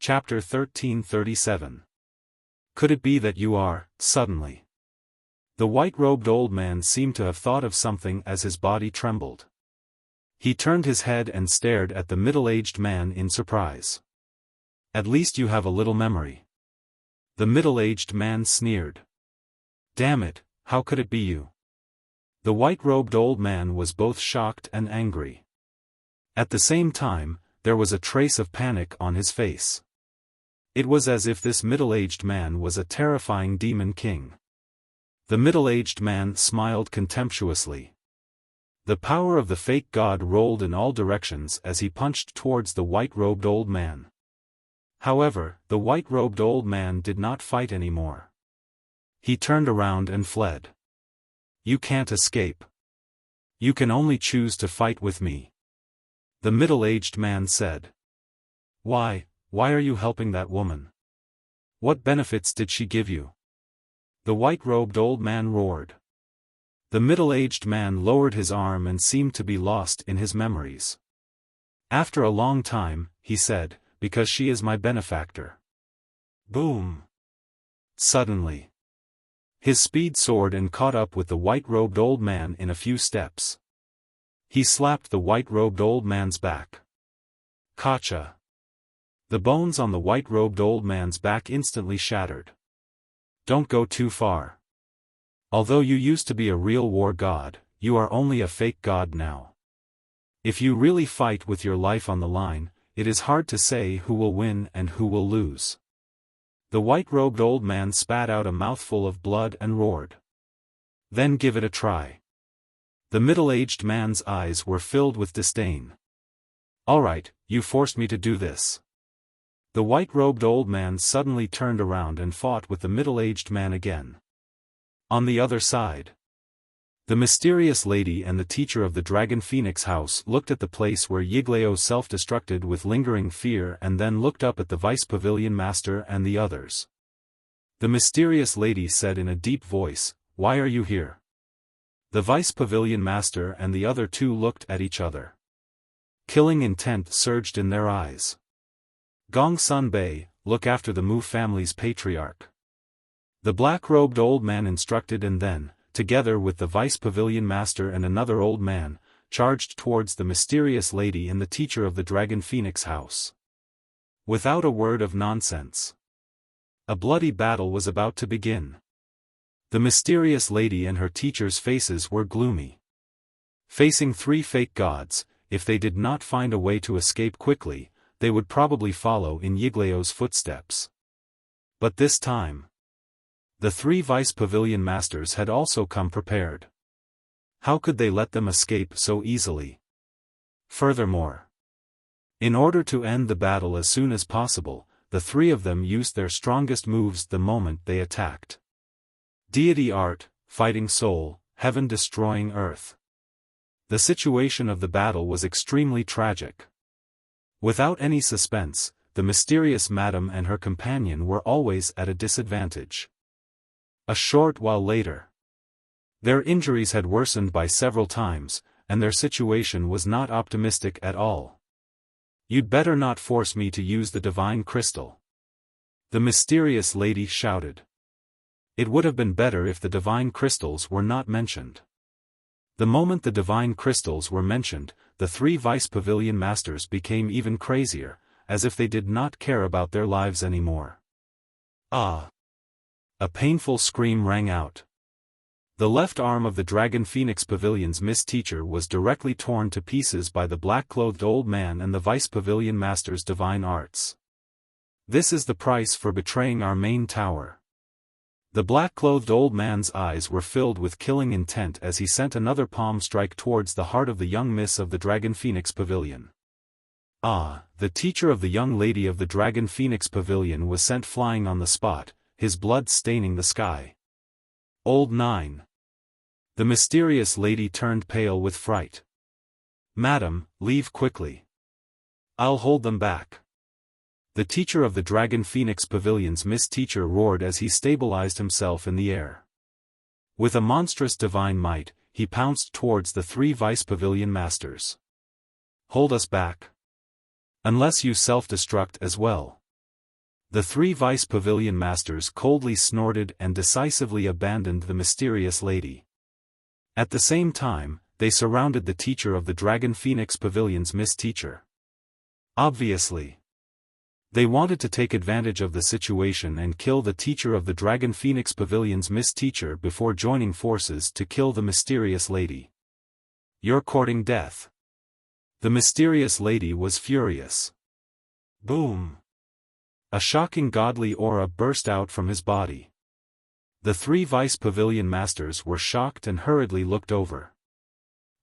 Chapter 1337. Could it be that you are, suddenly? The white-robed old man seemed to have thought of something as his body trembled. He turned his head and stared at the middle-aged man in surprise. At least you have a little memory. The middle-aged man sneered. Damn it, how could it be you? The white-robed old man was both shocked and angry. At the same time, there was a trace of panic on his face. It was as if this middle-aged man was a terrifying demon king. The middle-aged man smiled contemptuously. The power of the fake god rolled in all directions as he punched towards the white-robed old man. However, the white-robed old man did not fight anymore. He turned around and fled. You can't escape. You can only choose to fight with me. The middle-aged man said. Why are you helping that woman? What benefits did she give you? The white-robed old man roared. The middle-aged man lowered his arm and seemed to be lost in his memories. After a long time, he said, because she is my benefactor. Boom! Suddenly, his speed soared and caught up with the white-robed old man in a few steps. He slapped the white-robed old man's back. Gotcha! The bones on the white-robed old man's back instantly shattered. Don't go too far. Although you used to be a real war god, you are only a fake god now. If you really fight with your life on the line, it is hard to say who will win and who will lose. The white-robed old man spat out a mouthful of blood and roared. Then give it a try. The middle-aged man's eyes were filled with disdain. All right, you forced me to do this. The white-robed old man suddenly turned around and fought with the middle-aged man again. On the other side, the mysterious lady and the teacher of the Dragon Phoenix house looked at the place where Yiglao self-destructed with lingering fear and then looked up at the vice pavilion master and the others. The mysterious lady said in a deep voice, "Why are you here?" The vice pavilion master and the other two looked at each other. Killing intent surged in their eyes. Gong Sun Bei, look after the Mu family's patriarch. The black-robed old man instructed and then, together with the vice pavilion master and another old man, charged towards the mysterious lady and the teacher of the Dragon Phoenix house. Without a word of nonsense. A bloody battle was about to begin. The mysterious lady and her teacher's faces were gloomy. Facing three fake gods, if they did not find a way to escape quickly, they would probably follow in Yiglao's footsteps. But this time, the three vice pavilion masters had also come prepared. How could they let them escape so easily? Furthermore, in order to end the battle as soon as possible, the three of them used their strongest moves the moment they attacked. Deity art, fighting soul, heaven destroying earth. The situation of the battle was extremely tragic. Without any suspense, the mysterious madam and her companion were always at a disadvantage. A short while later, their injuries had worsened by several times, and their situation was not optimistic at all. You'd better not force me to use the divine crystal. The mysterious lady shouted. It would have been better if the divine crystals were not mentioned. The moment the divine crystals were mentioned, the three vice pavilion masters became even crazier, as if they did not care about their lives anymore. Ah! A painful scream rang out. The left arm of the Dragon Phoenix Pavilion's Miss Teacher was directly torn to pieces by the black-clothed old man and the vice pavilion master's divine arts. This is the price for betraying our main tower. The black-clothed old man's eyes were filled with killing intent as he sent another palm strike towards the heart of the young miss of the Dragon Phoenix Pavilion. Ah! The teacher of the young lady of the Dragon Phoenix Pavilion was sent flying on the spot, his blood staining the sky. Old 9. The mysterious lady turned pale with fright. Madam, leave quickly. I'll hold them back. The teacher of the Dragon Phoenix Pavilion's Miss Teacher roared as he stabilized himself in the air. With a monstrous divine might, he pounced towards the three vice pavilion masters. Hold us back. Unless you self-destruct as well. The three vice pavilion masters coldly snorted and decisively abandoned the mysterious lady. At the same time, they surrounded the teacher of the Dragon Phoenix Pavilion's Miss Teacher. Obviously, they wanted to take advantage of the situation and kill the teacher of the Dragon Phoenix Pavilion's Miss Teacher before joining forces to kill the mysterious lady. "You're courting death." The mysterious lady was furious. Boom! A shocking godly aura burst out from his body. The three vice pavilion masters were shocked and hurriedly looked over.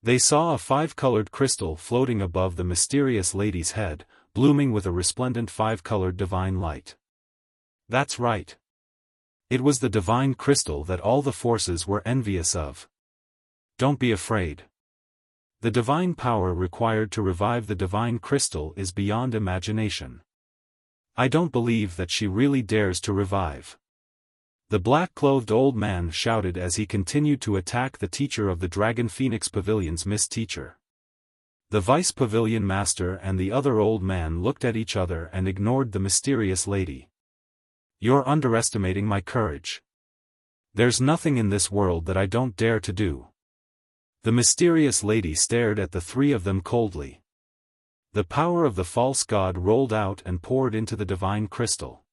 They saw a five-colored crystal floating above the mysterious lady's head, blooming with a resplendent five-colored divine light. That's right. It was the divine crystal that all the forces were envious of. Don't be afraid. The divine power required to revive the divine crystal is beyond imagination. I don't believe that she really dares to revive. The black-clothed old man shouted as he continued to attack the teacher of the Dragon Phoenix Pavilion's Miss Teacher. The vice pavilion master and the other old man looked at each other and ignored the mysterious lady. "You're underestimating my courage. There's nothing in this world that I don't dare to do." The mysterious lady stared at the three of them coldly. The power of the false god rolled out and poured into the divine crystal.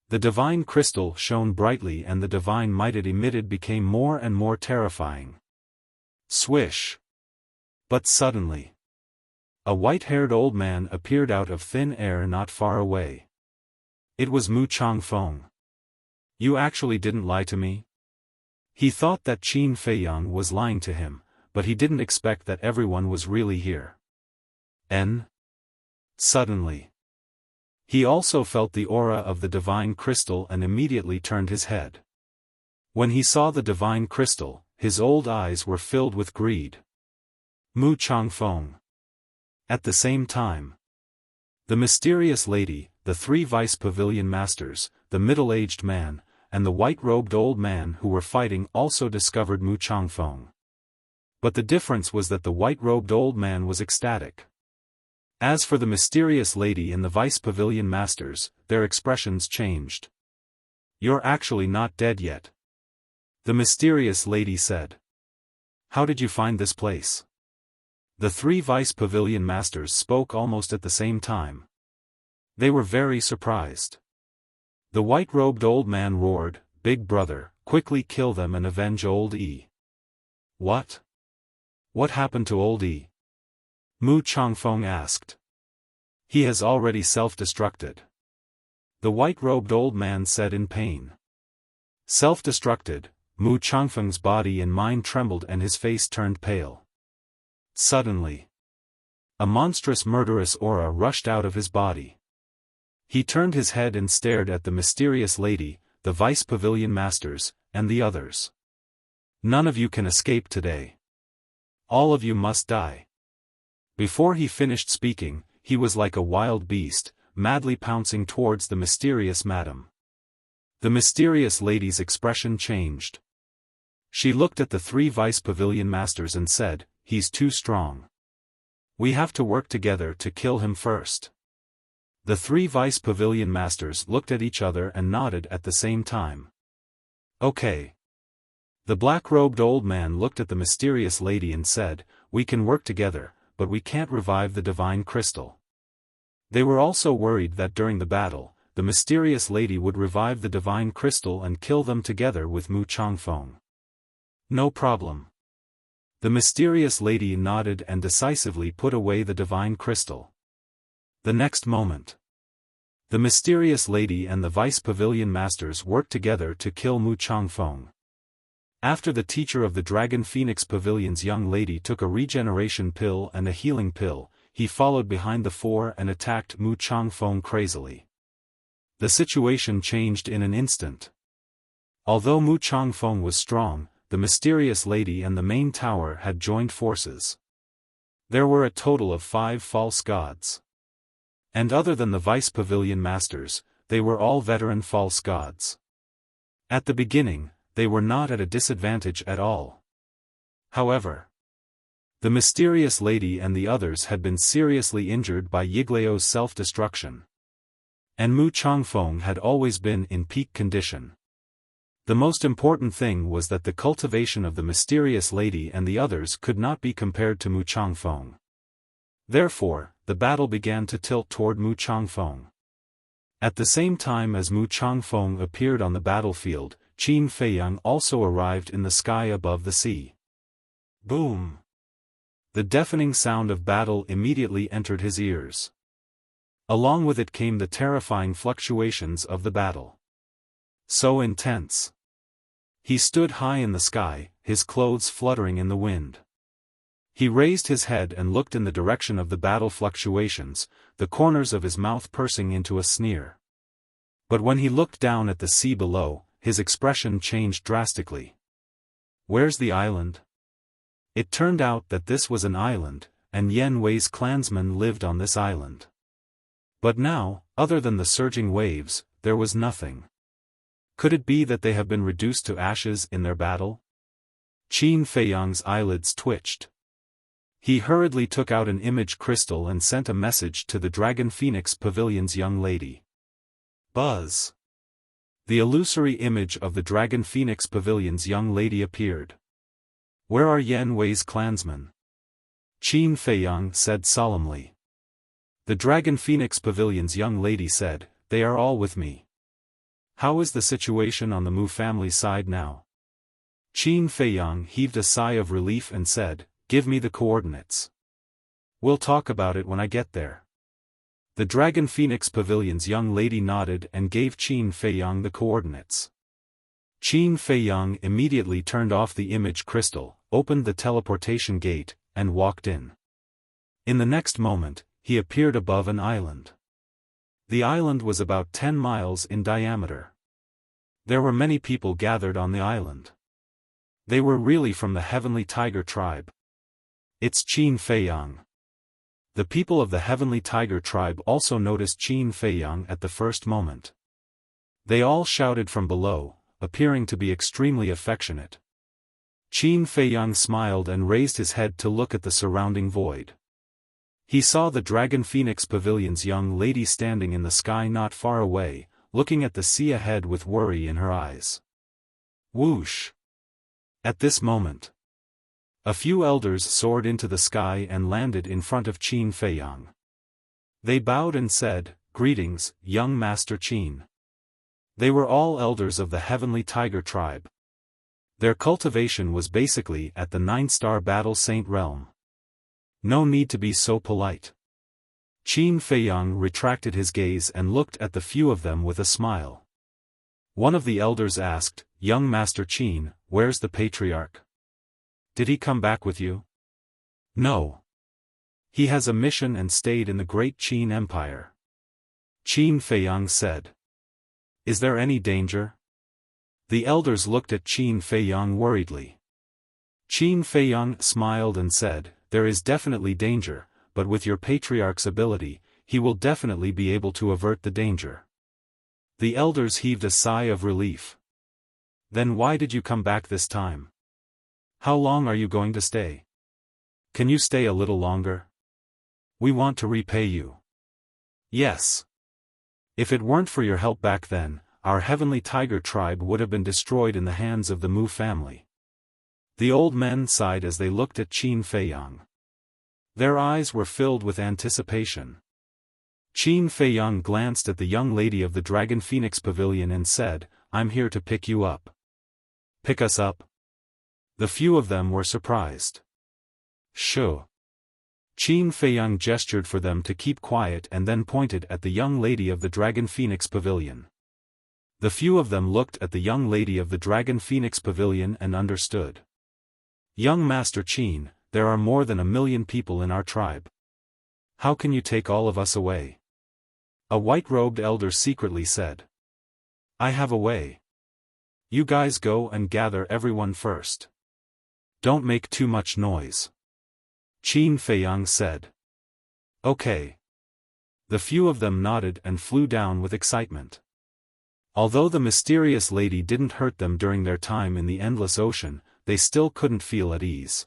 The divine crystal shone brightly and the divine might it emitted became more and more terrifying. Swish! But suddenly, a white-haired old man appeared out of thin air not far away. It was Mu Changfeng. "You actually didn't lie to me?" He thought that Qin Feiyang was lying to him, but he didn't expect that everyone was really here. Suddenly, he also felt the aura of the divine crystal and immediately turned his head. When he saw the divine crystal, his old eyes were filled with greed. Mu Changfeng. At the same time, the mysterious lady, the three vice pavilion masters, the middle-aged man, and the white-robed old man who were fighting also discovered Mu Changfeng. But the difference was that the white-robed old man was ecstatic. As for the mysterious lady and the vice pavilion masters, their expressions changed. "You're actually not dead yet," the mysterious lady said. "How did you find this place?" The three vice pavilion masters spoke almost at the same time. They were very surprised. The white-robed old man roared, "Big brother, quickly kill them and avenge old E." "What? What happened to old E?" Mu Changfeng asked. "He has already self-destructed," the white-robed old man said in pain. Self-destructed, Mu Changfeng's body and mind trembled and his face turned pale. Suddenly, a monstrous murderous aura rushed out of his body. He turned his head and stared at the mysterious lady, the vice pavilion masters, and the others. "None of you can escape today. All of you must die." Before he finished speaking, he was like a wild beast, madly pouncing towards the mysterious madam. The mysterious lady's expression changed. She looked at the three vice pavilion masters and said, "He's too strong. We have to work together to kill him first." The three vice pavilion masters looked at each other and nodded at the same time. "Okay." The black-robed old man looked at the mysterious lady and said, "We can work together, but we can't revive the divine crystal." They were also worried that during the battle, the mysterious lady would revive the divine crystal and kill them together with Mu Changfeng. "No problem." The mysterious lady nodded and decisively put away the divine crystal. The next moment, the mysterious lady and the vice pavilion masters worked together to kill Mu Changfeng. After the teacher of the Dragon Phoenix Pavilion's young lady took a regeneration pill and a healing pill, he followed behind the four and attacked Mu Changfeng crazily. The situation changed in an instant. Although Mu Changfeng was strong, the mysterious lady and the main tower had joined forces. There were a total of 5 false gods. And other than the vice pavilion masters, they were all veteran false gods. At the beginning, they were not at a disadvantage at all. However, the mysterious lady and the others had been seriously injured by Yigleo's self-destruction. And Mu Changfeng had always been in peak condition. The most important thing was that the cultivation of the mysterious lady and the others could not be compared to Mu Changfeng. Therefore, the battle began to tilt toward Mu Changfeng. At the same time as Mu Changfeng appeared on the battlefield, Qin Feiyang also arrived in the sky above the sea. Boom! The deafening sound of battle immediately entered his ears. Along with it came the terrifying fluctuations of the battle. So intense. He stood high in the sky, his clothes fluttering in the wind. He raised his head and looked in the direction of the battle fluctuations, the corners of his mouth pursing into a sneer. But when he looked down at the sea below, his expression changed drastically. Where's the island? It turned out that this was an island, and Yan Wei's clansmen lived on this island. But now, other than the surging waves, there was nothing. Could it be that they have been reduced to ashes in their battle? Qin Feiyang's eyelids twitched. He hurriedly took out an image crystal and sent a message to the Dragon Phoenix Pavilion's young lady. Buzz! The illusory image of the Dragon Phoenix Pavilion's young lady appeared. Where are Yan Wei's clansmen? Qin Feiyang said solemnly. The Dragon Phoenix Pavilion's young lady said, they are all with me. How is the situation on the Mu family side now? Qin Feiyang heaved a sigh of relief and said, give me the coordinates. We'll talk about it when I get there. The Dragon Phoenix Pavilion's young lady nodded and gave Qin Feiyang the coordinates. Qin Feiyang immediately turned off the image crystal, opened the teleportation gate, and walked in. In the next moment, he appeared above an island. The island was about 10 miles in diameter. There were many people gathered on the island. They were really from the Heavenly Tiger tribe. It's Qin Feiyang. The people of the Heavenly Tiger tribe also noticed Qin Feiyang at the first moment. They all shouted from below, appearing to be extremely affectionate. Qin Feiyang smiled and raised his head to look at the surrounding void. He saw the Dragon Phoenix Pavilion's young lady standing in the sky not far away, looking at the sea ahead with worry in her eyes. Whoosh! At this moment, a few elders soared into the sky and landed in front of Qin Feiyang. They bowed and said, greetings, young Master Qin. They were all elders of the Heavenly Tiger tribe. Their cultivation was basically at the 9-star Battle Saint realm. No need to be so polite. Qin Feiyang retracted his gaze and looked at the few of them with a smile. One of the elders asked, young Master Qin, where's the patriarch? Did he come back with you? No. He has a mission and stayed in the great Qin Empire. Qin Feiyang said. Is there any danger? The elders looked at Qin Feiyang worriedly. Qin Feiyang smiled and said, there is definitely danger, but with your patriarch's ability, he will definitely be able to avert the danger. The elders heaved a sigh of relief. Then why did you come back this time? How long are you going to stay? Can you stay a little longer? We want to repay you. Yes. If it weren't for your help back then, our Heavenly Tiger tribe would have been destroyed in the hands of the Mu family. The old men sighed as they looked at Qin Feiyang. Their eyes were filled with anticipation. Qin Feiyang glanced at the young lady of the Dragon Phoenix Pavilion and said, I'm here to pick you up. Pick us up? The few of them were surprised. Sure. Qin Feiyang gestured for them to keep quiet and then pointed at the young lady of the Dragon Phoenix Pavilion. The few of them looked at the young lady of the Dragon Phoenix Pavilion and understood. Young Master Qin, there are more than 1 million people in our tribe. How can you take all of us away? A white-robed elder secretly said. I have a way. You guys go and gather everyone first. Don't make too much noise. Qin Feiyang said. Okay. The few of them nodded and flew down with excitement. Although the mysterious lady didn't hurt them during their time in the endless ocean, they still couldn't feel at ease.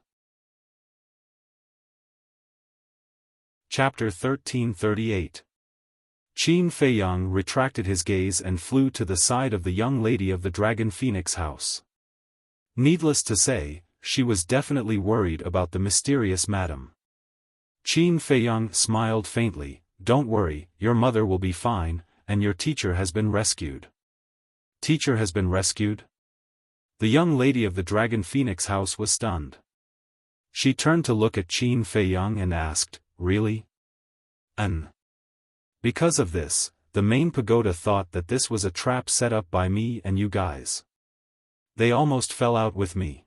Chapter 1338. Qin Feiyang retracted his gaze and flew to the side of the young lady of the Dragon Phoenix house. Needless to say, she was definitely worried about the mysterious madam. Qin Feiyang smiled faintly. "Don't worry, your mother will be fine, and your teacher has been rescued." Teacher has been rescued? The young lady of the Dragon Phoenix house was stunned. She turned to look at Qin Feiyang and asked, "Really? Because of this, the main pagoda thought that this was a trap set up by me and you guys. They almost fell out with me,"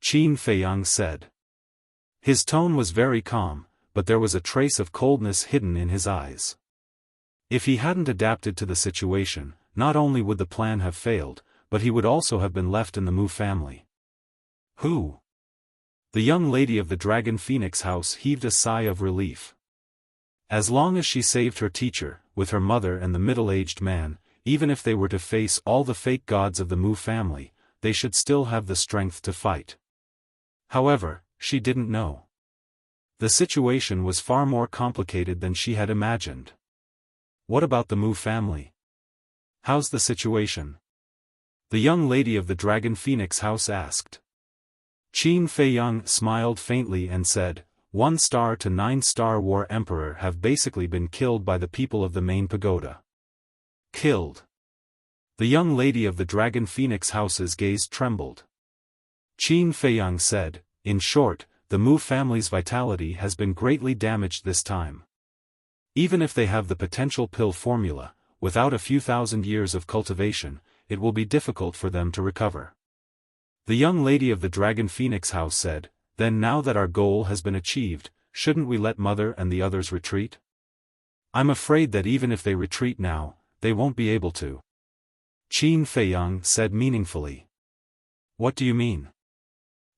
Qin Feiyang said. His tone was very calm, but there was a trace of coldness hidden in his eyes. If he hadn't adapted to the situation, not only would the plan have failed, but he would also have been left in the Mu family. Who? The young lady of the Dragon Phoenix house heaved a sigh of relief. As long as she saved her teacher, with her mother and the middle-aged man, even if they were to face all the fake gods of the Mu family, they should still have the strength to fight. However, she didn't know. The situation was far more complicated than she had imagined. What about the Mu family? How's the situation? The young lady of the Dragon Phoenix house asked. Qin Feiyang smiled faintly and said, 1-star to 9-star War Emperor have basically been killed by the people of the main pagoda. Killed? The young lady of the Dragon Phoenix house's gaze trembled. Qin Feiyang said, "In short, the Mu family's vitality has been greatly damaged this time. Even if they have the potential pill formula, without a few thousand years of cultivation, it will be difficult for them to recover." The young lady of the Dragon Phoenix house said, "Then now that our goal has been achieved, shouldn't we let Mother and the others retreat? I'm afraid that even if they retreat now, they won't be able to." Qin Feiyang said meaningfully. "What do you mean?"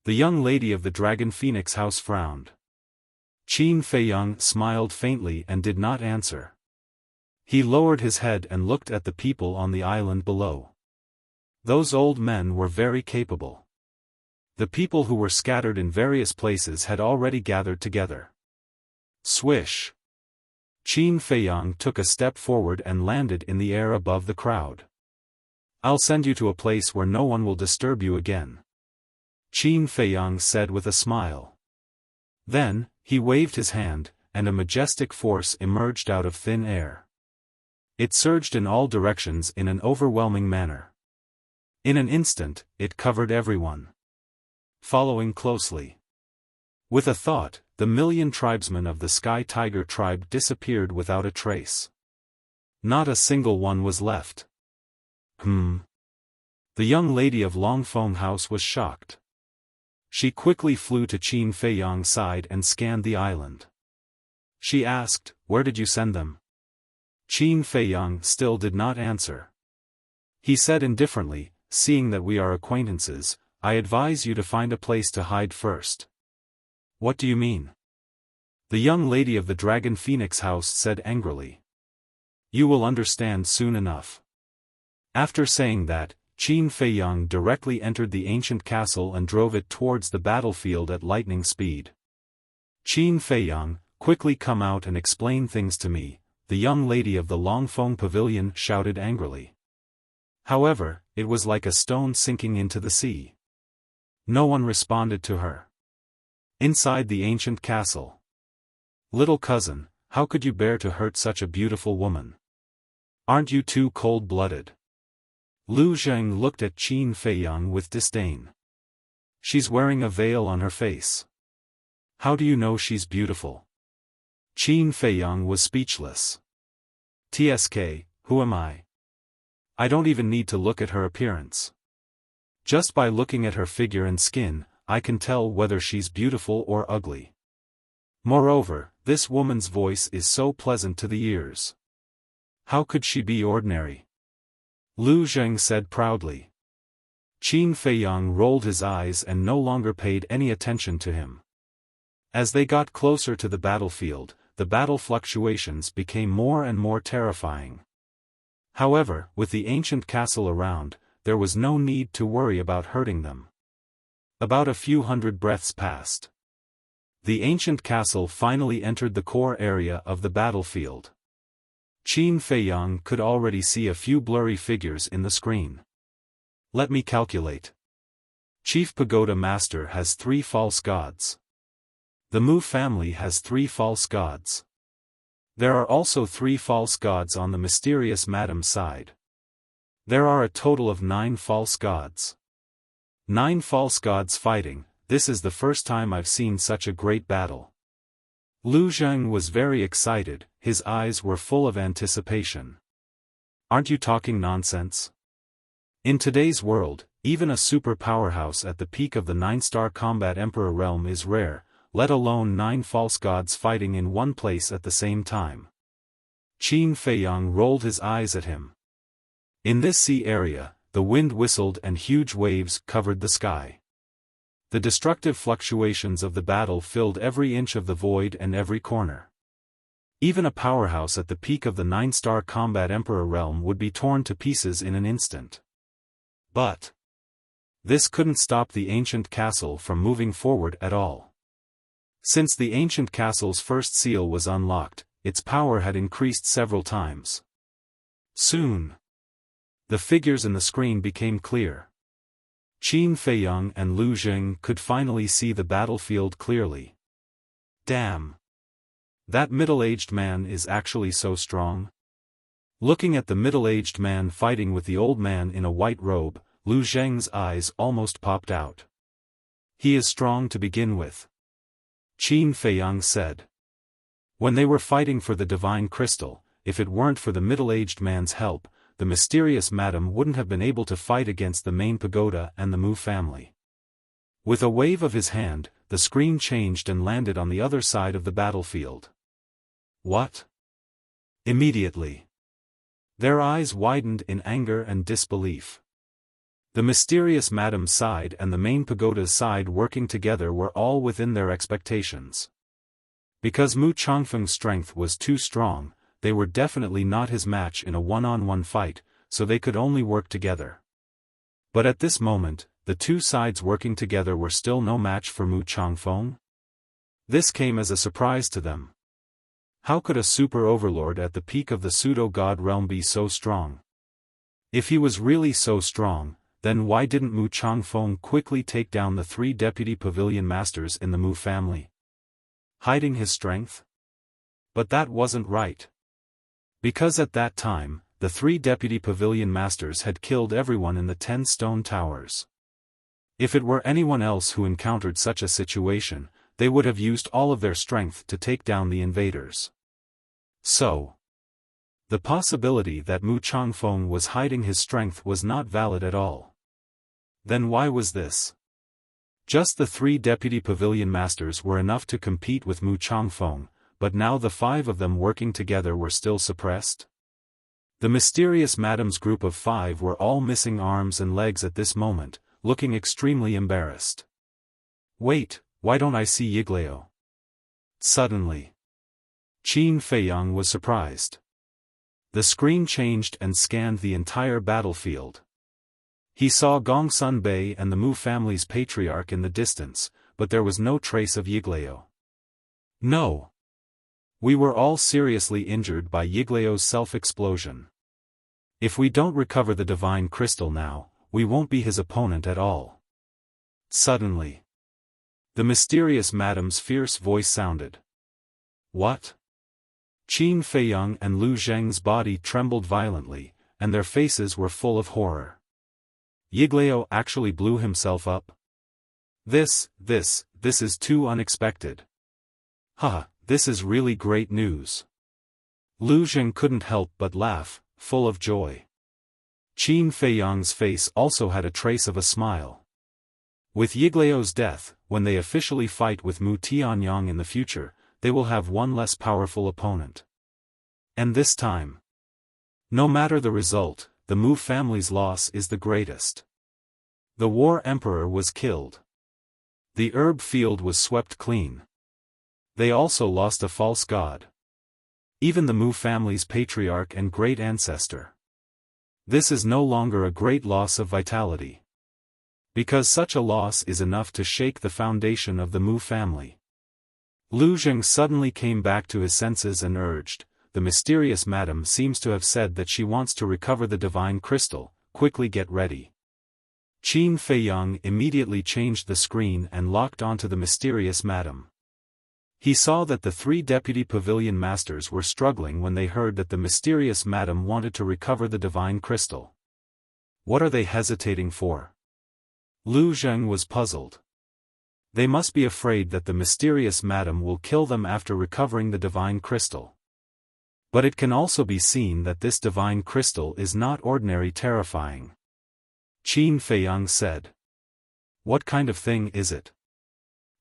The young lady of the Dragon Phoenix house frowned. Qin Feiyang smiled faintly and did not answer. He lowered his head and looked at the people on the island below. Those old men were very capable. The people who were scattered in various places had already gathered together. Swish! Qin Feiyang took a step forward and landed in the air above the crowd. "I'll send you to a place where no one will disturb you again," Qin Feiyang said with a smile. Then, he waved his hand, and a majestic force emerged out of thin air. It surged in all directions in an overwhelming manner. In an instant, it covered everyone. Following closely. With a thought, the million tribesmen of the Sky Tiger tribe disappeared without a trace. Not a single one was left. The young lady of Longfeng House was shocked. She quickly flew to Qin Feiyang's side and scanned the island. She asked, "Where did you send them?" Qin Feiyang still did not answer. He said indifferently, "Seeing that we are acquaintances, I advise you to find a place to hide first." "What do you mean?" The young lady of the Dragon Phoenix house said angrily. "You will understand soon enough." After saying that, Qin Feiyang directly entered the ancient castle and drove it towards the battlefield at lightning speed. "Qin Feiyang, quickly come out and explain things to me," the young lady of the Longfeng Pavilion shouted angrily. However, it was like a stone sinking into the sea. No one responded to her. Inside the ancient castle. "Little cousin, how could you bear to hurt such a beautiful woman? Aren't you too cold-blooded?" Lu Zheng looked at Qin Feiyang with disdain. "She's wearing a veil on her face. How do you know she's beautiful?" Qin Feiyang was speechless. "Tsk, who am I? I don't even need to look at her appearance. Just by looking at her figure and skin, I can tell whether she's beautiful or ugly. Moreover, this woman's voice is so pleasant to the ears. How could she be ordinary?" Lu Zheng said proudly. Qin Feiyang rolled his eyes and no longer paid any attention to him. As they got closer to the battlefield, the battle fluctuations became more and more terrifying. However, with the ancient castle around, there was no need to worry about hurting them. About a few hundred breaths passed. The ancient castle finally entered the core area of the battlefield. Qin Feiyang could already see a few blurry figures in the screen. Let me calculate. Chief Pagoda Master has 3 false gods. The Mu family has 3 false gods. There are also 3 false gods on the mysterious Madam's side. There are a total of 9 false gods. 9 false gods fighting. This is the first time I've seen such a great battle. Lu Zheng was very excited, his eyes were full of anticipation. Aren't you talking nonsense? In today's world, even a super powerhouse at the peak of the 9-star combat emperor realm is rare, let alone 9 false gods fighting in one place at the same time. Qin Feiyang rolled his eyes at him. In this sea area, the wind whistled and huge waves covered the sky. The destructive fluctuations of the battle filled every inch of the void and every corner. Even a powerhouse at the peak of the 9-star combat emperor realm would be torn to pieces in an instant. But this couldn't stop the ancient castle from moving forward at all. Since the ancient castle's first seal was unlocked, its power had increased several times. Soon, the figures in the screen became clear. Qin Feiyang and Lu Zheng could finally see the battlefield clearly. Damn! That middle-aged man is actually so strong. Looking at the middle-aged man fighting with the old man in a white robe, Lu Zheng's eyes almost popped out. He is strong to begin with. Qin Feiyang said. When they were fighting for the divine crystal, if it weren't for the middle-aged man's help, the mysterious madam wouldn't have been able to fight against the main pagoda and the Mu family. With a wave of his hand, the screen changed and landed on the other side of the battlefield. What? Immediately, their eyes widened in anger and disbelief. The mysterious madam's side and the main pagoda's side working together were all within their expectations. Because Mu Changfeng's strength was too strong, they were definitely not his match in a one-on-one fight, so they could only work together. But at this moment, the two sides working together were still no match for Mu Changfeng. This came as a surprise to them. How could a super overlord at the peak of the pseudo-god realm be so strong? If he was really so strong, then why didn't Mu Changfeng quickly take down the 3 deputy pavilion masters in the Mu family? Hiding his strength? But that wasn't right. Because at that time, the 3 deputy pavilion masters had killed everyone in the 10 stone towers. If it were anyone else who encountered such a situation, they would have used all of their strength to take down the invaders. So, the possibility that Mu Changfeng was hiding his strength was not valid at all. Then why was this? Just the 3 deputy pavilion masters were enough to compete with Mu Changfeng, but now the 5 of them working together were still suppressed? The mysterious madam's group of 5 were all missing arms and legs at this moment, looking extremely embarrassed. Wait, why don't I see Yiglao? Suddenly, Qin Feiyang was surprised. The screen changed and scanned the entire battlefield. He saw Gongsun Bei and the Mu family's patriarch in the distance, but there was no trace of Yiglao. No. We were all seriously injured by Yiglao's self-explosion. If we don't recover the divine crystal now, we won't be his opponent at all. Suddenly, the mysterious madam's fierce voice sounded. What? Qin Feiyang and Lu Zheng's body trembled violently, and their faces were full of horror. Yiglao actually blew himself up? This is too unexpected. Haha, this is really great news. Lu Zheng couldn't help but laugh, full of joy. Qin Feiyang's face also had a trace of a smile. With Yiglao's death, when they officially fight with Mu Tianyang in the future, they will have one less powerful opponent. And this time, no matter the result, the Mu family's loss is the greatest. The War Emperor was killed. The herb field was swept clean. They also lost a false god. Even the Mu family's patriarch and great ancestor. This is no longer a great loss of vitality. Because such a loss is enough to shake the foundation of the Mu family. Lu Zheng suddenly came back to his senses and urged, the mysterious madam seems to have said that she wants to recover the divine crystal, quickly get ready. Qin Feiyang immediately changed the screen and locked onto the mysterious madam. He saw that the 3 deputy pavilion masters were struggling when they heard that the mysterious madam wanted to recover the divine crystal. What are they hesitating for? Lu Zheng was puzzled. They must be afraid that the mysterious madam will kill them after recovering the divine crystal. But it can also be seen that this divine crystal is not ordinary terrifying. Qin Feiyang said. What kind of thing is it?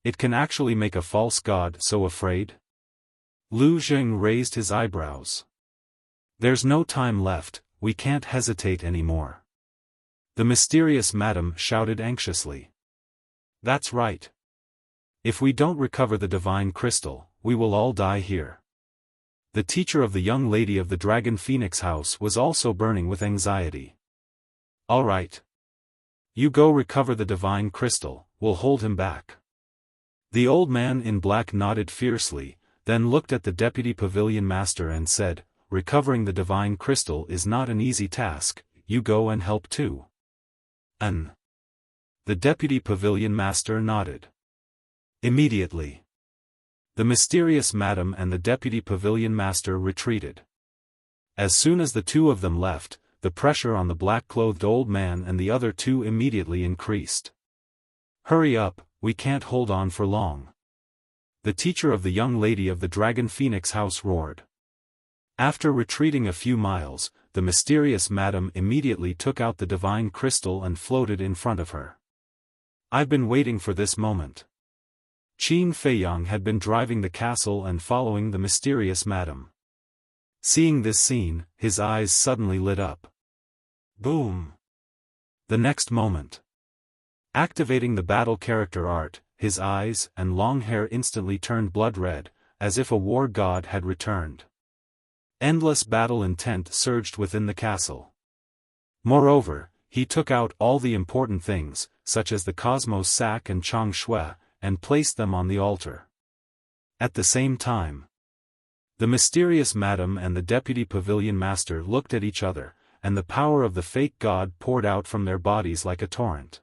It can actually make a false god so afraid? Lu Zheng raised his eyebrows. There's no time left, we can't hesitate anymore. The mysterious madam shouted anxiously. That's right. If we don't recover the divine crystal, we will all die here. The teacher of the young lady of the Dragon Phoenix house was also burning with anxiety. All right. You go recover the divine crystal, we'll hold him back. The old man in black nodded fiercely, then looked at the deputy pavilion master and said, recovering the divine crystal is not an easy task, you go and help too. The deputy pavilion master nodded. Immediately, the mysterious madam and the deputy pavilion master retreated. As soon as the 2 of them left, the pressure on the black-clothed old man and the other 2 immediately increased. Hurry up, we can't hold on for long. The teacher of the young lady of the Dragon Phoenix house roared. After retreating a few miles, the mysterious madam immediately took out the divine crystal and floated in front of her. I've been waiting for this moment. Qin Feiyang had been driving the castle and following the mysterious madam. Seeing this scene, his eyes suddenly lit up. Boom! The next moment, activating the battle character art, his eyes and long hair instantly turned blood red, as if a war god had returned. Endless battle intent surged within the castle. Moreover, he took out all the important things, such as the Cosmos sack and Chang Shui, and placed them on the altar. At the same time, the mysterious madam and the deputy pavilion master looked at each other, and the power of the fake god poured out from their bodies like a torrent.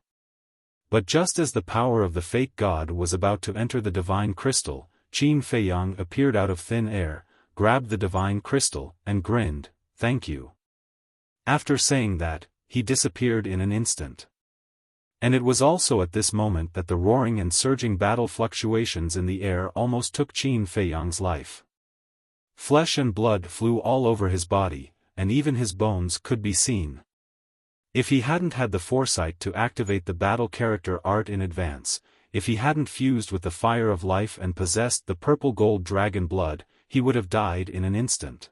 But just as the power of the fake god was about to enter the divine crystal, Qin Feiyang appeared out of thin air, grabbed the divine crystal, and grinned, "Thank you." After saying that, he disappeared in an instant. And it was also at this moment that the roaring and surging battle fluctuations in the air almost took Qin Feiyang's life. Flesh and blood flew all over his body, and even his bones could be seen. If he hadn't had the foresight to activate the battle character art in advance, if he hadn't fused with the fire of life and possessed the purple gold dragon blood, he would have died in an instant.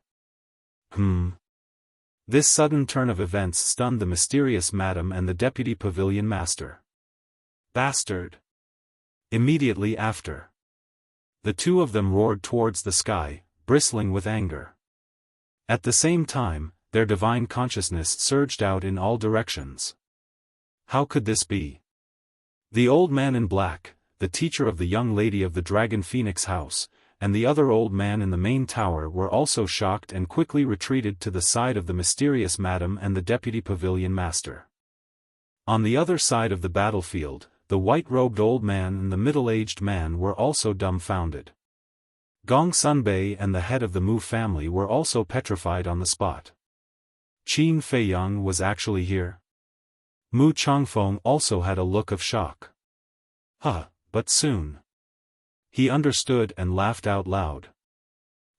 This sudden turn of events stunned the mysterious madam and the deputy pavilion master. Bastard! Immediately after, the 2 of them roared towards the sky, bristling with anger. At the same time, their divine consciousness surged out in all directions. How could this be? The old man in black, the teacher of the young lady of the Dragon Phoenix house, and the other old man in the main tower were also shocked and quickly retreated to the side of the mysterious madam and the deputy pavilion master. On the other side of the battlefield, the white-robed old man and the middle-aged man were also dumbfounded. Gong Sunbei and the head of the Mu family were also petrified on the spot. Qin Feiyang was actually here? Mu Changfeng also had a look of shock. But soon he understood and laughed out loud.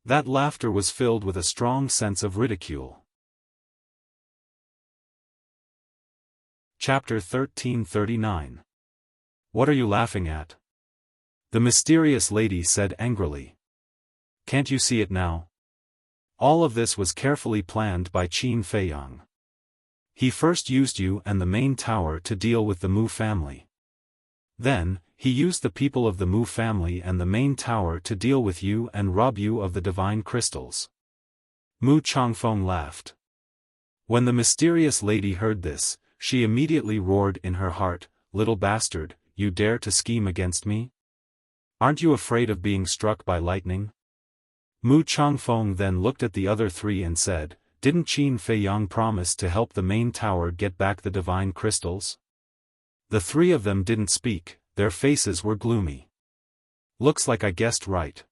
That laughter was filled with a strong sense of ridicule. Chapter 1339. What are you laughing at? The mysterious lady said angrily. Can't you see it now? All of this was carefully planned by Qin Feiyang. He first used you and the main tower to deal with the Mu family. Then, he used the people of the Mu family and the main tower to deal with you and rob you of the divine crystals. Mu Changfeng laughed. When the mysterious lady heard this, she immediately roared in her heart, "Little bastard, you dare to scheme against me? Aren't you afraid of being struck by lightning?" Mu Changfeng then looked at the other three and said, "Didn't Qin Feiyang promise to help the main tower get back the divine crystals?" The three of them didn't speak, their faces were gloomy. "Looks like I guessed right."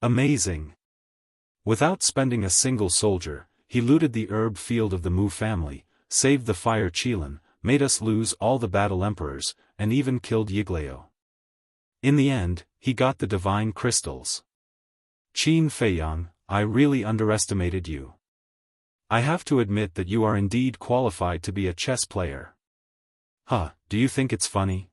"Amazing." Without spending a single soldier, he looted the herb field of the Mu family, saved the fire Qilin, made us lose all the battle emperors, and even killed Yiglao. In the end, he got the divine crystals. Qin Feiyang, I really underestimated you. I have to admit that you are indeed qualified to be a chess player. Huh, do you think it's funny?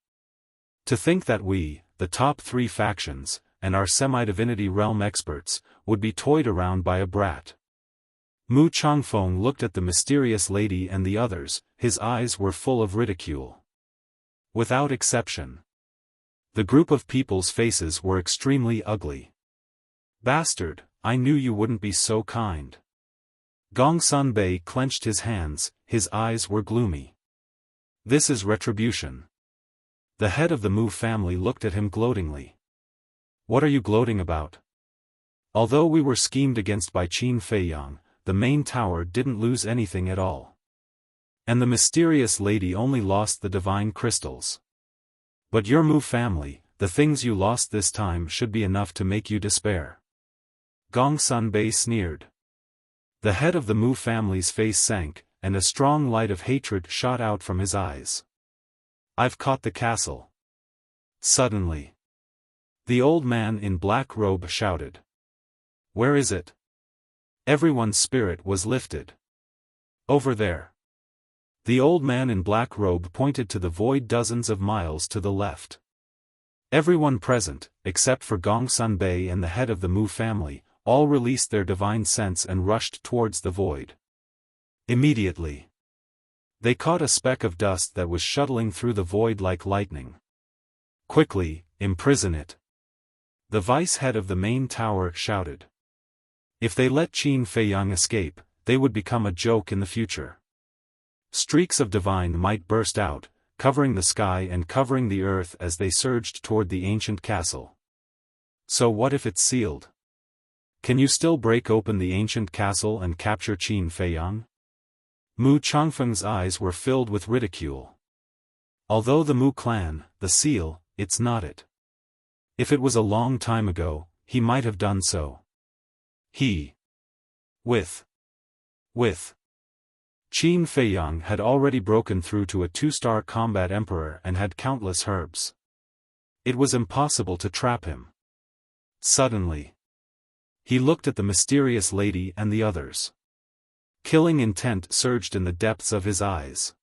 To think that we, the top three factions, and our semi-divinity realm experts, would be toyed around by a brat. Mu Changfeng looked at the mysterious lady and the others, his eyes were full of ridicule. Without exception. The group of people's faces were extremely ugly. "Bastard, I knew you wouldn't be so kind." Gongsun Bei clenched his hands, his eyes were gloomy. "This is retribution." The head of the Mu family looked at him gloatingly. "What are you gloating about? Although we were schemed against by Qin Feiyang, the main tower didn't lose anything at all. And the mysterious lady only lost the divine crystals. But your Mu family, the things you lost this time should be enough to make you despair." Gongsun Bei sneered. The head of the Mu family's face sank, and a strong light of hatred shot out from his eyes. "I've caught the castle." Suddenly, the old man in black robe shouted. "Where is it?" Everyone's spirit was lifted. "Over there." The old man in black robe pointed to the void dozens of miles to the left. Everyone present, except for Gongsun Bei and the head of the Mu family, all released their divine sense and rushed towards the void. Immediately, they caught a speck of dust that was shuttling through the void like lightning. "Quickly, imprison it!" The vice head of the main tower shouted. If they let Qin Feiyang escape, they would become a joke in the future. Streaks of divine might burst out, covering the sky and covering the earth as they surged toward the ancient castle. So what if it's sealed? Can you still break open the ancient castle and capture Qin Feiyang? Mu Changfeng's eyes were filled with ridicule. Although the Mu clan, the seal, it's not it. If it was a long time ago, he might have done so. With Qin Feiyang had already broken through to a 2-star combat emperor and had countless herbs. It was impossible to trap him. Suddenly, he looked at the mysterious lady and the others. Killing intent surged in the depths of his eyes.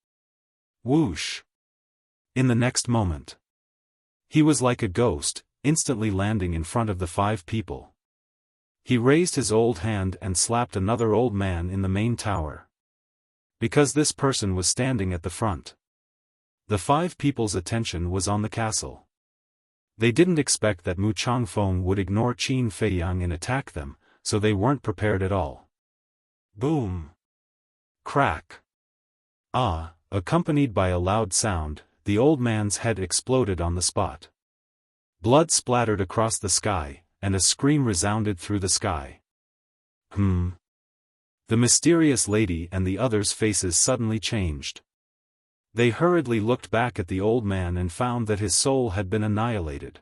Whoosh! In the next moment, he was like a ghost, instantly landing in front of the 5 people. He raised his old hand and slapped another old man in the main tower. Because this person was standing at the front. The 5 people's attention was on the castle. They didn't expect that Mu Changfeng would ignore Qin Feiyang and attack them, so they weren't prepared at all. Boom! Crack! Ah! Accompanied by a loud sound, the old man's head exploded on the spot. Blood splattered across the sky, and a scream resounded through the sky. The mysterious lady and the others' faces suddenly changed. They hurriedly looked back at the old man and found that his soul had been annihilated.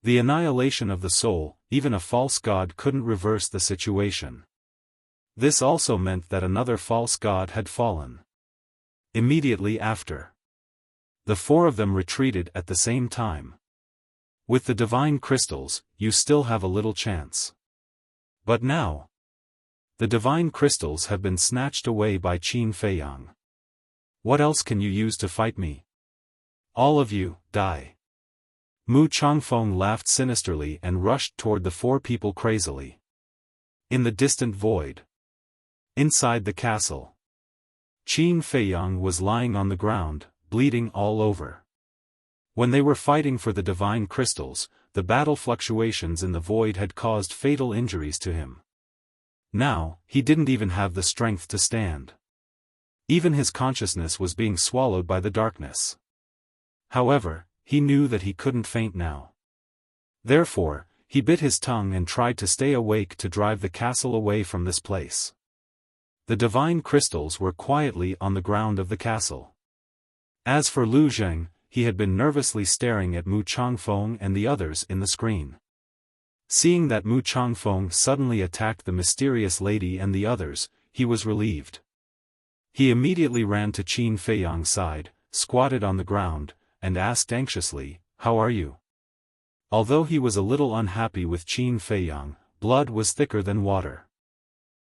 The annihilation of the soul, even a false god couldn't reverse the situation. This also meant that another false god had fallen. Immediately after, the 4 of them retreated at the same time. With the divine crystals, you still have a little chance. But now, the divine crystals have been snatched away by Qin Feiyang. What else can you use to fight me? All of you, die. Mu Changfeng laughed sinisterly and rushed toward the 4 people crazily. In the distant void, inside the castle, Qin Feiyang was lying on the ground, bleeding all over. When they were fighting for the divine crystals, the battle fluctuations in the void had caused fatal injuries to him. Now, he didn't even have the strength to stand. Even his consciousness was being swallowed by the darkness. However, he knew that he couldn't faint now. Therefore, He bit his tongue and tried to stay awake to drive the castle away from this place. The divine crystals were quietly on the ground of the castle. As for Lu Zheng, he had been nervously staring at Mu Changfeng and the others in the screen. Seeing that Mu Changfeng suddenly attacked the mysterious lady and the others, he was relieved. He immediately ran to Qin Feiyang's side, squatted on the ground, and asked anxiously, "How are you?" Although he was a little unhappy with Qin Feiyang, blood was thicker than water.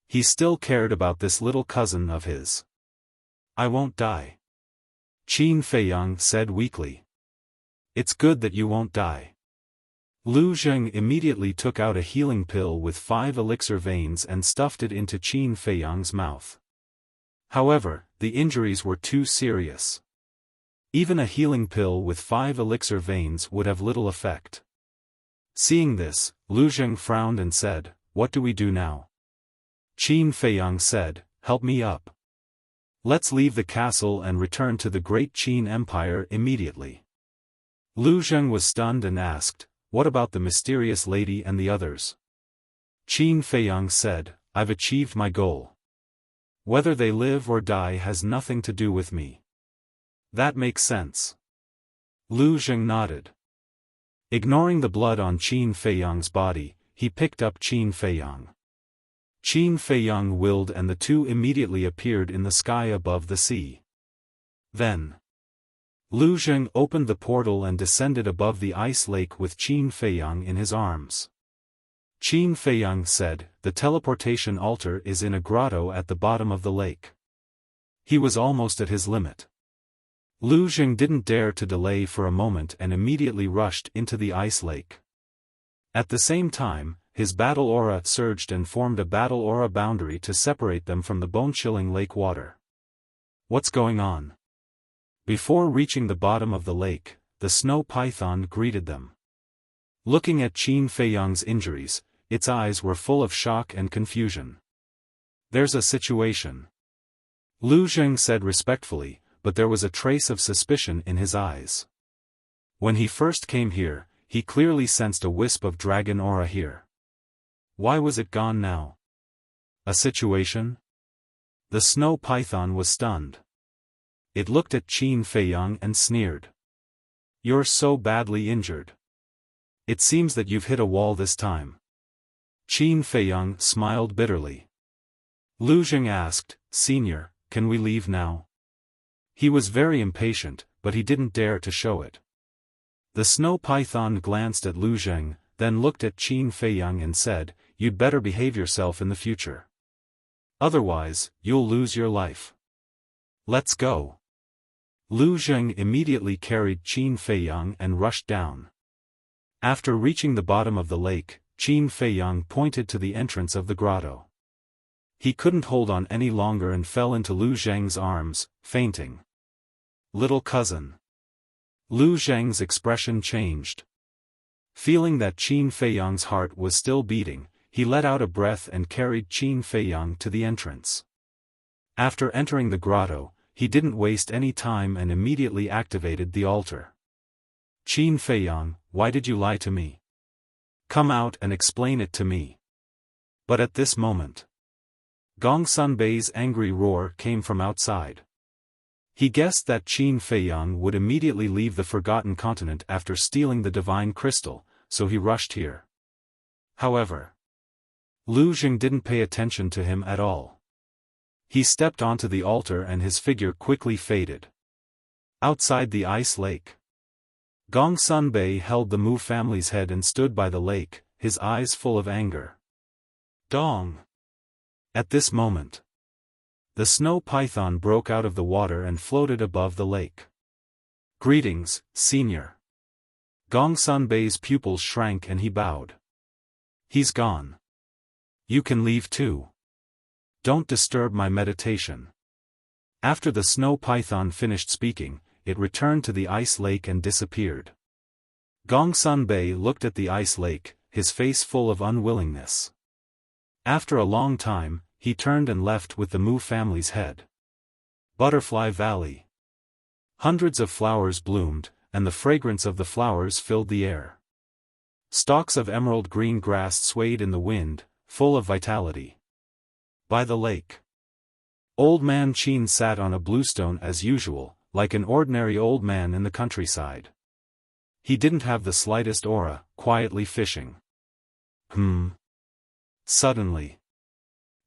He still cared about this little cousin of his. "I won't die," Qin Feiyang said weakly. "It's good that you won't die." Lu Zheng immediately took out a healing pill with 5 elixir veins and stuffed it into Qin Feiyang's mouth. However, the injuries were too serious. Even a healing pill with 5 elixir veins would have little effect. Seeing this, Lu Zheng frowned and said, "What do we do now?" Qin Feiyang said, "Help me up. Let's leave the castle and return to the great Qin Empire immediately." Lu Zheng was stunned and asked, "What about the mysterious lady and the others?" Qin Feiyang said, "I've achieved my goal. Whether they live or die has nothing to do with me." "That makes sense." Lu Zheng nodded. Ignoring the blood on Qin Feiyang's body, he picked up Qin Feiyang. Qin Feiyang willed and the two immediately appeared in the sky above the sea. Then, Lu Zheng opened the portal and descended above the ice lake with Qin Feiyang in his arms. Qin Feiyang said, "The teleportation altar is in a grotto at the bottom of the lake." He was almost at his limit. Lu Zheng didn't dare to delay for a moment and immediately rushed into the ice lake. At the same time, his battle aura surged and formed a battle aura boundary to separate them from the bone-chilling lake water. "What's going on?" Before reaching the bottom of the lake, the snow python greeted them. Looking at Qin Feiyang's injuries, its eyes were full of shock and confusion. "There's a situation," Lu Zheng said respectfully, but there was a trace of suspicion in his eyes. When he first came here, he clearly sensed a wisp of dragon aura here. Why was it gone now? A situation? The snow python was stunned. It looked at Qin Feiyang and sneered. "You're so badly injured. It seems that you've hit a wall this time." Qin Feiyang smiled bitterly. Lu Zheng asked, "Senior, can we leave now?" He was very impatient, but he didn't dare to show it. The snow python glanced at Lu Zheng, then looked at Qin Feiyang and said, "You'd better behave yourself in the future. Otherwise, you'll lose your life. Let's go." Lu Zheng immediately carried Qin Feiyang and rushed down. After reaching the bottom of the lake, Qin Feiyang pointed to the entrance of the grotto. He couldn't hold on any longer and fell into Lu Zheng's arms, fainting. "Little cousin." Lu Zheng's expression changed. Feeling that Qin Feiyang's heart was still beating, he let out a breath and carried Qin Feiyang to the entrance. After entering the grotto, he didn't waste any time and immediately activated the altar. "Qin Feiyang, why did you lie to me? Come out and explain it to me." But at this moment, Gongsun Bei's angry roar came from outside. He guessed that Qin Feiyang would immediately leave the Forgotten Continent after stealing the divine crystal, so he rushed here. However, Lu Zheng didn't pay attention to him at all. He stepped onto the altar and his figure quickly faded. Outside the ice lake, Gongsun Bei held the Mu family's head and stood by the lake, his eyes full of anger. Dong! At this moment, the snow python broke out of the water and floated above the lake. "Greetings, Senior." Gongsun Bei's pupils shrank and he bowed. "He's gone. You can leave too. Don't disturb my meditation." After the snow python finished speaking, it returned to the ice lake and disappeared. Gongsun Bei looked at the ice lake, his face full of unwillingness. After a long time, he turned and left with the Mu family's head. Butterfly Valley. Hundreds of flowers bloomed, and the fragrance of the flowers filled the air. Stalks of emerald green grass swayed in the wind, full of vitality. By the lake. Old Man Qin sat on a bluestone as usual, like an ordinary old man in the countryside. He didn't have the slightest aura, quietly fishing. Suddenly.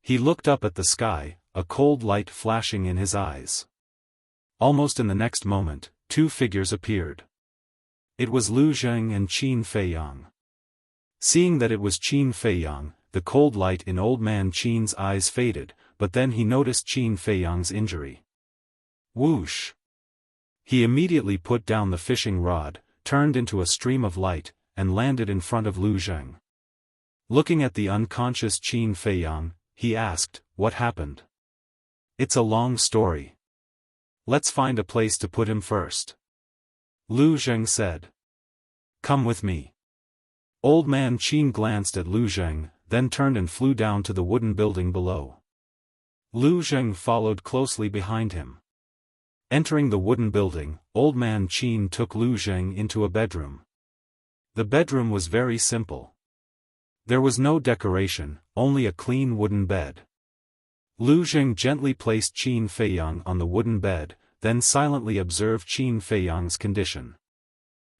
He looked up at the sky, a cold light flashing in his eyes. Almost in the next moment, two figures appeared. It was Lu Zheng and Qin Feiyang. Seeing that it was Qin Feiyang, the cold light in Old Man Qin's eyes faded, but then he noticed Qin Feiyang's injury. Whoosh! He immediately put down the fishing rod, turned into a stream of light, and landed in front of Lu Zheng. Looking at the unconscious Qin Feiyang, he asked, "What happened?" "It's a long story. Let's find a place to put him first," Lu Zheng said. "Come with me." Old Man Qin glanced at Lu Zheng, then turned and flew down to the wooden building below. Lu Zheng followed closely behind him. Entering the wooden building, Old Man Qin took Lu Zheng into a bedroom. The bedroom was very simple. There was no decoration, only a clean wooden bed. Lu Zheng gently placed Qin Feiyang on the wooden bed, then silently observed Qin Feiyang's condition.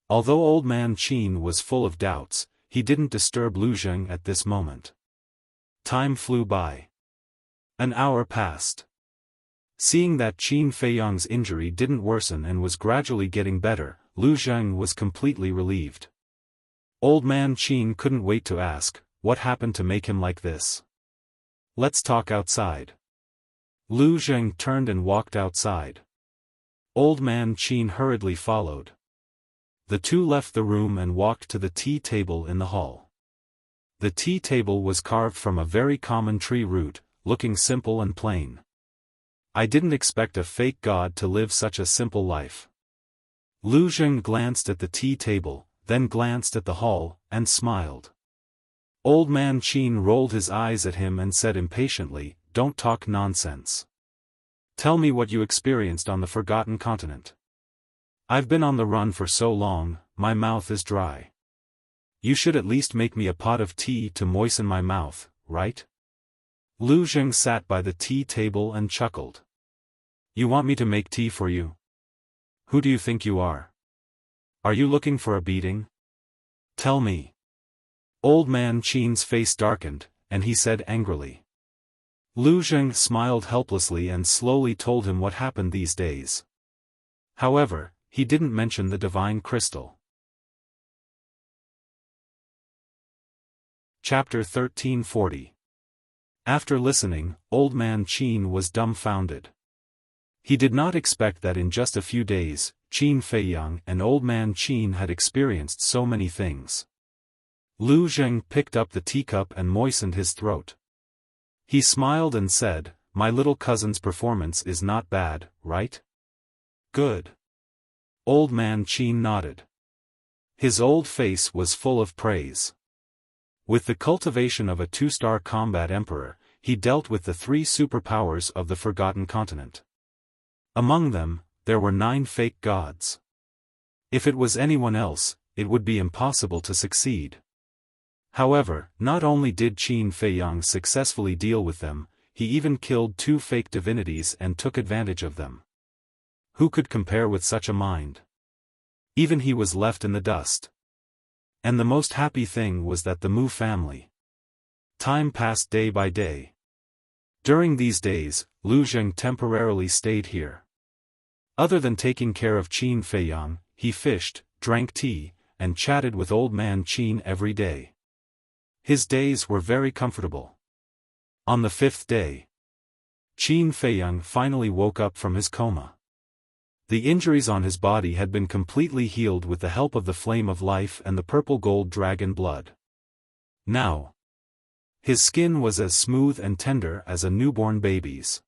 Although Old Man Qin was full of doubts, he didn't disturb Lu Zheng at this moment. Time flew by. An hour passed. Seeing that Qin Feiyang's injury didn't worsen and was gradually getting better, Lu Zheng was completely relieved. Old Man Qin couldn't wait to ask, what happened to make him like this? "Let's talk outside." Lu Zheng turned and walked outside. Old Man Qin hurriedly followed. The two left the room and walked to the tea table in the hall. The tea table was carved from a very common tree root, looking simple and plain. "I didn't expect a fake god to live such a simple life." Lu Zheng glanced at the tea table, then glanced at the hall, and smiled. Old Man Qin rolled his eyes at him and said impatiently, "Don't talk nonsense. Tell me what you experienced on the Forgotten Continent. I've been on the run for so long, my mouth is dry. You should at least make me a pot of tea to moisten my mouth, right?" Lu Zheng sat by the tea table and chuckled. "You want me to make tea for you? Who do you think you are? Are you looking for a beating? Tell me." Old Man Qin's face darkened, and he said angrily. Lu Zheng smiled helplessly and slowly told him what happened these days. However, he didn't mention the divine crystal. Chapter 1340. After listening, Old Man Qin was dumbfounded. He did not expect that in just a few days, Qin Feiyang and Old Man Qin had experienced so many things. Lu Zheng picked up the teacup and moistened his throat. He smiled and said, "My little cousin's performance is not bad, right?" "Good." Old Man Qin nodded. His old face was full of praise. With the cultivation of a 2-star combat emperor, he dealt with the 3 superpowers of the Forgotten Continent. Among them, there were 9 fake gods. If it was anyone else, it would be impossible to succeed. However, not only did Qin Feiyang successfully deal with them, he even killed 2 fake divinities and took advantage of them. Who could compare with such a mind? Even he was left in the dust. And the most happy thing was that the Mu family. Time passed day by day. During these days, Lu Zheng temporarily stayed here. Other than taking care of Qin Feiyang, he fished, drank tea, and chatted with Old Man Qin every day. His days were very comfortable. On the 5th day, Qin Feiyang finally woke up from his coma. The injuries on his body had been completely healed with the help of the flame of life and the purple gold dragon blood. Now, his skin was as smooth and tender as a newborn baby's.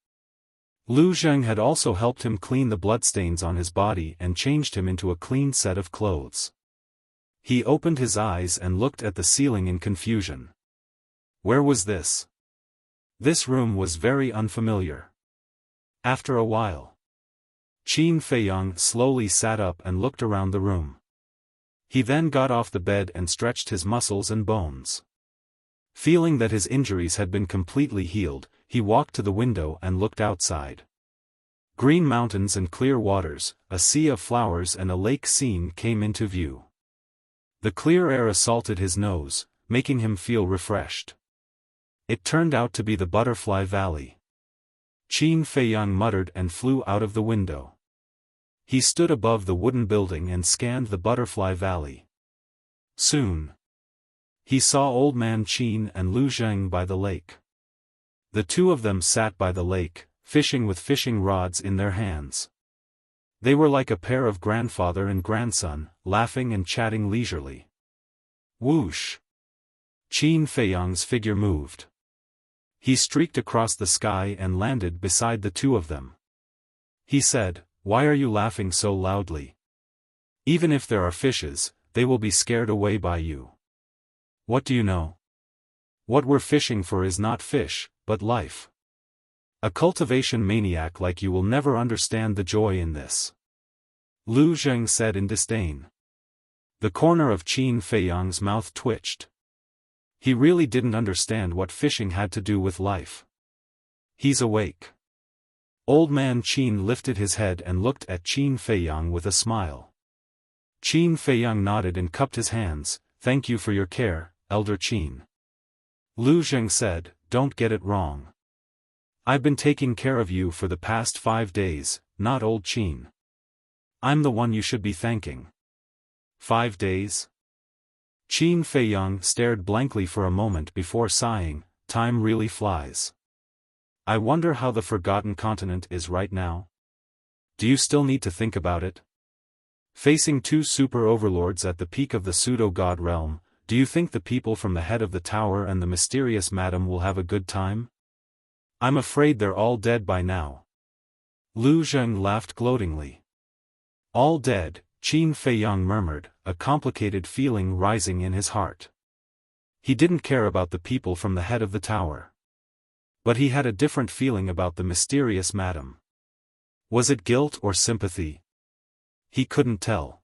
Lu Zheng had also helped him clean the bloodstains on his body and changed him into a clean set of clothes. He opened his eyes and looked at the ceiling in confusion. Where was this? This room was very unfamiliar. After a while, Qin Feiyang slowly sat up and looked around the room. He then got off the bed and stretched his muscles and bones. Feeling that his injuries had been completely healed, he walked to the window and looked outside. Green mountains and clear waters, a sea of flowers and a lake scene came into view. The clear air assaulted his nose, making him feel refreshed. It turned out to be the Butterfly Valley. Qin Feiyang muttered and flew out of the window. He stood above the wooden building and scanned the Butterfly Valley. Soon, he saw Old Man Qin and Lu Zheng by the lake. The two of them sat by the lake, fishing with fishing rods in their hands. They were like a pair of grandfather and grandson, laughing and chatting leisurely. Whoosh! Qin Feiyang's figure moved. He streaked across the sky and landed beside the two of them. He said, "Why are you laughing so loudly? Even if there are fishes, they will be scared away by you. What do you know? What we're fishing for is not fish, but life. A cultivation maniac like you will never understand the joy in this." Lu Zheng said in disdain. The corner of Qin Feiyang's mouth twitched. He really didn't understand what fishing had to do with life. He's awake. Old Man Qin lifted his head and looked at Qin Feiyang with a smile. Qin Feiyang nodded and cupped his hands. "Thank you for your care, Elder Qin." Lu Zheng said, "Don't get it wrong. I've been taking care of you for the past 5 days, not old Qin. I'm the one you should be thanking." 5 days? Qin Feiyang stared blankly for a moment before sighing, "Time really flies. I wonder how the Forgotten Continent is right now? Do you still need to think about it? Facing 2 super overlords at the peak of the pseudo-god realm, do you think the people from the head of the tower and the mysterious madam will have a good time? I'm afraid they're all dead by now." Lu Zheng laughed gloatingly. "All dead," Qin Feiyang murmured, a complicated feeling rising in his heart. He didn't care about the people from the head of the tower. But he had a different feeling about the mysterious madam. Was it guilt or sympathy? He couldn't tell.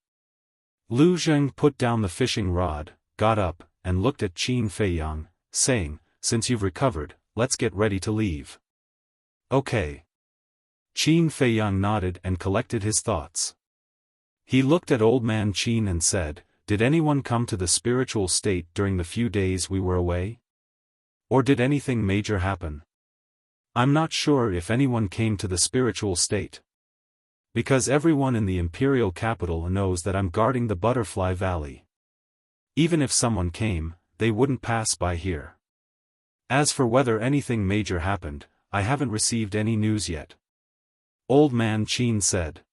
Lu Zheng put down the fishing rod, got up, and looked at Qin Feiyang, saying, "Since you've recovered, let's get ready to leave." "Okay." Qin Feiyang nodded and collected his thoughts. He looked at Old Man Qin and said, "Did anyone come to the spiritual state during the few days we were away? Or did anything major happen? I'm not sure if anyone came to the spiritual state. Because everyone in the imperial capital knows that I'm guarding the Butterfly Valley. Even if someone came, they wouldn't pass by here. As for whether anything major happened, I haven't received any news yet." Old Man Qin said.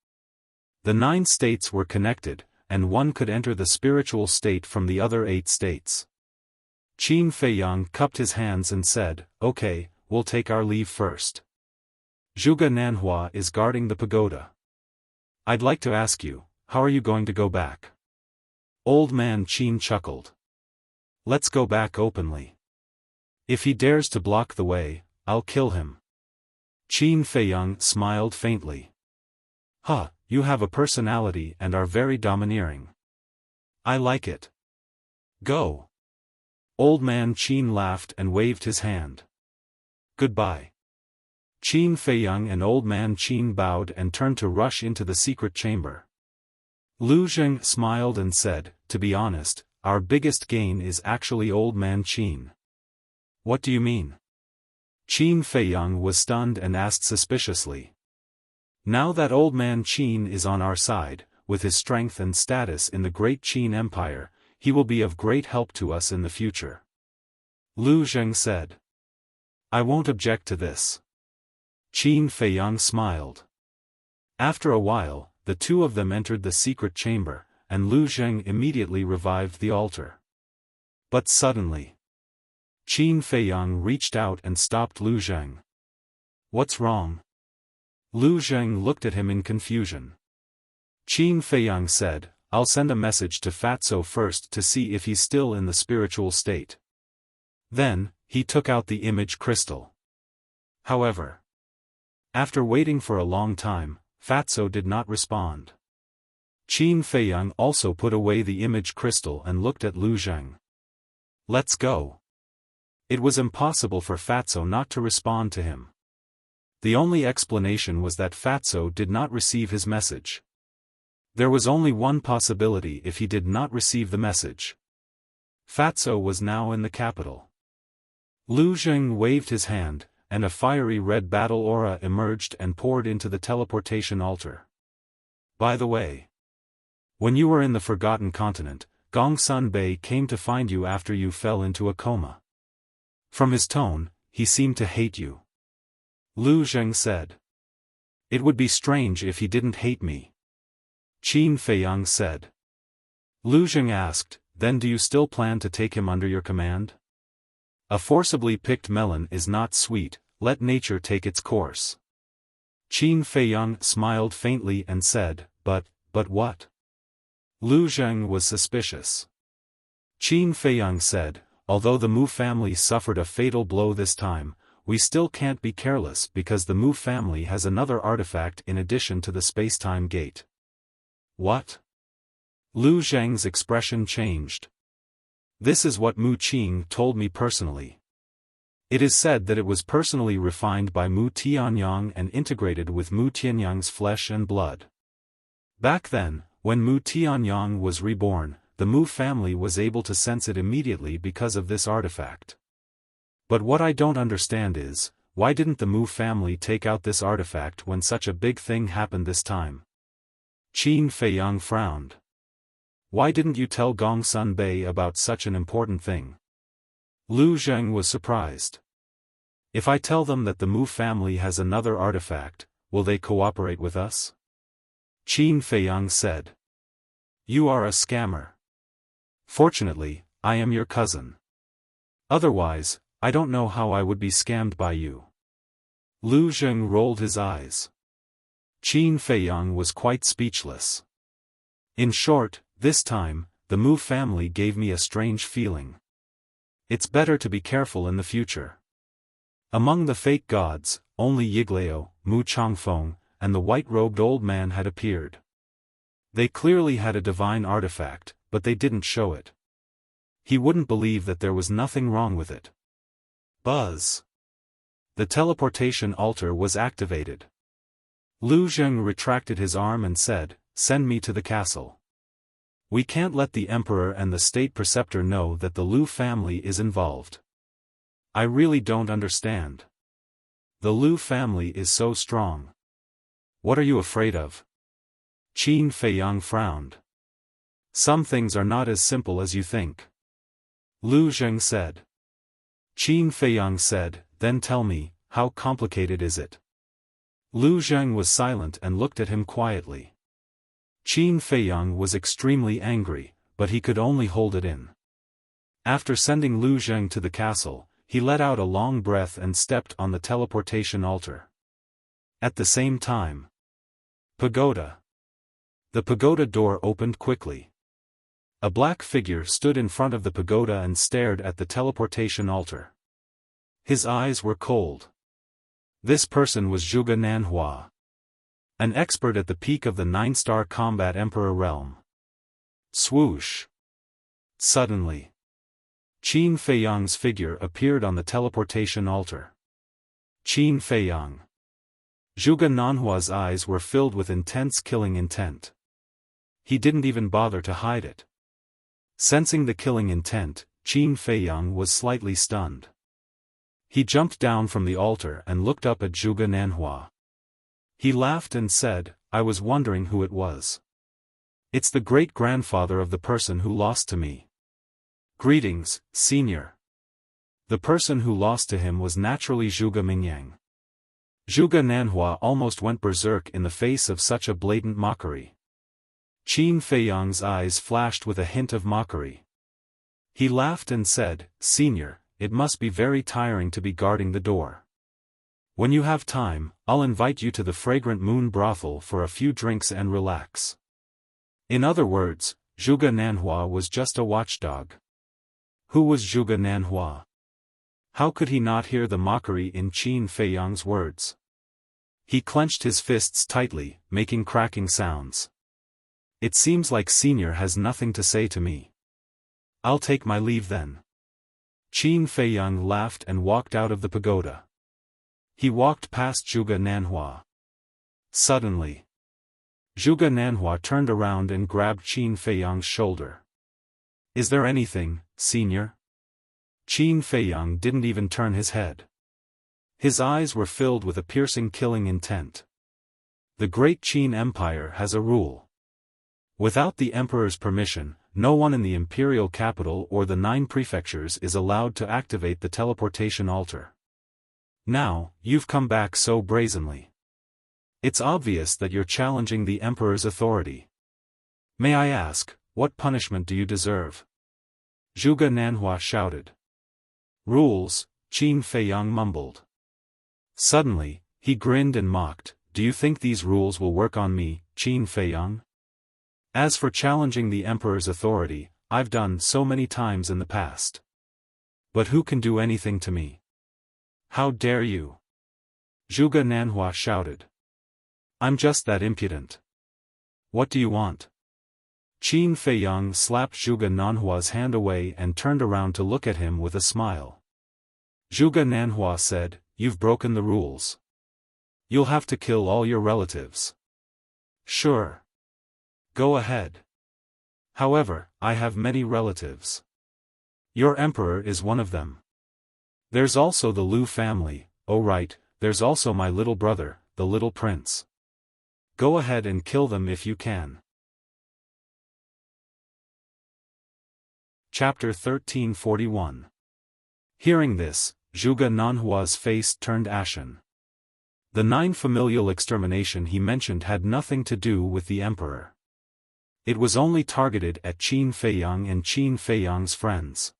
The 9 states were connected, and one could enter the spiritual state from the other 8 states. Qin Feiyang cupped his hands and said, "Okay, we'll take our leave first. Zhuge Nanhua is guarding the pagoda. I'd like to ask you, how are you going to go back?" Old Man Qin chuckled. "Let's go back openly. If he dares to block the way, I'll kill him." Qin Feiyang smiled faintly. "Huh, you have a personality and are very domineering. I like it. Go." Old Man Qin laughed and waved his hand. "Goodbye." Qin Feiyang and Old Man Qin bowed and turned to rush into the secret chamber. Lu Zheng smiled and said, "To be honest, our biggest gain is actually Old Man Qin." "What do you mean?" Qin Feiyang was stunned and asked suspiciously. "Now that Old Man Qin is on our side, with his strength and status in the great Qin Empire, he will be of great help to us in the future." Lu Zheng said. "I won't object to this." Qin Feiyang smiled. After a while, the two of them entered the secret chamber, and Lu Zheng immediately revived the altar. But suddenly, Qin Feiyang reached out and stopped Lu Zheng. "What's wrong?" Lu Zheng looked at him in confusion. Qin Feiyang said, "I'll send a message to Fatso first to see if he's still in the spiritual state." Then, he took out the image crystal. However, after waiting for a long time, Fatso did not respond. Qin Feiyang also put away the image crystal and looked at Lu Zheng. Let's go. It was impossible for Fatso not to respond to him. The only explanation was that Fatso did not receive his message. There was only one possibility if he did not receive the message. Fatso was now in the capital. Lu Zheng waved his hand, and a fiery red battle aura emerged and poured into the teleportation altar. By the way, when you were in the Forgotten Continent, Gongsun Bei came to find you after you fell into a coma. From his tone, he seemed to hate you. Lu Zheng said. It would be strange if he didn't hate me. Qin Feiyang said. Lu Zheng asked, then do you still plan to take him under your command? A forcibly picked melon is not sweet, let nature take its course. Qin Feiyang smiled faintly and said, but what? Lu Zheng was suspicious. Qin Feiyang said, although the Mu family suffered a fatal blow this time, we still can't be careless because the Mu family has another artifact in addition to the space-time gate. What? Lu Zheng's expression changed. This is what Mu Qing told me personally. It is said that it was personally refined by Mu Tianyang and integrated with Mu Tianyang's flesh and blood. Back then, when Mu Tianyang was reborn, the Mu family was able to sense it immediately because of this artifact. But what I don't understand is, why didn't the Mu family take out this artifact when such a big thing happened this time? Qin Feiyang frowned. Why didn't you tell Gongsun Bei about such an important thing? Lu Zheng was surprised. If I tell them that the Mu family has another artifact, will they cooperate with us? Qin Feiyang said. You are a scammer. Fortunately, I am your cousin. Otherwise, I don't know how I would be scammed by you. Lu Zheng rolled his eyes. Qin Feiyang was quite speechless. In short, this time, the Mu family gave me a strange feeling. It's better to be careful in the future. Among the fake gods, only Yiglao, Mu Changfeng, and the white-robed old man had appeared. They clearly had a divine artifact, but they didn't show it. He wouldn't believe that there was nothing wrong with it. Buzz. The teleportation altar was activated. Lu Zheng retracted his arm and said, send me to the castle. We can't let the emperor and the state preceptor know that the Lu family is involved. I really don't understand. The Lu family is so strong. What are you afraid of? Qin Feiyang frowned. Some things are not as simple as you think. Lu Zheng said. Qin Feiyang said, then tell me, how complicated is it? Lu Zheng was silent and looked at him quietly. Qin Feiyang was extremely angry, but he could only hold it in. After sending Lu Zheng to the castle, he let out a long breath and stepped on the teleportation altar. At the same time, pagoda. The pagoda door opened quickly. A black figure stood in front of the pagoda and stared at the teleportation altar. His eyes were cold. This person was Zhuge Nanhua, an expert at the peak of the 9-star combat emperor realm. Swoosh. Suddenly, Qin Feiyang's figure appeared on the teleportation altar. Qin Feiyang. Zhuge Nanhua's eyes were filled with intense killing intent. He didn't even bother to hide it. Sensing the killing intent, Qin Feiyang was slightly stunned. He jumped down from the altar and looked up at Zhuge Nanhua. He laughed and said, I was wondering who it was. It's the great-grandfather of the person who lost to me. Greetings, senior. The person who lost to him was naturally Zhuge Mingyang. Zhuge Nanhua almost went berserk in the face of such a blatant mockery. Qin Feiyang's eyes flashed with a hint of mockery. He laughed and said, Senior, it must be very tiring to be guarding the door. When you have time, I'll invite you to the fragrant moon brothel for a few drinks and relax. In other words, Zhuge Nanhua was just a watchdog. Who was Zhuge Nanhua? How could he not hear the mockery in Qin Feiyang's words? He clenched his fists tightly, making cracking sounds. It seems like Senior has nothing to say to me. I'll take my leave then. Qin Feiyang laughed and walked out of the pagoda. He walked past Zhuge Nanhua. Suddenly, Zhuge Nanhua turned around and grabbed Qin Feiyang's shoulder. Is there anything, Senior? Qin Feiyang didn't even turn his head. His eyes were filled with a piercing killing intent. The great Qin Empire has a rule. Without the emperor's permission, no one in the imperial capital or the 9 prefectures is allowed to activate the teleportation altar. Now, you've come back so brazenly. It's obvious that you're challenging the emperor's authority. May I ask, what punishment do you deserve? Zhuge Nanhua shouted. Rules, Qin Feiyang mumbled. Suddenly, he grinned and mocked. Do you think these rules will work on me, Qin Feiyang? As for challenging the emperor's authority, I've done so many times in the past. But who can do anything to me? How dare you? Zhuge Nanhua shouted. I'm just that impudent. What do you want? Qin Feiyang slapped Zhuge Nanhua's hand away and turned around to look at him with a smile. Zhuge Nanhua said, You've broken the rules. You'll have to kill all your relatives. Sure. Go ahead. However, I have many relatives. Your emperor is one of them. There's also the Lu family. Oh right, there's also my little brother, the little prince. Go ahead and kill them if you can. Chapter 1341. Hearing this, Zhuge Nanhua's face turned ashen. The 9 familial extermination he mentioned had nothing to do with the emperor. It was only targeted at Qin Feiyang and Qin Feiyang's friends.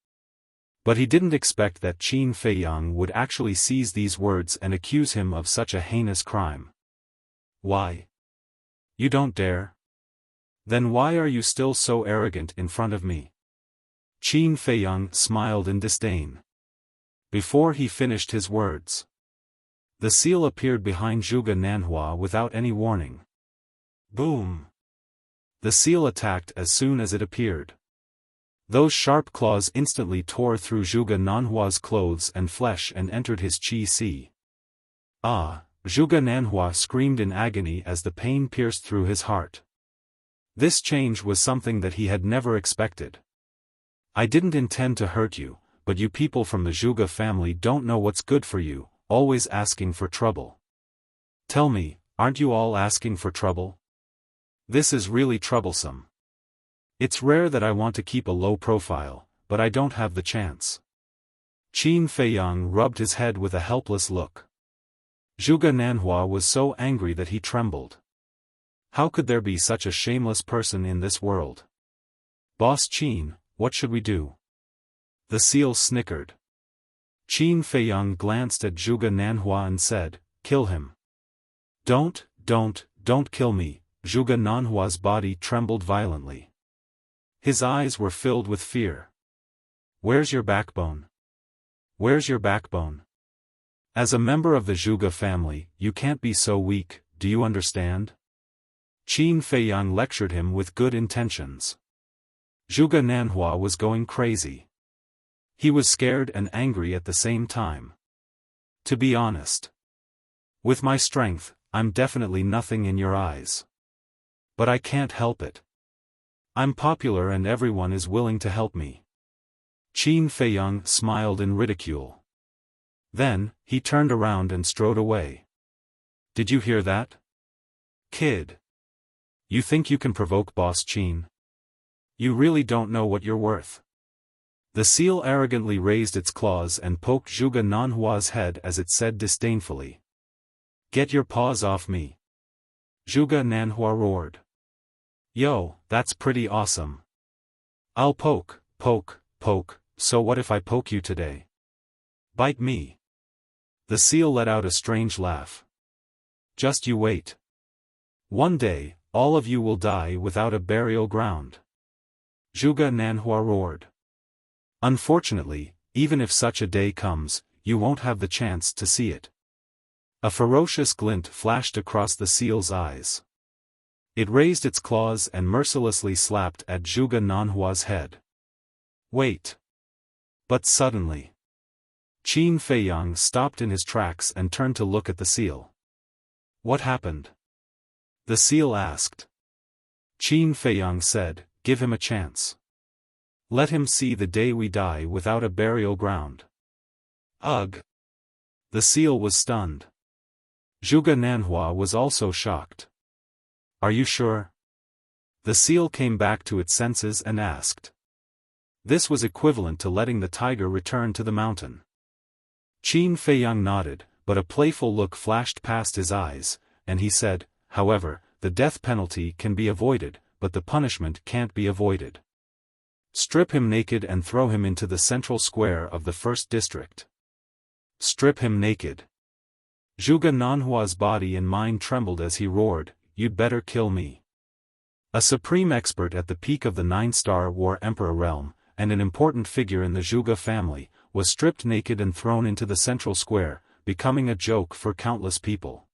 But he didn't expect that Qin Feiyang would actually seize these words and accuse him of such a heinous crime. Why? You don't dare? Then why are you still so arrogant in front of me? Qin Feiyang smiled in disdain. Before he finished his words, the seal appeared behind Zhuge Nanhua without any warning. Boom! The seal attacked as soon as it appeared. Those sharp claws instantly tore through Zhuge Nanhua's clothes and flesh and entered his qi. Ah! Zhuge Nanhua screamed in agony as the pain pierced through his heart. This change was something that he had never expected. I didn't intend to hurt you, but you people from the Zhuge family don't know what's good for you, always asking for trouble. Tell me, aren't you all asking for trouble? This is really troublesome. It's rare that I want to keep a low profile, but I don't have the chance. Qin Feiyang rubbed his head with a helpless look. Zhuge Nanhua was so angry that he trembled. How could there be such a shameless person in this world? Boss Qin, what should we do? The seal snickered. Qin Feiyang glanced at Zhuge Nanhua and said, Kill him. Don't kill me. Zhuge Nanhua's body trembled violently. His eyes were filled with fear. Where's your backbone? Where's your backbone? As a member of the Zhuge family, you can't be so weak, do you understand? Qin Feiyang lectured him with good intentions. Zhuge Nanhua was going crazy. He was scared and angry at the same time. To be honest, with my strength, I'm definitely nothing in your eyes. But I can't help it. I'm popular and everyone is willing to help me. Qin Feiyang smiled in ridicule. Then, he turned around and strode away. Did you hear that? Kid. You think you can provoke Boss Qin? You really don't know what you're worth. The seal arrogantly raised its claws and poked Zhuge Nanhua's head as it said disdainfully. Get your paws off me. Zhuge Nanhua roared. Yo, that's pretty awesome. I'll poke, so what if I poke you today? Bite me. The seal let out a strange laugh. Just you wait. One day, all of you will die without a burial ground. Zhuge Nanhua roared. Unfortunately, even if such a day comes, you won't have the chance to see it. A ferocious glint flashed across the seal's eyes. It raised its claws and mercilessly slapped at Zhuge Nanhua's head. Wait! But suddenly, Qin Feiyang stopped in his tracks and turned to look at the seal. What happened? The seal asked. Qin Feiyang said, give him a chance. Let him see the day we die without a burial ground. Ugh! The seal was stunned. Zhuge Nanhua was also shocked. Are you sure? The seal came back to its senses and asked. This was equivalent to letting the tiger return to the mountain. Qin Feiyang nodded, but a playful look flashed past his eyes, and he said, however, the death penalty can be avoided, but the punishment can't be avoided. Strip him naked and throw him into the central square of the first district. Strip him naked. Zhuge Nanhua's body and mind trembled as he roared, you'd better kill me. A supreme expert at the peak of the 9-star War Emperor realm, and an important figure in the Zhuge family, was stripped naked and thrown into the central square, becoming a joke for countless people.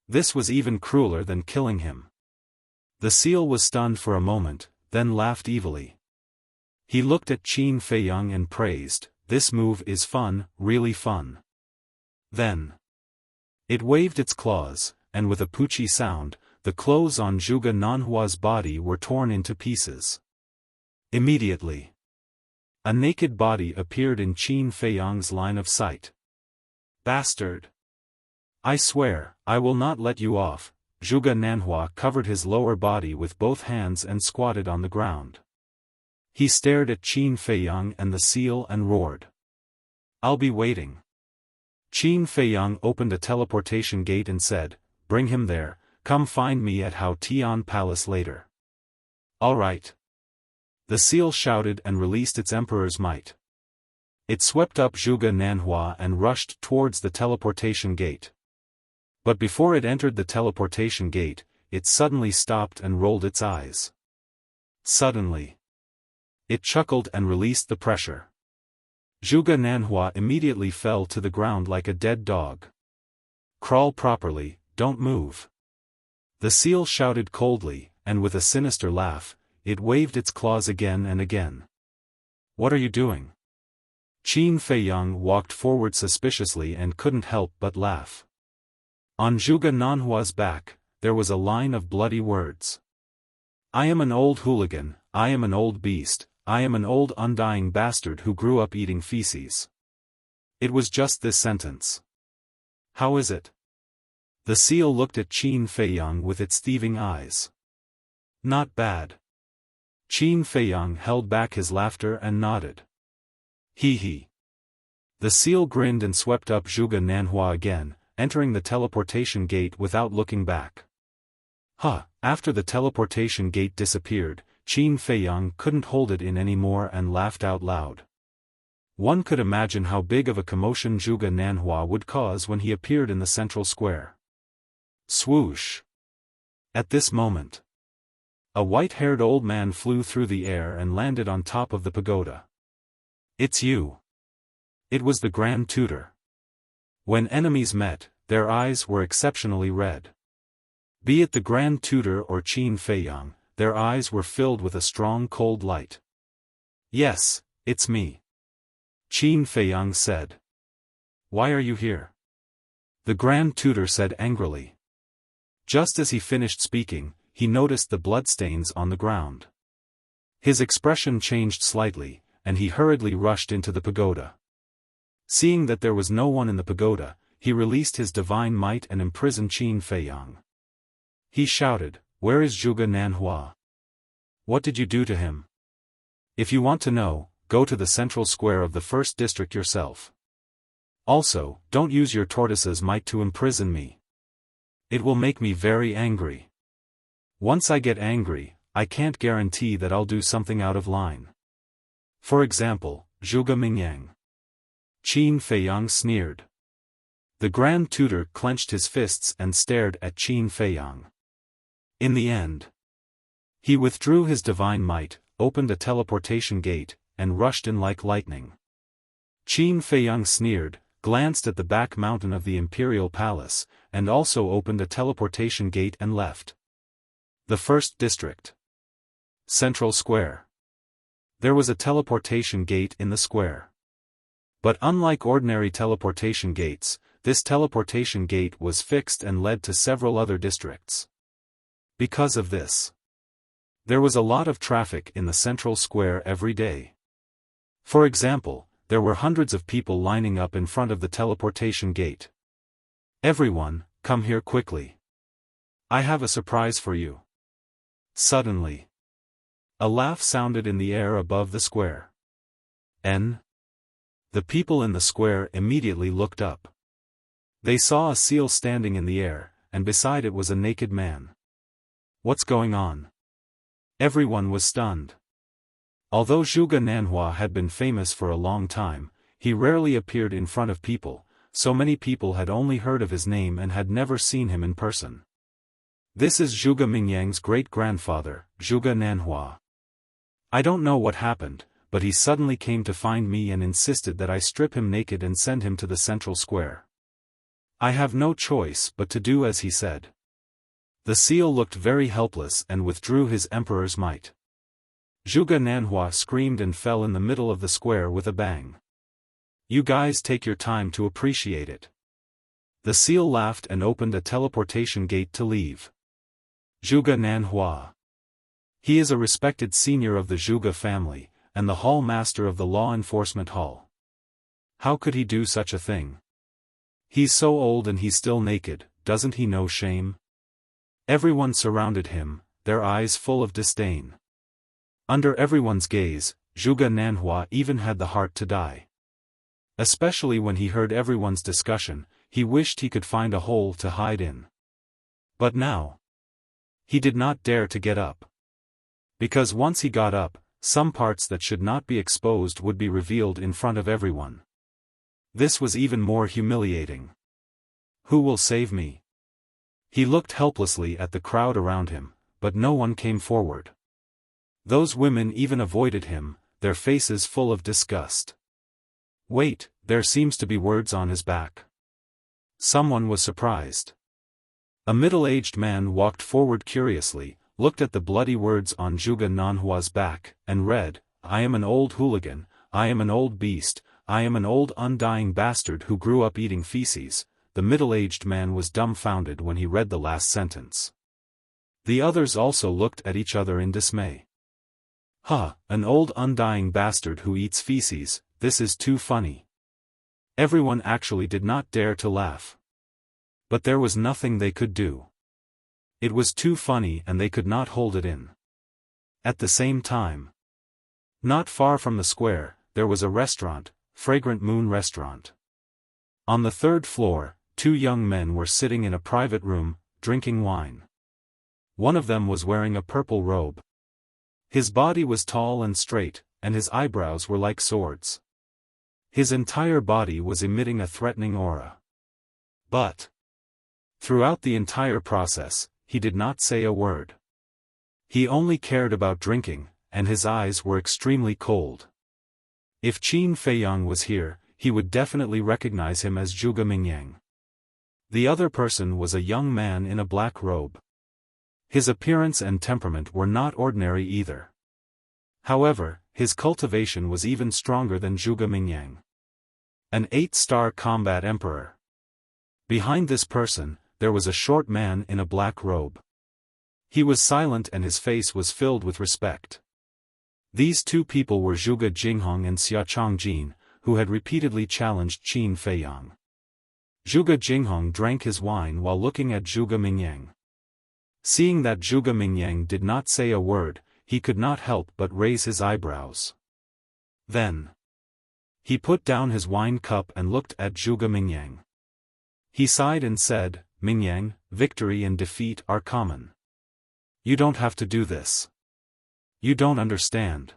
This was even crueler than killing him. The seal was stunned for a moment, then laughed evilly. He looked at Qin Feiyang and praised, this move is fun, really fun. Then it waved its claws, and with a poochie sound, the clothes on Zhuge Nanhua's body were torn into pieces. Immediately, a naked body appeared in Qin Feiyang's line of sight. Bastard! I swear, I will not let you off. Zhuge Nanhua covered his lower body with both hands and squatted on the ground. He stared at Qin Feiyang and the seal and roared. I'll be waiting. Qin Feiyang opened a teleportation gate and said, bring him there, come find me at Hao Tian Palace later. All right. The seal shouted and released its emperor's might. It swept up Zhuge Nanhua and rushed towards the teleportation gate. But before it entered the teleportation gate, it suddenly stopped and rolled its eyes. Suddenly, it chuckled and released the pressure. Zhuge Nanhua immediately fell to the ground like a dead dog. Crawl properly, don't move. The seal shouted coldly, and with a sinister laugh, it waved its claws again and again. What are you doing? Qin Feiyang walked forward suspiciously and couldn't help but laugh. On Zhuge Nanhua's back, there was a line of bloody words. I am an old hooligan, I am an old beast, I am an old undying bastard who grew up eating feces. It was just this sentence. How is it? The seal looked at Qin Feiyang with its thieving eyes. Not bad. Qin Feiyang held back his laughter and nodded. Hee hee. The seal grinned and swept up Zhuge Nanhua again, entering the teleportation gate without looking back. After the teleportation gate disappeared, Qin Feiyang couldn't hold it in anymore and laughed out loud. One could imagine how big of a commotion Zhuge Nanhua would cause when he appeared in the central square. Swoosh! At this moment, a white-haired old man flew through the air and landed on top of the pagoda. It's you. It was the Grand Tutor. When enemies met, their eyes were exceptionally red. Be it the Grand Tutor or Qin Feiyang, their eyes were filled with a strong cold light. Yes, it's me. Qin Feiyang said. Why are you here? The Grand Tutor said angrily. Just as he finished speaking, he noticed the bloodstains on the ground. His expression changed slightly, and he hurriedly rushed into the pagoda. Seeing that there was no one in the pagoda, he released his divine might and imprisoned Qin Feiyang. He shouted, Where is Zhuge Nanhua? What did you do to him? If you want to know, go to the central square of the first district yourself. Also, don't use your tortoise's might to imprison me. It will make me very angry. Once I get angry, I can't guarantee that I'll do something out of line. For example, Zhuge Mingyang. Qin Feiyang sneered. The Grand Tutor clenched his fists and stared at Qin Feiyang. In the end, he withdrew his divine might, opened a teleportation gate, and rushed in like lightning. Qin Feiyang sneered, glanced at the back mountain of the imperial palace, and also opened a teleportation gate and left. The first district. Central Square. There was a teleportation gate in the square. But unlike ordinary teleportation gates, this teleportation gate was fixed and led to several other districts. Because of this, there was a lot of traffic in the central square every day. For example, there were hundreds of people lining up in front of the teleportation gate. "Everyone, come here quickly. I have a surprise for you." Suddenly, a laugh sounded in the air above the square. The people in the square immediately looked up. They saw a seal standing in the air, and beside it was a naked man. What's going on? Everyone was stunned. Although Zhuge Nanhua had been famous for a long time, he rarely appeared in front of people, so many people had only heard of his name and had never seen him in person. This is Zhuge Mingyang's great-grandfather, Zhuge Nanhua. I don't know what happened, but he suddenly came to find me and insisted that I strip him naked and send him to the central square. I have no choice but to do as he said. The seal looked very helpless and withdrew his emperor's might. Zhuge Nanhua screamed and fell in the middle of the square with a bang. "You guys take your time to appreciate it." The seal laughed and opened a teleportation gate to leave. Zhuge Nanhua. He is a respected senior of the Zhuge family, and the hall master of the law enforcement hall. How could he do such a thing? He's so old and he's still naked, doesn't he know shame? Everyone surrounded him, their eyes full of disdain. Under everyone's gaze, Zhuge Nanhua even had the heart to die. Especially when he heard everyone's discussion, he wished he could find a hole to hide in. But now, he did not dare to get up. Because once he got up, some parts that should not be exposed would be revealed in front of everyone. This was even more humiliating. Who will save me? He looked helplessly at the crowd around him, but no one came forward. Those women even avoided him, their faces full of disgust. Wait, there seems to be words on his back. Someone was surprised. A middle-aged man walked forward curiously, looked at the bloody words on Zhuge Nanhua's back, and read, "I am an old hooligan, I am an old beast, I am an old undying bastard who grew up eating feces." The middle-aged man was dumbfounded when he read the last sentence. The others also looked at each other in dismay. An old undying bastard who eats feces, this is too funny. Everyone actually did not dare to laugh. But there was nothing they could do. It was too funny and they could not hold it in. At the same time, not far from the square, there was a restaurant, Fragrant Moon Restaurant. On the third floor, two young men were sitting in a private room, drinking wine. One of them was wearing a purple robe. His body was tall and straight, and his eyebrows were like swords. His entire body was emitting a threatening aura. But throughout the entire process, he did not say a word. He only cared about drinking, and his eyes were extremely cold. If Qin Feiyang was here, he would definitely recognize him as Zhuge Mingyang. The other person was a young man in a black robe. His appearance and temperament were not ordinary either. However, his cultivation was even stronger than Zhuge Mingyang. An 8-star combat emperor. Behind this person, there was a short man in a black robe. He was silent and his face was filled with respect. These two people were Zhuge Jinghong and Xia Changjin, who had repeatedly challenged Qin Feiyang. Zhuge Jinghong drank his wine while looking at Zhuge Mingyang. Seeing that Zhuge Mingyang did not say a word, he could not help but raise his eyebrows. Then he put down his wine cup and looked at Zhuge Mingyang. He sighed and said, "Mingyang, victory and defeat are common. You don't have to do this. You don't understand.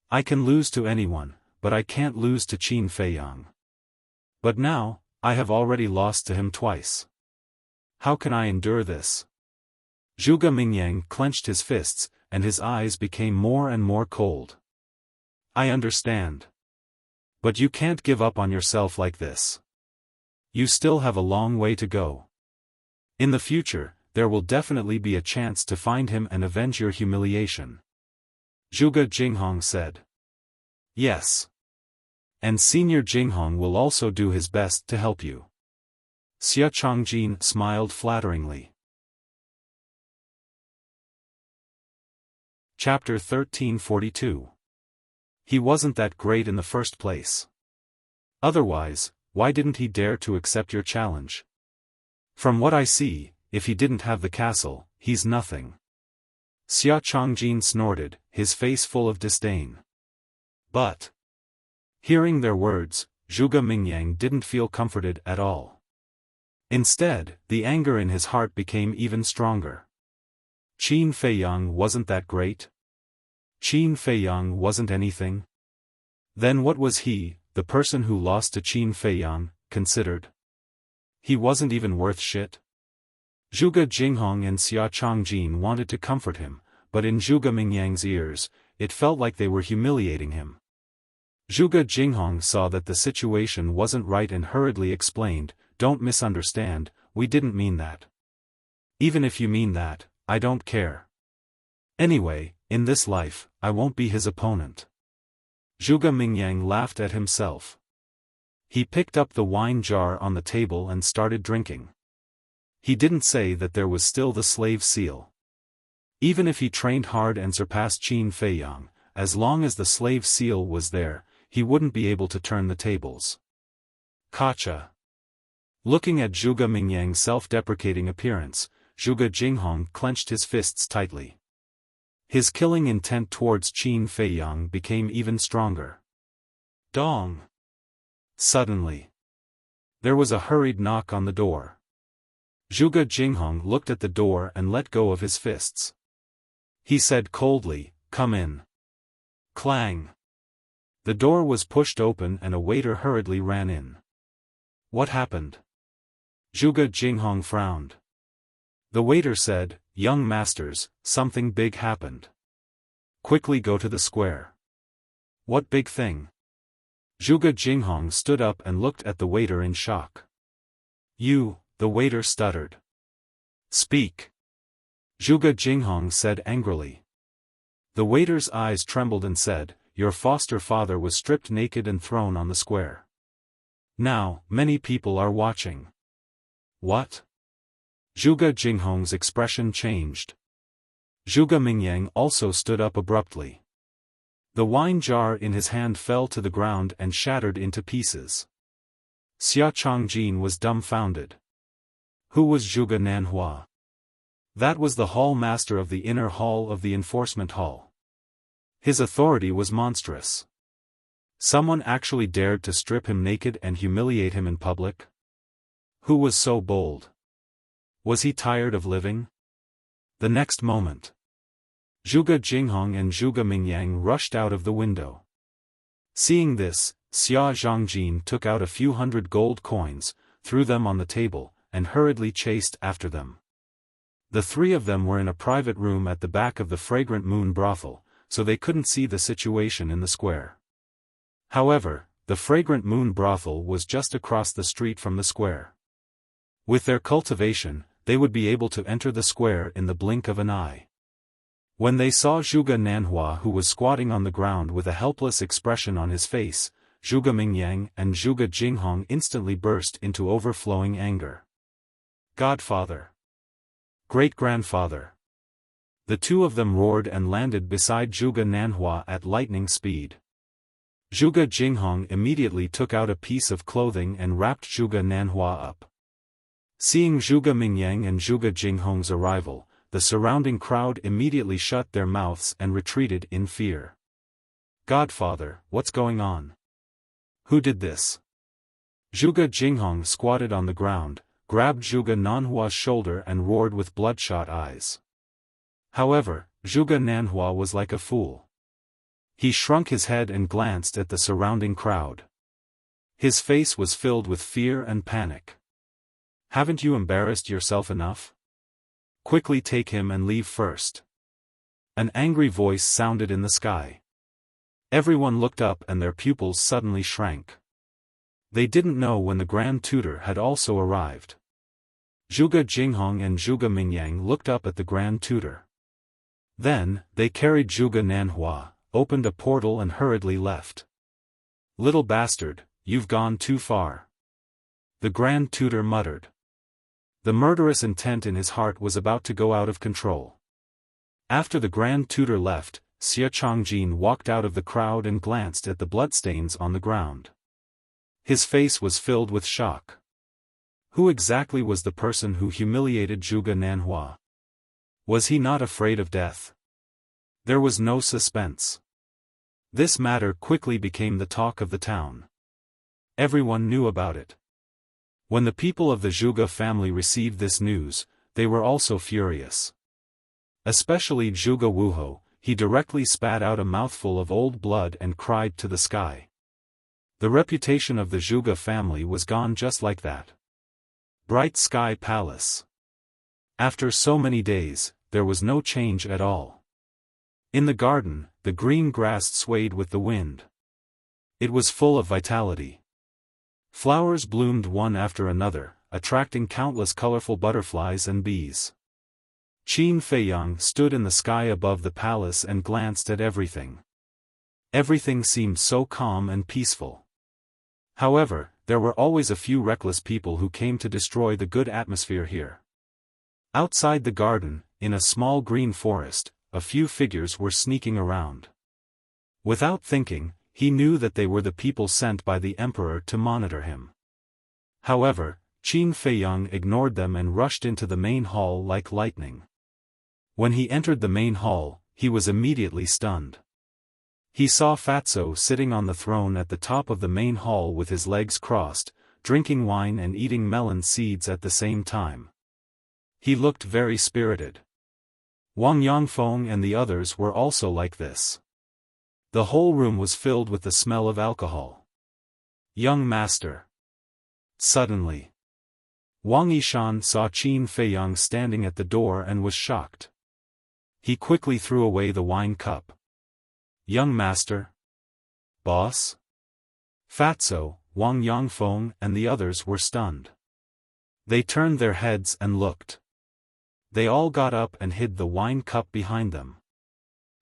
I can lose to anyone, but I can't lose to Qin Feiyang. But now, I have already lost to him twice. How can I endure this?" Zhuge Mingyang clenched his fists, and his eyes became more and more cold. "I understand. But you can't give up on yourself like this. You still have a long way to go. In the future, there will definitely be a chance to find him and avenge your humiliation. Zhuge Jinghong said. Yes. And Senior Jinghong will also do his best to help you. Xia Chongjin smiled flatteringly. Chapter 1342. He wasn't that great in the first place. Otherwise, why didn't he dare to accept your challenge? From what I see, if he didn't have the castle, he's nothing. Xia Chongjin snorted, his face full of disdain. But, hearing their words, Zhuge Mingyang didn't feel comforted at all. Instead, the anger in his heart became even stronger. Qin Feiyang wasn't that great? Qin Feiyang wasn't anything? Then what was he, the person who lost to Qin Feiyang, considered? He wasn't even worth shit? Zhuge Jinghong and Xia Chongjin wanted to comfort him, but in Zhuge Mingyang's ears, it felt like they were humiliating him. Zhuge Jinghong saw that the situation wasn't right and hurriedly explained, "Don't misunderstand, we didn't mean that. Even if you mean that, I don't care. Anyway, in this life, I won't be his opponent." Zhuge Mingyang laughed at himself. He picked up the wine jar on the table and started drinking. He didn't say that there was still the slave seal. Even if he trained hard and surpassed Qin Feiyang, as long as the slave seal was there, he wouldn't be able to turn the tables. Gotcha. Looking at Zhuge Mingyang's self-deprecating appearance, Zhuge Jinghong clenched his fists tightly. His killing intent towards Qin Feiyang became even stronger. Dong! Suddenly, there was a hurried knock on the door. Zhuge Jinghong looked at the door and let go of his fists. He said coldly, "Come in." Clang! The door was pushed open and a waiter hurriedly ran in. What happened? Zhuge Jinghong frowned. The waiter said, "Young masters, something big happened. Quickly go to the square." What big thing? Zhuge Jinghong stood up and looked at the waiter in shock. "You," the waiter stuttered. "Speak." Zhuge Jinghong said angrily. The waiter's eyes trembled and said, "Your foster father was stripped naked and thrown on the square. Now, many people are watching." What? Zhuge Jinghong's expression changed. Zhuge Mingyang also stood up abruptly. The wine jar in his hand fell to the ground and shattered into pieces. Xia Chongjin was dumbfounded. Who was Zhuge Nanhua? That was the hall master of the inner hall of the enforcement hall. His authority was monstrous. Someone actually dared to strip him naked and humiliate him in public? Who was so bold? Was he tired of living? The next moment, Zhuge Jinghong and Zhuge Mingyang rushed out of the window. Seeing this, Xia Zhongjin took out a few hundred gold coins, threw them on the table, and hurriedly chased after them. The three of them were in a private room at the back of the Fragrant Moon brothel, so they couldn't see the situation in the square. However, the Fragrant Moon brothel was just across the street from the square. With their cultivation, they would be able to enter the square in the blink of an eye. When they saw Zhuge Nanhua, who was squatting on the ground with a helpless expression on his face, Zhuge Mingyang and Zhuge Jinghong instantly burst into overflowing anger. Godfather! Great-grandfather! The two of them roared and landed beside Zhuge Nanhua at lightning speed. Zhuge Jinghong immediately took out a piece of clothing and wrapped Zhuge Nanhua up. Seeing Zhuge Mingyang and Zhuge Jinghong's arrival, the surrounding crowd immediately shut their mouths and retreated in fear. Godfather, what's going on? Who did this? Zhuge Jinghong squatted on the ground, grabbed Zhuge Nanhua's shoulder and roared with bloodshot eyes. However, Zhuge Nanhua was like a fool. He shrunk his head and glanced at the surrounding crowd. His face was filled with fear and panic. Haven't you embarrassed yourself enough? Quickly take him and leave first. An angry voice sounded in the sky. Everyone looked up and their pupils suddenly shrank. They didn't know when the Grand Tutor had also arrived. Zhuge Jinghong and Zhuge Mingyang looked up at the Grand Tutor. Then, they carried Zhuge Nanhua, opened a portal and hurriedly left. "Little bastard, you've gone too far," the Grand Tutor muttered. The murderous intent in his heart was about to go out of control. After the Grand Tutor left, Xie Chongjin walked out of the crowd and glanced at the bloodstains on the ground. His face was filled with shock. Who exactly was the person who humiliated Zhuge Nanhua? Was he not afraid of death? There was no suspense. This matter quickly became the talk of the town. Everyone knew about it. When the people of the Zhuge family received this news, they were also furious. Especially Zhuge Wuho, he directly spat out a mouthful of old blood and cried to the sky. The reputation of the Zhuge family was gone just like that. Bright Sky Palace. After so many days, there was no change at all. In the garden, the green grass swayed with the wind. It was full of vitality. Flowers bloomed one after another, attracting countless colorful butterflies and bees. Qin Feiyang stood in the sky above the palace and glanced at everything. Everything seemed so calm and peaceful. However, there were always a few reckless people who came to destroy the good atmosphere here. Outside the garden, in a small green forest, a few figures were sneaking around. Without thinking, he knew that they were the people sent by the emperor to monitor him. However, Qin Feiyang ignored them and rushed into the main hall like lightning. When he entered the main hall, he was immediately stunned. He saw Fatso sitting on the throne at the top of the main hall with his legs crossed, drinking wine and eating melon seeds at the same time. He looked very spirited. Wang Yangfeng and the others were also like this. The whole room was filled with the smell of alcohol. "Young master." Suddenly, Wang Yishan saw Qin Feiyang standing at the door and was shocked. He quickly threw away the wine cup. "Young master? Boss?" Fatso, Wang Yangfeng and the others were stunned. They turned their heads and looked. They all got up and hid the wine cup behind them.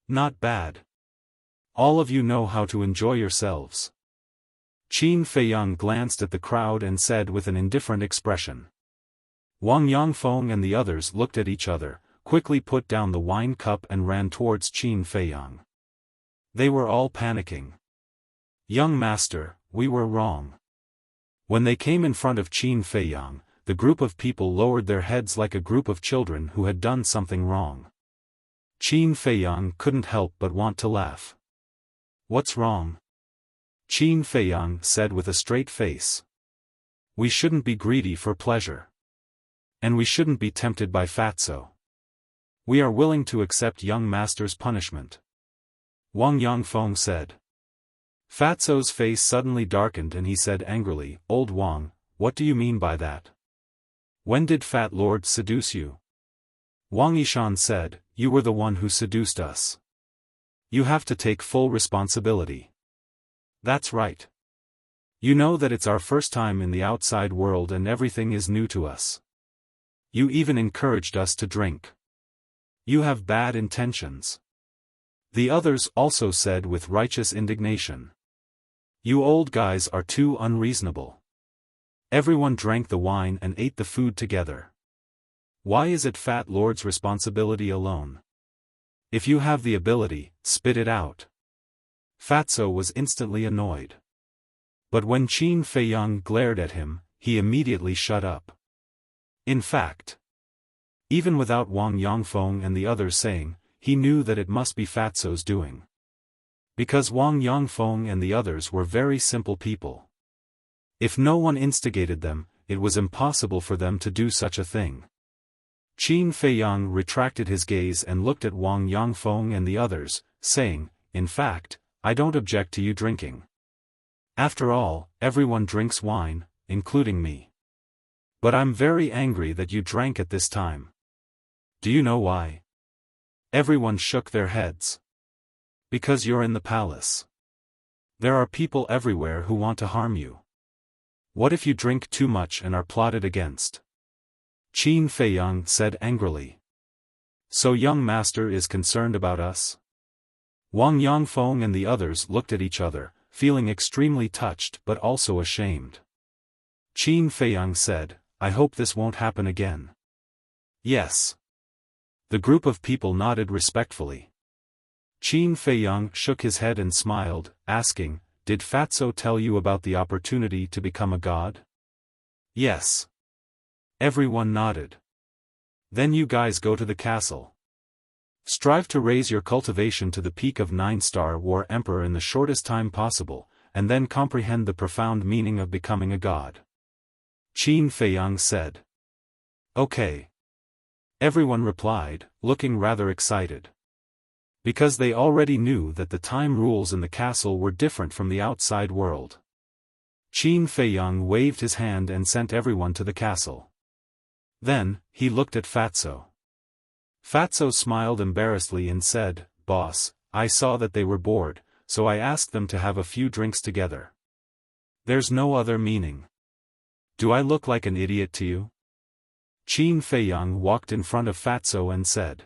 "Not bad. All of you know how to enjoy yourselves." Qin Feiyang glanced at the crowd and said with an indifferent expression. Wang Yangfeng and the others looked at each other, quickly put down the wine cup and ran towards Qin Feiyang. They were all panicking. "Young master, we were wrong." When they came in front of Qin Feiyang, the group of people lowered their heads like a group of children who had done something wrong. Qin Feiyang couldn't help but want to laugh. "What's wrong?" Qin Feiyang said with a straight face. "We shouldn't be greedy for pleasure. And we shouldn't be tempted by fatso. We are willing to accept young master's punishment," Wang Yangfeng said. Fatso's face suddenly darkened and he said angrily, "Old Wang, what do you mean by that? When did Fat Lord seduce you?" Wang Yishan said, "You were the one who seduced us. You have to take full responsibility." "That's right. You know that it's our first time in the outside world and everything is new to us. You even encouraged us to drink. You have bad intentions." The others also said with righteous indignation. "You old guys are too unreasonable. Everyone drank the wine and ate the food together. Why is it Fat Lord's responsibility alone? If you have the ability, spit it out." Fatso was instantly annoyed. But when Qin Feiyang glared at him, he immediately shut up. In fact, even without Wang Yangfeng and the others saying, he knew that it must be Fatso's doing. Because Wang Yangfeng and the others were very simple people. If no one instigated them, it was impossible for them to do such a thing. Qin Feiyang retracted his gaze and looked at Wang Yangfeng and the others, saying, "In fact, I don't object to you drinking. After all, everyone drinks wine, including me. But I'm very angry that you drank at this time. Do you know why?" Everyone shook their heads. "Because you're in the palace. There are people everywhere who want to harm you. What if you drink too much and are plotted against?" Qin Feiyang said angrily. So young master is concerned about us? Wang Yangfeng and the others looked at each other, feeling extremely touched but also ashamed. Qin Feiyang said, I hope this won't happen again. Yes. The group of people nodded respectfully. Qin Feiyang shook his head and smiled, asking, Did Fatso tell you about the opportunity to become a god? Yes. Everyone nodded. Then you guys go to the castle. Strive to raise your cultivation to the peak of 9-star War Emperor in the shortest time possible, and then comprehend the profound meaning of becoming a god. Qin Feiyang said. Okay. Everyone replied, looking rather excited. Because they already knew that the time rules in the castle were different from the outside world. Qin Feiyang waved his hand and sent everyone to the castle. Then, he looked at Fatso. Fatso smiled embarrassedly and said, Boss, I saw that they were bored, so I asked them to have a few drinks together. There's no other meaning. Do I look like an idiot to you? Qin Feiyang walked in front of Fatso and said.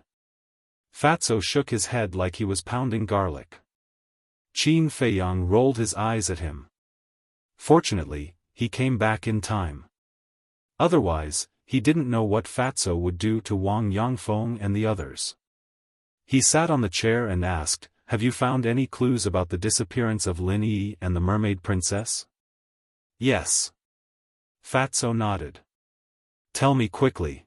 Fatso shook his head like he was pounding garlic. Qin Feiyang rolled his eyes at him. Fortunately, he came back in time. Otherwise, he didn't know what Fatso would do to Wang Yangfeng and the others. He sat on the chair and asked, Have you found any clues about the disappearance of Lin Yi and the mermaid princess? Yes. Fatso nodded. Tell me quickly.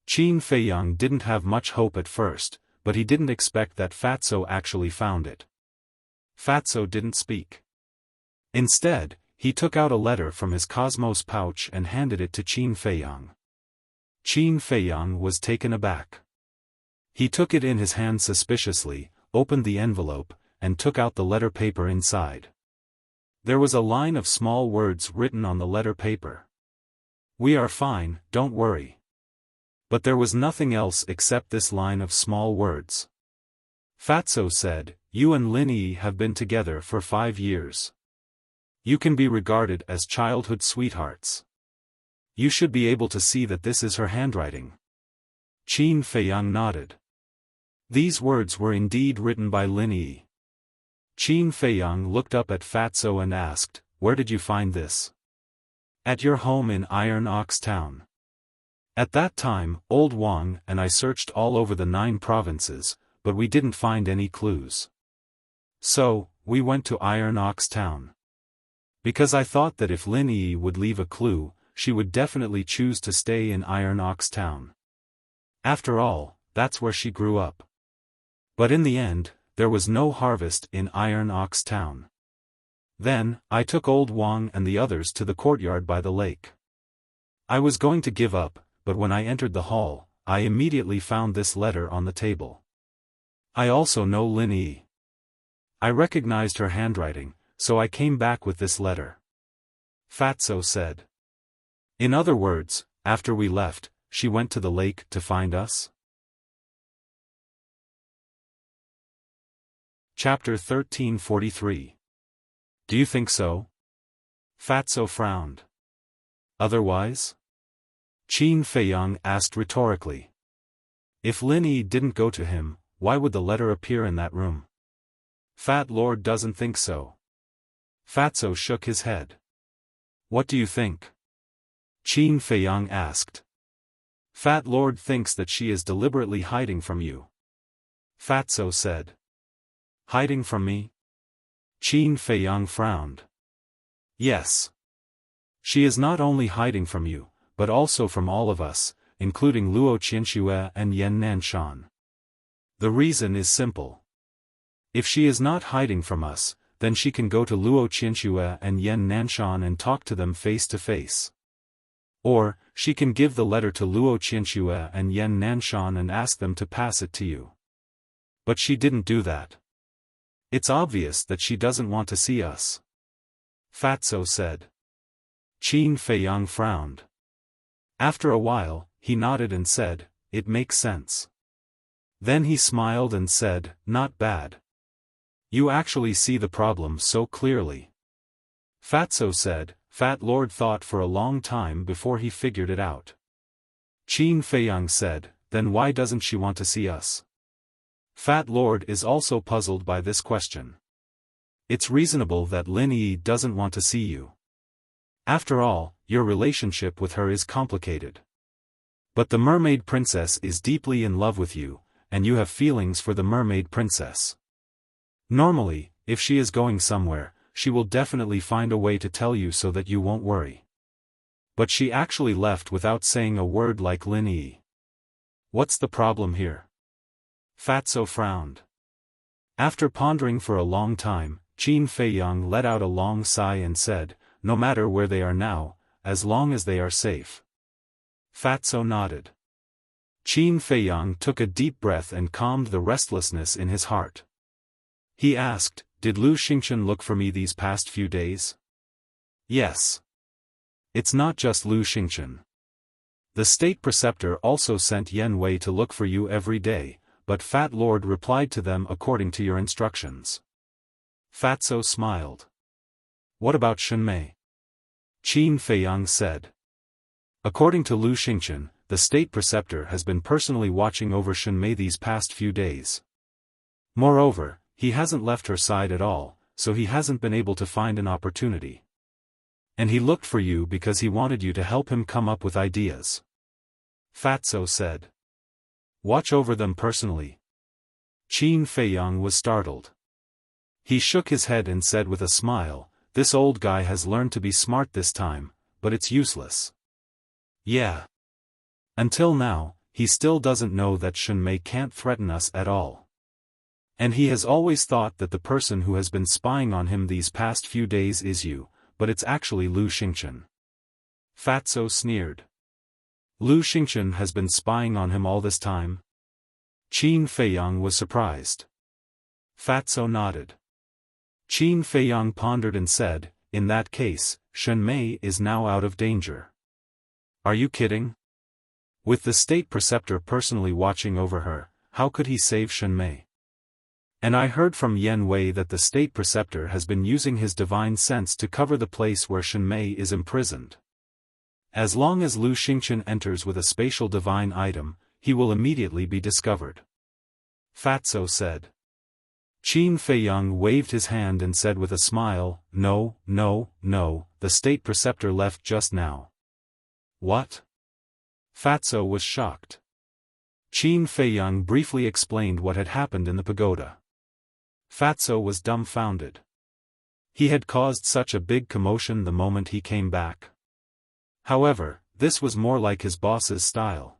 Qin Feiyang didn't have much hope at first, but he didn't expect that Fatso actually found it. Fatso didn't speak. Instead, he took out a letter from his cosmos pouch and handed it to Qin Feiyang. Qin Feiyang was taken aback. He took it in his hand suspiciously, opened the envelope, and took out the letter paper inside. There was a line of small words written on the letter paper. We are fine, don't worry. But there was nothing else except this line of small words. Fatso said, You and Lin Yi have been together for 5 years. You can be regarded as childhood sweethearts. You should be able to see that this is her handwriting. Qin Feiyang nodded. These words were indeed written by Lin Yi. Qin Feiyang looked up at Fatso and asked, Where did you find this? At your home in Iron Ox Town. At that time, old Wang and I searched all over the 9 provinces, but we didn't find any clues. So, we went to Iron Ox Town. Because I thought that if Lin Yi would leave a clue, she would definitely choose to stay in Iron Ox Town. After all, that's where she grew up. But in the end, there was no harvest in Iron Ox Town. Then, I took old Wang and the others to the courtyard by the lake. I was going to give up, but when I entered the hall, I immediately found this letter on the table. I also know Lin Yi. I recognized her handwriting, so I came back with this letter. Fatso said. In other words, after we left, she went to the lake to find us? Chapter 1343. Do you think so? Fatso frowned. Otherwise? Qin Feiyang asked rhetorically. If Lin Yi didn't go to him, why would the letter appear in that room? Fat Lord doesn't think so. Fatso shook his head. What do you think? Qin Feiyang asked. Fat Lord thinks that she is deliberately hiding from you. Fatso said. Hiding from me? Qin Feiyang frowned. Yes. She is not only hiding from you, but also from all of us, including Luo Qianxue and Yan Nanshan. The reason is simple. If she is not hiding from us, then she can go to Luo Qianxue and Yan Nanshan and talk to them face to face. Or, she can give the letter to Luo Qianxue and Yan Nanshan and ask them to pass it to you. But she didn't do that. It's obvious that she doesn't want to see us. Fatso said. Qin Feiyang frowned. After a while, he nodded and said, It makes sense. Then he smiled and said, Not bad. You actually see the problem so clearly. Fatso said, Fat Lord thought for a long time before he figured it out. Qin Feiyang said, then why doesn't she want to see us? Fat Lord is also puzzled by this question. It's reasonable that Lin Yi doesn't want to see you. After all, your relationship with her is complicated. But the mermaid princess is deeply in love with you, and you have feelings for the mermaid princess. Normally, if she is going somewhere, she will definitely find a way to tell you so that you won't worry. But she actually left without saying a word like Lin Yi. What's the problem here? Fatso frowned. After pondering for a long time, Qin Feiyang let out a long sigh and said, no matter where they are now, as long as they are safe. Fatso nodded. Qin Feiyang took a deep breath and calmed the restlessness in his heart. He asked, did Lu Xingchen look for me these past few days? Yes. It's not just Lu Xingchen. The state preceptor also sent Yan Wei to look for you every day, but Fat Lord replied to them according to your instructions. Fatso smiled. What about Shenmei? Qin Feiyang said. According to Lu Xingchen, the state preceptor has been personally watching over Shenmei these past few days. Moreover, he hasn't left her side at all, so he hasn't been able to find an opportunity. And he looked for you because he wanted you to help him come up with ideas. Fatso said. Watch over them personally. Qin Feiyang was startled. He shook his head and said with a smile, this old guy has learned to be smart this time, but it's useless. Yeah. Until now, he still doesn't know that Shenmei can't threaten us at all. And he has always thought that the person who has been spying on him these past few days is you, but it's actually Lu Xingchen. Fatso sneered. Lu Xingchen has been spying on him all this time? Qin Feiyang was surprised. Fatso nodded. Qin Feiyang pondered and said, in that case, Shenmei is now out of danger. Are you kidding? With the state preceptor personally watching over her, how could he save Shenmei? And I heard from Yan Wei that the state preceptor has been using his divine sense to cover the place where Shenmei is imprisoned. As long as Lu Xingchen enters with a spatial divine item, he will immediately be discovered. Fatso said. Qin Feiyang waved his hand and said with a smile, no, no, no, the state preceptor left just now. What? Fatso was shocked. Qin Feiyang briefly explained what had happened in the pagoda. Fatso was dumbfounded. He had caused such a big commotion the moment he came back. However, this was more like his boss's style.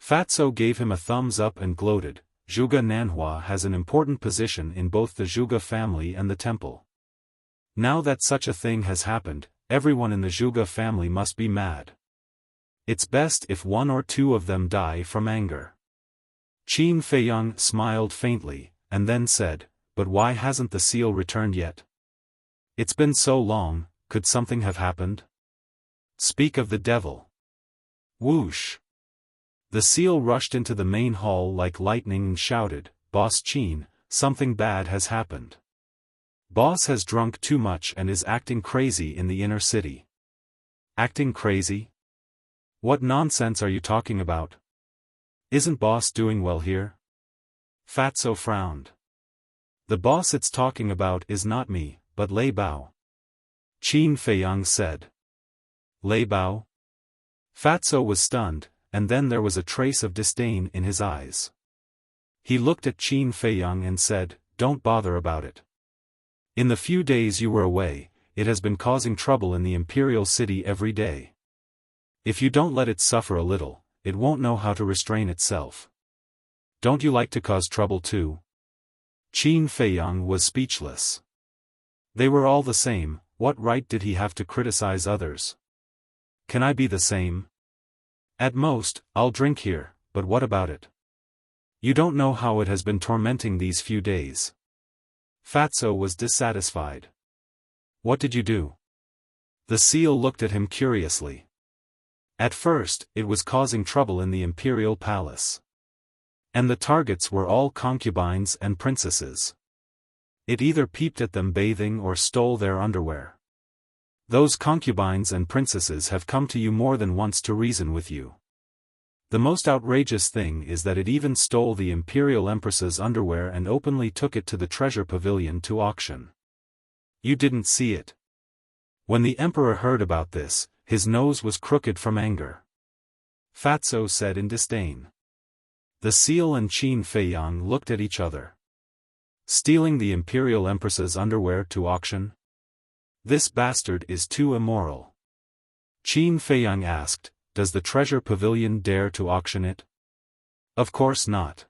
Fatso gave him a thumbs up and gloated, Zhuge Nanhua has an important position in both the Zhuge family and the temple. Now that such a thing has happened, everyone in the Zhuge family must be mad. It's best if one or two of them die from anger. Qin Feiyang smiled faintly, and then said, but why hasn't the seal returned yet? It's been so long, could something have happened? Speak of the devil. Whoosh! The seal rushed into the main hall like lightning and shouted, Boss Qin, something bad has happened. Boss has drunk too much and is acting crazy in the inner city. Acting crazy? What nonsense are you talking about? Isn't boss doing well here? Fatso frowned. The boss it's talking about is not me, but Lei Bao. Qin Feiyang said. Lei Bao? Fatso was stunned, and then there was a trace of disdain in his eyes. He looked at Qin Feiyang and said, don't bother about it. In the few days you were away, it has been causing trouble in the imperial city every day. If you don't let it suffer a little, it won't know how to restrain itself. Don't you like to cause trouble too? Qin Feiyang was speechless. They were all the same, what right did he have to criticize others? Can I be the same? At most, I'll drink here, but what about it? You don't know how it has been tormenting these few days. Fatso was dissatisfied. What did you do? The seal looked at him curiously. At first, it was causing trouble in the imperial palace. And the targets were all concubines and princesses. It either peeped at them bathing or stole their underwear. Those concubines and princesses have come to you more than once to reason with you. The most outrageous thing is that it even stole the Imperial Empress's underwear and openly took it to the treasure pavilion to auction. You didn't see it. When the Emperor heard about this, his nose was crooked from anger. Fatso said in disdain. The seal and Qin Feiyang looked at each other. Stealing the Imperial Empress's underwear to auction? This bastard is too immoral. Qin Feiyang asked, does the treasure pavilion dare to auction it? Of course not.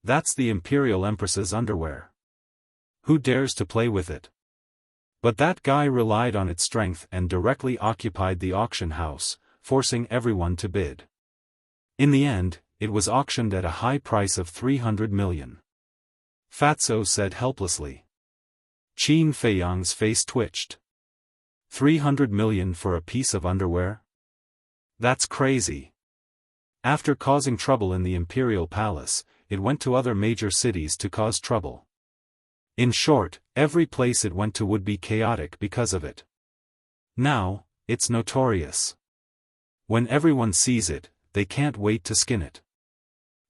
That's the Imperial Empress's underwear. Who dares to play with it? But that guy relied on its strength and directly occupied the auction house, forcing everyone to bid. In the end, it was auctioned at a high price of 300 million. Fatso said helplessly. Qin Feiyang's face twitched. 300 million for a piece of underwear? That's crazy. After causing trouble in the Imperial Palace, it went to other major cities to cause trouble. In short, every place it went to would be chaotic because of it. Now, it's notorious. When everyone sees it, they can't wait to skin it.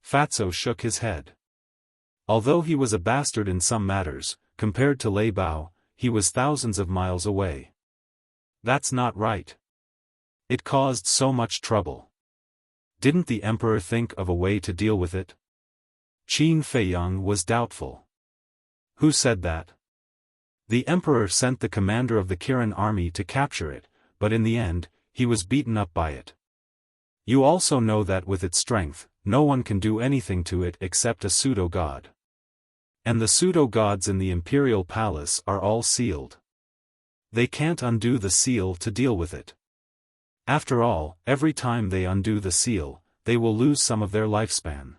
Fatso shook his head. Although he was a bastard in some matters, compared to Lei Bao, he was thousands of miles away. That's not right. It caused so much trouble. Didn't the Emperor think of a way to deal with it? Qin Feiyang was doubtful. Who said that? The Emperor sent the commander of the Kirin army to capture it, but in the end, he was beaten up by it. You also know that with its strength, no one can do anything to it except a pseudo-god. And the pseudo-gods in the Imperial Palace are all sealed. They can't undo the seal to deal with it. After all, every time they undo the seal, they will lose some of their lifespan.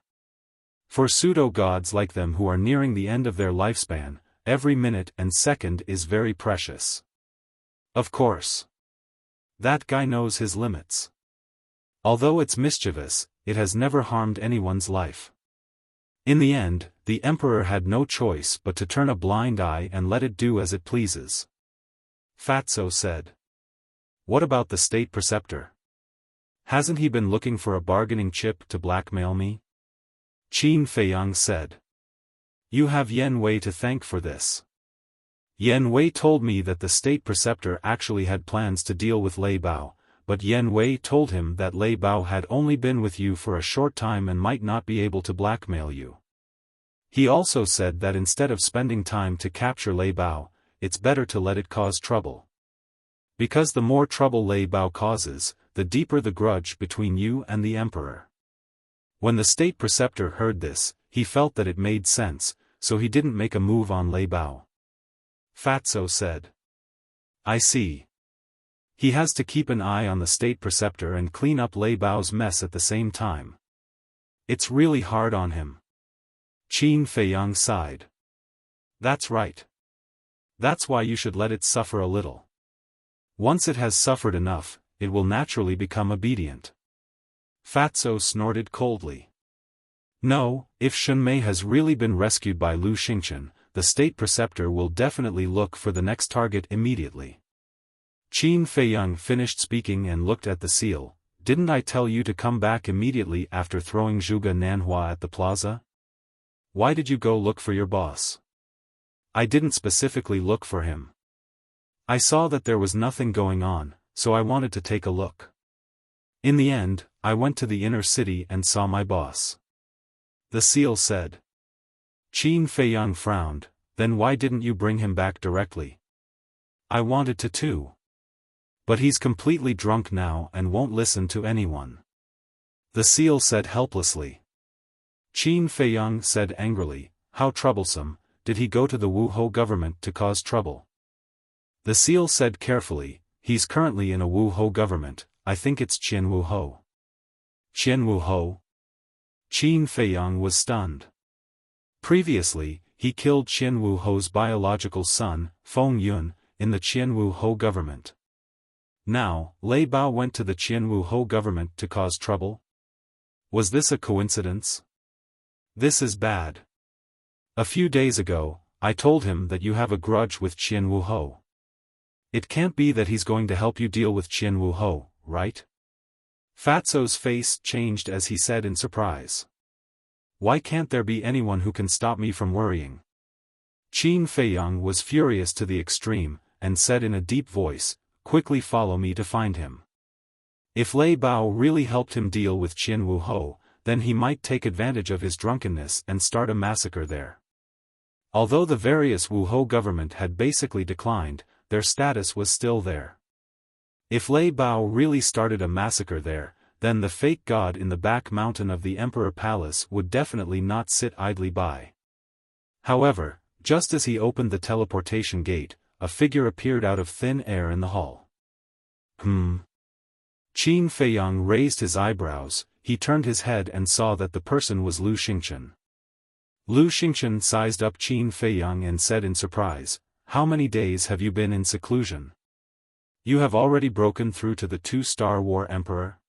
For pseudo-gods like them who are nearing the end of their lifespan, every minute and second is very precious. Of course. That guy knows his limits. Although it's mischievous, it has never harmed anyone's life. In the end, the Emperor had no choice but to turn a blind eye and let it do as it pleases. Fatso said. What about the state preceptor? Hasn't he been looking for a bargaining chip to blackmail me? Qin Feiyang said. You have Yan Wei to thank for this. Yan Wei told me that the state preceptor actually had plans to deal with Lei Bao, but Yan Wei told him that Lei Bao had only been with you for a short time and might not be able to blackmail you. He also said that instead of spending time to capture Lei Bao, it's better to let it cause trouble. Because the more trouble Lei Bao causes, the deeper the grudge between you and the Emperor. When the state preceptor heard this, he felt that it made sense, so he didn't make a move on Lei Bao. Fatso said. I see. He has to keep an eye on the state preceptor and clean up Lei Bao's mess at the same time. It's really hard on him. Qin Feiyang sighed. That's right. That's why you should let it suffer a little. Once it has suffered enough, it will naturally become obedient. Fatso snorted coldly. No, if Shunmei has really been rescued by Lu Xingchen, the state preceptor will definitely look for the next target immediately. Qin Feiyang finished speaking and looked at the seal. Didn't I tell you to come back immediately after throwing Zhuge Nanhua at the plaza? Why did you go look for your boss? I didn't specifically look for him. I saw that there was nothing going on, so I wanted to take a look. In the end, I went to the inner city and saw my boss. The seal said. Qin Feiyang frowned. Then why didn't you bring him back directly? I wanted to too. But he's completely drunk now and won't listen to anyone. The seal said helplessly. Qin Feiyang said angrily, how troublesome, did he go to the Wu Hou government to cause trouble? The seal said carefully, he's currently in a Wu Hou government, I think it's Qian Wu Hou. Qian Wu Hou? Qin Feiyang was stunned. Previously, he killed Qian Wu Hou's biological son, Feng Yun, in the Qian Wu Hou government. Now, Lei Bao went to the Qian Wu Hou government to cause trouble? Was this a coincidence? This is bad. A few days ago, I told him that you have a grudge with Qian Wu Hou. It can't be that he's going to help you deal with Qian Wu Hou, right? Fatso's face changed as he said in surprise. Why can't there be anyone who can stop me from worrying? Qin Feiyang was furious to the extreme, and said in a deep voice, quickly follow me to find him. If Lei Bao really helped him deal with Qin Wuho, then he might take advantage of his drunkenness and start a massacre there. Although the various Wuho government had basically declined, their status was still there. If Lei Bao really started a massacre there, then the fake god in the back mountain of the Emperor Palace would definitely not sit idly by. However, just as he opened the teleportation gate, a figure appeared out of thin air in the hall. Qin Feiyang raised his eyebrows. He turned his head and saw that the person was Lu Xingchen. Lu Xingchen sized up Qin Feiyang and said in surprise, how many days have you been in seclusion? You have already broken through to the 2-star War Emperor?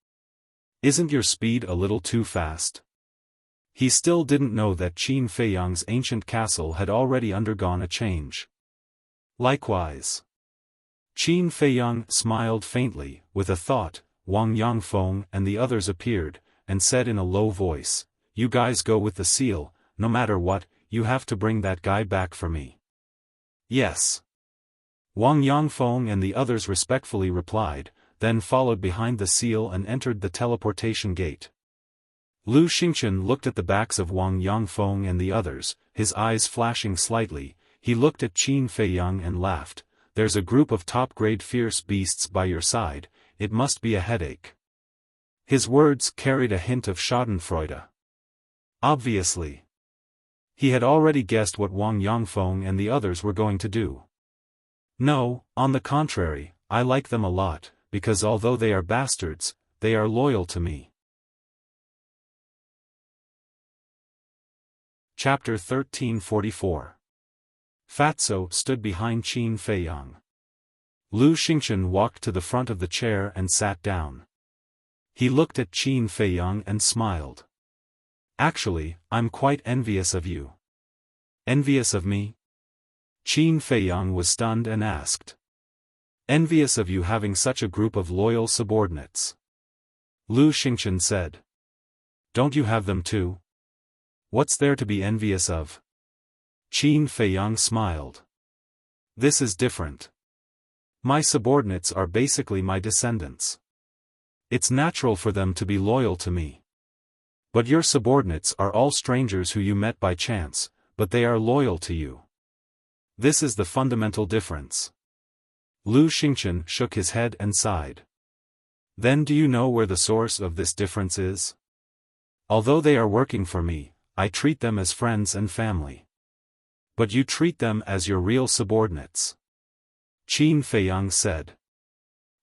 Isn't your speed a little too fast? He still didn't know that Qin Feiyang's ancient castle had already undergone a change. Likewise. Qin Feiyang smiled faintly, with a thought. Wang Yangfeng and the others appeared, and said in a low voice, you guys go with the seal, no matter what, you have to bring that guy back for me. Yes. Wang Yangfeng and the others respectfully replied, then followed behind the seal and entered the teleportation gate. Lu Xingchen looked at the backs of Wang Yangfeng and the others, his eyes flashing slightly. He looked at Qin Feiyang and laughed, there's a group of top-grade fierce beasts by your side, it must be a headache. His words carried a hint of schadenfreude. Obviously. He had already guessed what Wang Yangfeng and the others were going to do. No, on the contrary, I like them a lot, because although they are bastards, they are loyal to me. Chapter 1344. Fatso stood behind Qin Feiyang. Lu Xingchen walked to the front of the chair and sat down. He looked at Qin Feiyang and smiled. Actually, I'm quite envious of you. Envious of me? Qin Feiyang was stunned and asked. Envious of you having such a group of loyal subordinates. Lu Xingchen said. Don't you have them too? What's there to be envious of? Qin Feiyang smiled. This is different. My subordinates are basically my descendants. It's natural for them to be loyal to me. But your subordinates are all strangers who you met by chance, but they are loyal to you. This is the fundamental difference. Lu Xingchen shook his head and sighed. Then do you know where the source of this difference is? Although they are working for me, I treat them as friends and family. But you treat them as your real subordinates. Qin Feiyang said.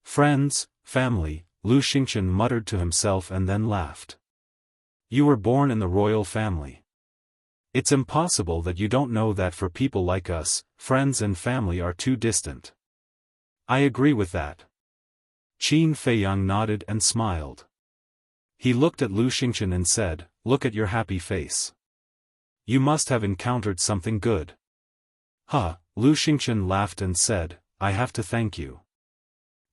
Friends, family, Lu Xingchen muttered to himself and then laughed. You were born in the royal family. It's impossible that you don't know that for people like us, friends and family are too distant. I agree with that. Qin Feiyang nodded and smiled. He looked at Lu Xingchen and said, look at your happy face. You must have encountered something good. Huh, Lu Xingchen laughed and said, I have to thank you.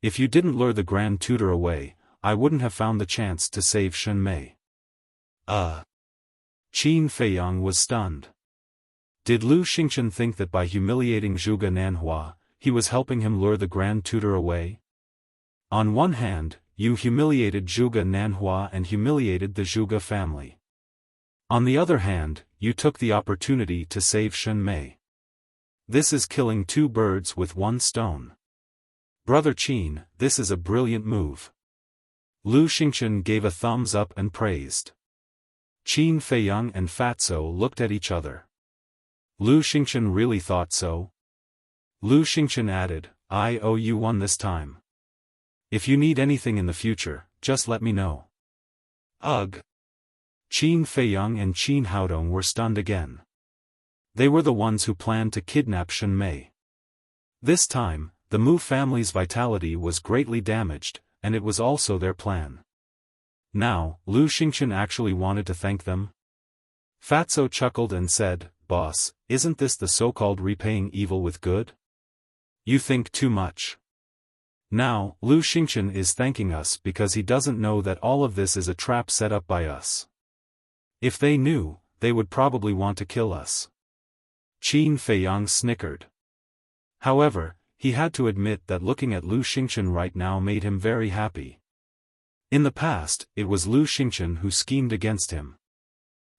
If you didn't lure the Grand Tutor away, I wouldn't have found the chance to save Shen Mei. Qin Feiyang was stunned. Did Lu Xingchen think that by humiliating Zhuge Nanhua, he was helping him lure the Grand Tutor away? On one hand, you humiliated Zhuge Nanhua and humiliated the Zhuge family. On the other hand, you took the opportunity to save Shen Mei. This is killing two birds with one stone. Brother Qin, this is a brilliant move. Lu Xingchen gave a thumbs up and praised. Qin Feiyang and Fatso looked at each other. Lu Xingchen really thought so? Lu Xingchen added, I owe you one this time. If you need anything in the future, just let me know. Ugh. Qin Feiyang and Qin Haodong were stunned again. They were the ones who planned to kidnap Shen Mei. This time, the Mu family's vitality was greatly damaged, and it was also their plan. Now, Lu Xingchen actually wanted to thank them? Fatso chuckled and said, Boss, isn't this the so-called repaying evil with good? You think too much. Now, Lu Xingchen is thanking us because he doesn't know that all of this is a trap set up by us. If they knew, they would probably want to kill us. Qin Feiyang snickered. However, he had to admit that looking at Lu Xingchen right now made him very happy. In the past, it was Lu Xingchen who schemed against him.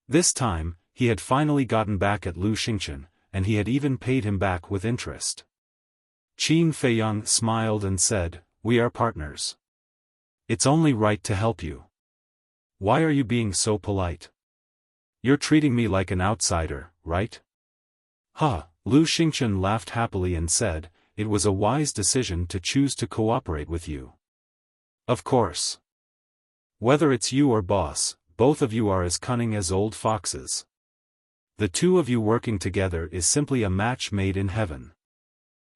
This time, he had finally gotten back at Lu Xingchen, and he had even paid him back with interest. Qin Feiyang smiled and said, "We are partners. It's only right to help you. Why are you being so polite? You're treating me like an outsider, right?" "Huh," Lu Xingchen laughed happily and said, "It was a wise decision to choose to cooperate with you. Of course. Whether it's you or boss, both of you are as cunning as old foxes. The two of you working together is simply a match made in heaven."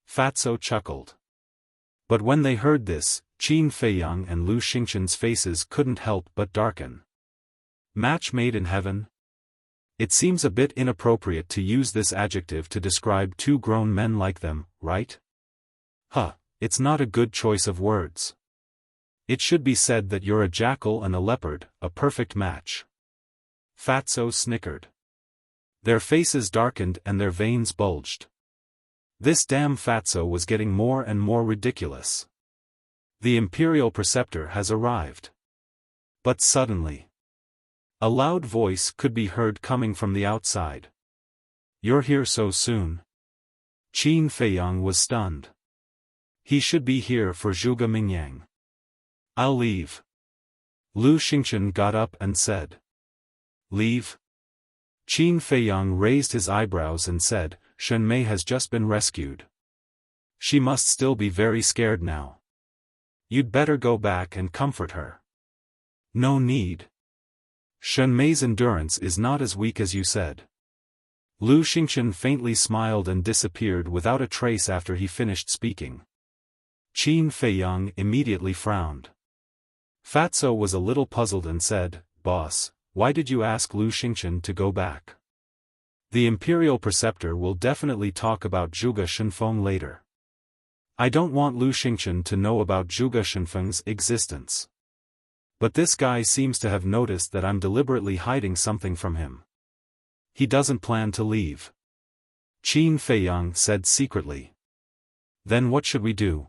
Fatso chuckled. But when they heard this, Qin Feiyang and Lu Xingchen's faces couldn't help but darken. Match made in heaven? It seems a bit inappropriate to use this adjective to describe two grown men like them, right? Huh, it's not a good choice of words. It should be said that you're a jackal and a leopard, a perfect match. Fatso snickered. Their faces darkened and their veins bulged. This damn Fatso was getting more and more ridiculous. The Imperial Preceptor has arrived. But suddenly, a loud voice could be heard coming from the outside. "You're here so soon?" Qin Feiyang was stunned. He should be here for Zhuge Mingyang. "I'll leave." Lu Xingchen got up and said. "Leave?" Qin Feiyang raised his eyebrows and said, "Shen Mei has just been rescued. She must still be very scared now. You'd better go back and comfort her." "No need. Shen Mei's endurance is not as weak as you said." Lu Xingchen faintly smiled and disappeared without a trace after he finished speaking. Qin Feiyang immediately frowned. Fatso was a little puzzled and said, "Boss, why did you ask Lu Xingchen to go back? The Imperial Preceptor will definitely talk about Zhuge Shenfeng later. I don't want Lu Xingchen to know about Zhuge Shenfeng's existence. But this guy seems to have noticed that I'm deliberately hiding something from him. He doesn't plan to leave." Qin Feiyang said secretly. "Then what should we do?"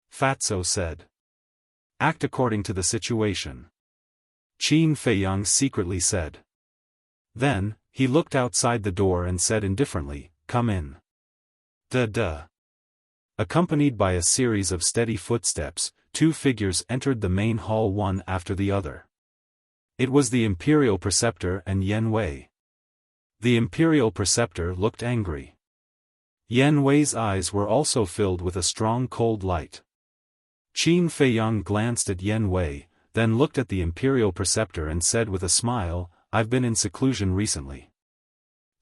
Fatso said. "Act according to the situation." Qin Feiyang secretly said. Then, he looked outside the door and said indifferently, "Come in." Duh. Accompanied by a series of steady footsteps, two figures entered the main hall one after the other. It was the Imperial Preceptor and Yan Wei. The Imperial Preceptor looked angry. Yan Wei's eyes were also filled with a strong cold light. Qin Feiyang glanced at Yan Wei, then looked at the Imperial Preceptor and said with a smile, "I've been in seclusion recently.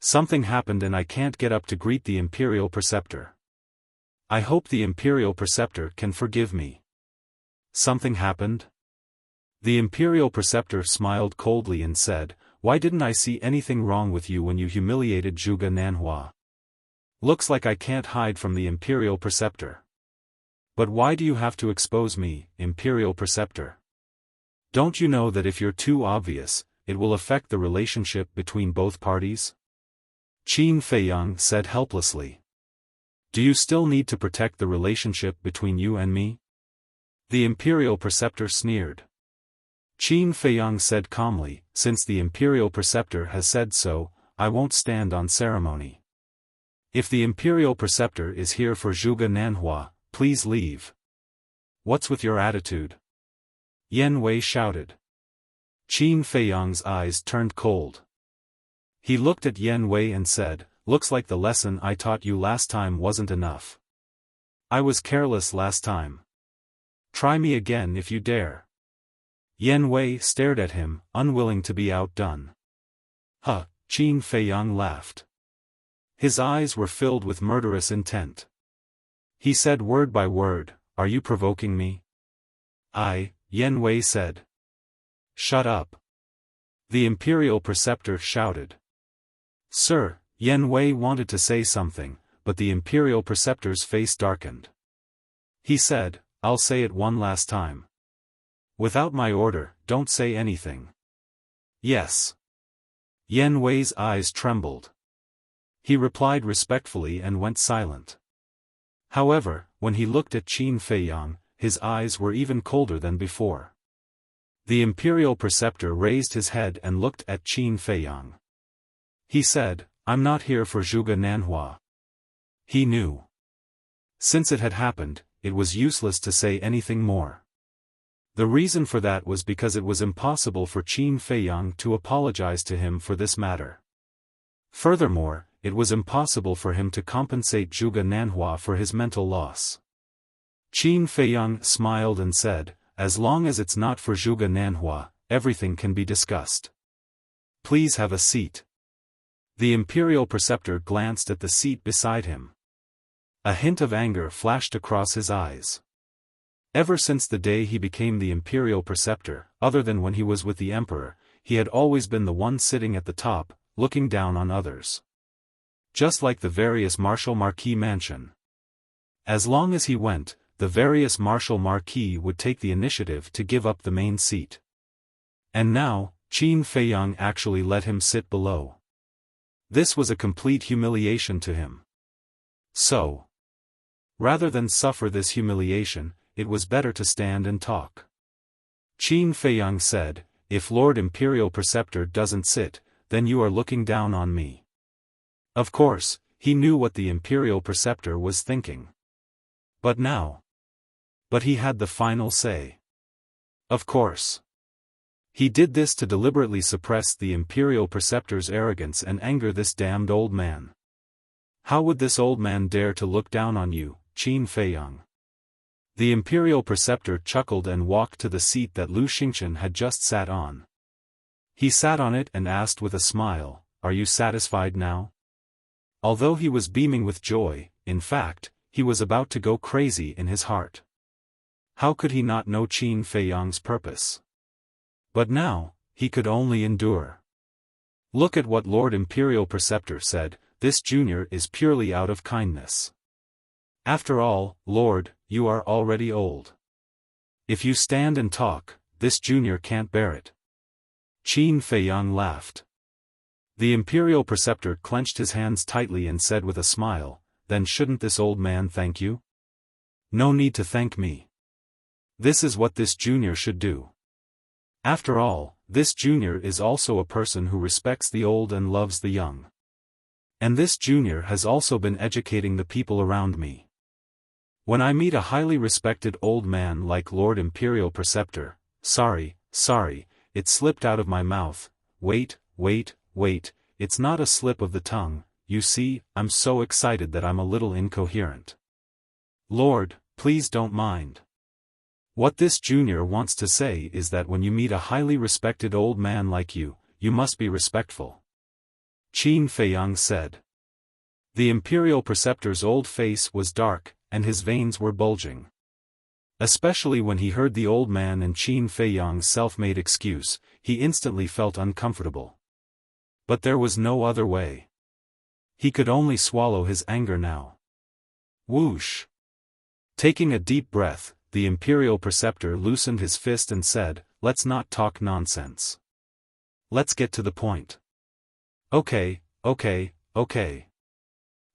Something happened and I can't get up to greet the Imperial Preceptor. I hope the Imperial Preceptor can forgive me." "Something happened?" The Imperial Preceptor smiled coldly and said, "Why didn't I see anything wrong with you when you humiliated Zhuge Nanhua? Looks like I can't hide from the Imperial Preceptor. But why do you have to expose me, Imperial Preceptor? Don't you know that if you're too obvious, it will affect the relationship between both parties?" Qin Feiyang said helplessly. "Do you still need to protect the relationship between you and me?" The Imperial Preceptor sneered. Qin Feiyang said calmly, "Since the Imperial Preceptor has said so, I won't stand on ceremony. If the Imperial Preceptor is here for Zhuge Nanhua, please leave." "What's with your attitude?" Yan Wei shouted. Qin Feiyang's eyes turned cold. He looked at Yan Wei and said, "Looks like the lesson I taught you last time wasn't enough. I was careless last time. Try me again if you dare." Yan Wei stared at him, unwilling to be outdone. "Huh," Qin Feiyang laughed. His eyes were filled with murderous intent. He said word by word, "Are you provoking me?" Yan Wei said. "Shut up." The Imperial Preceptor shouted. "Sir," Yan Wei wanted to say something, but the Imperial Preceptor's face darkened. He said, I'll say it one last time. Without my order, don't say anything. Yes. Yan Wei's eyes trembled. He replied respectfully and went silent. However, when he looked at Qin Feiyang, his eyes were even colder than before. The imperial preceptor raised his head and looked at Qin Feiyang. He said, I'm not here for Zhuge Nanhua. He knew. Since it had happened, it was useless to say anything more. The reason for that was because it was impossible for Qin Feiyang to apologize to him for this matter. Furthermore, it was impossible for him to compensate Zhuge Nanhua for his mental loss. Qin Feiyang smiled and said, as long as it's not for Zhuge Nanhua, everything can be discussed. Please have a seat. The imperial preceptor glanced at the seat beside him. A hint of anger flashed across his eyes. Ever since the day he became the imperial preceptor, other than when he was with the emperor, he had always been the one sitting at the top, looking down on others. Just like the various Marshal Marquis mansion. As long as he went, the various Marshal Marquis would take the initiative to give up the main seat. And now, Qin Feiyang actually let him sit below. This was a complete humiliation to him. So, rather than suffer this humiliation, it was better to stand and talk. Qin Feiyang said, if Lord Imperial Preceptor doesn't sit, then you are looking down on me. Of course, he knew what the Imperial Preceptor was thinking. But he had the final say. Of course. He did this to deliberately suppress the Imperial Preceptor's arrogance and anger this damned old man. How would this old man dare to look down on you, Qin Feiyang? The Imperial Preceptor chuckled and walked to the seat that Lu Xingchen had just sat on. He sat on it and asked with a smile, are you satisfied now? Although he was beaming with joy, in fact, he was about to go crazy in his heart. How could he not know Qin Feiyang's purpose? But now, he could only endure. Look at what Lord Imperial Preceptor said, this junior is purely out of kindness. After all, Lord, you are already old. If you stand and talk, this junior can't bear it. Qin Feiyang laughed. The Imperial Preceptor clenched his hands tightly and said with a smile, then shouldn't this old man thank you? No need to thank me. This is what this junior should do. After all, this junior is also a person who respects the old and loves the young. And this junior has also been educating the people around me. When I meet a highly respected old man like Lord Imperial Preceptor, sorry, it slipped out of my mouth, wait, it's not a slip of the tongue, you see, I'm so excited that I'm a little incoherent. Lord, please don't mind. What this junior wants to say is that when you meet a highly respected old man like you, you must be respectful. Qin Feiyang said. The Imperial Preceptor's old face was dark, and his veins were bulging. Especially when he heard the old man and Qin Feiyang's self-made excuse, he instantly felt uncomfortable. But there was no other way. He could only swallow his anger now. Whoosh! Taking a deep breath, the Imperial Preceptor loosened his fist and said, let's not talk nonsense. Let's get to the point. Okay.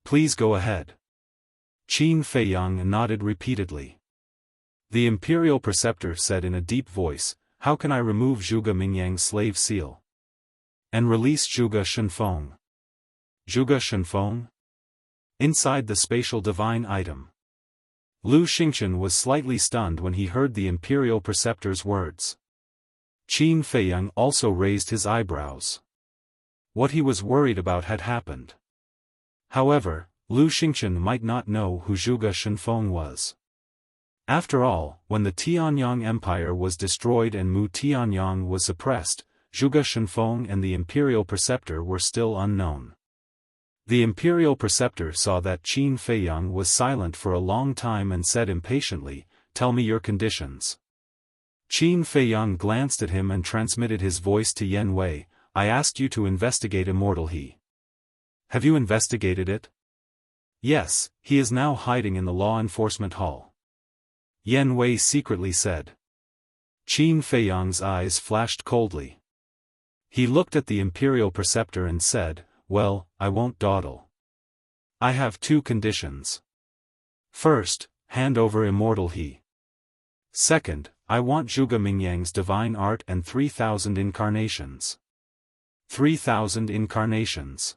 Please go ahead. Qin Feiyang nodded repeatedly. The Imperial Preceptor said in a deep voice, how can I remove Zhuge Mingyang's slave seal? And release Zhuge Shenfeng? Zhuge Shenfeng? Inside the spatial divine item. Lu Xingchen was slightly stunned when he heard the Imperial Preceptor's words. Qin Feiyang also raised his eyebrows. What he was worried about had happened. However, Lu Xingchen might not know who Zhuge Shenfeng was. After all, when the Tianyang Empire was destroyed and Mu Tianyang was suppressed, Zhuge Shenfeng and the Imperial Preceptor were still unknown. The Imperial Preceptor saw that Qin Feiyang was silent for a long time and said impatiently, tell me your conditions. Qin Feiyang glanced at him and transmitted his voice to Yan Wei, I asked you to investigate Immortal He. Have you investigated it? Yes, he is now hiding in the law enforcement hall. Yan Wei secretly said. Qin Feiyang's eyes flashed coldly. He looked at the Imperial Preceptor and said, well, I won't dawdle. I have 2 conditions. First, hand over immortal he. Second, I want Zhuge Mingyang's divine art and 3,000 incarnations. 3,000 incarnations.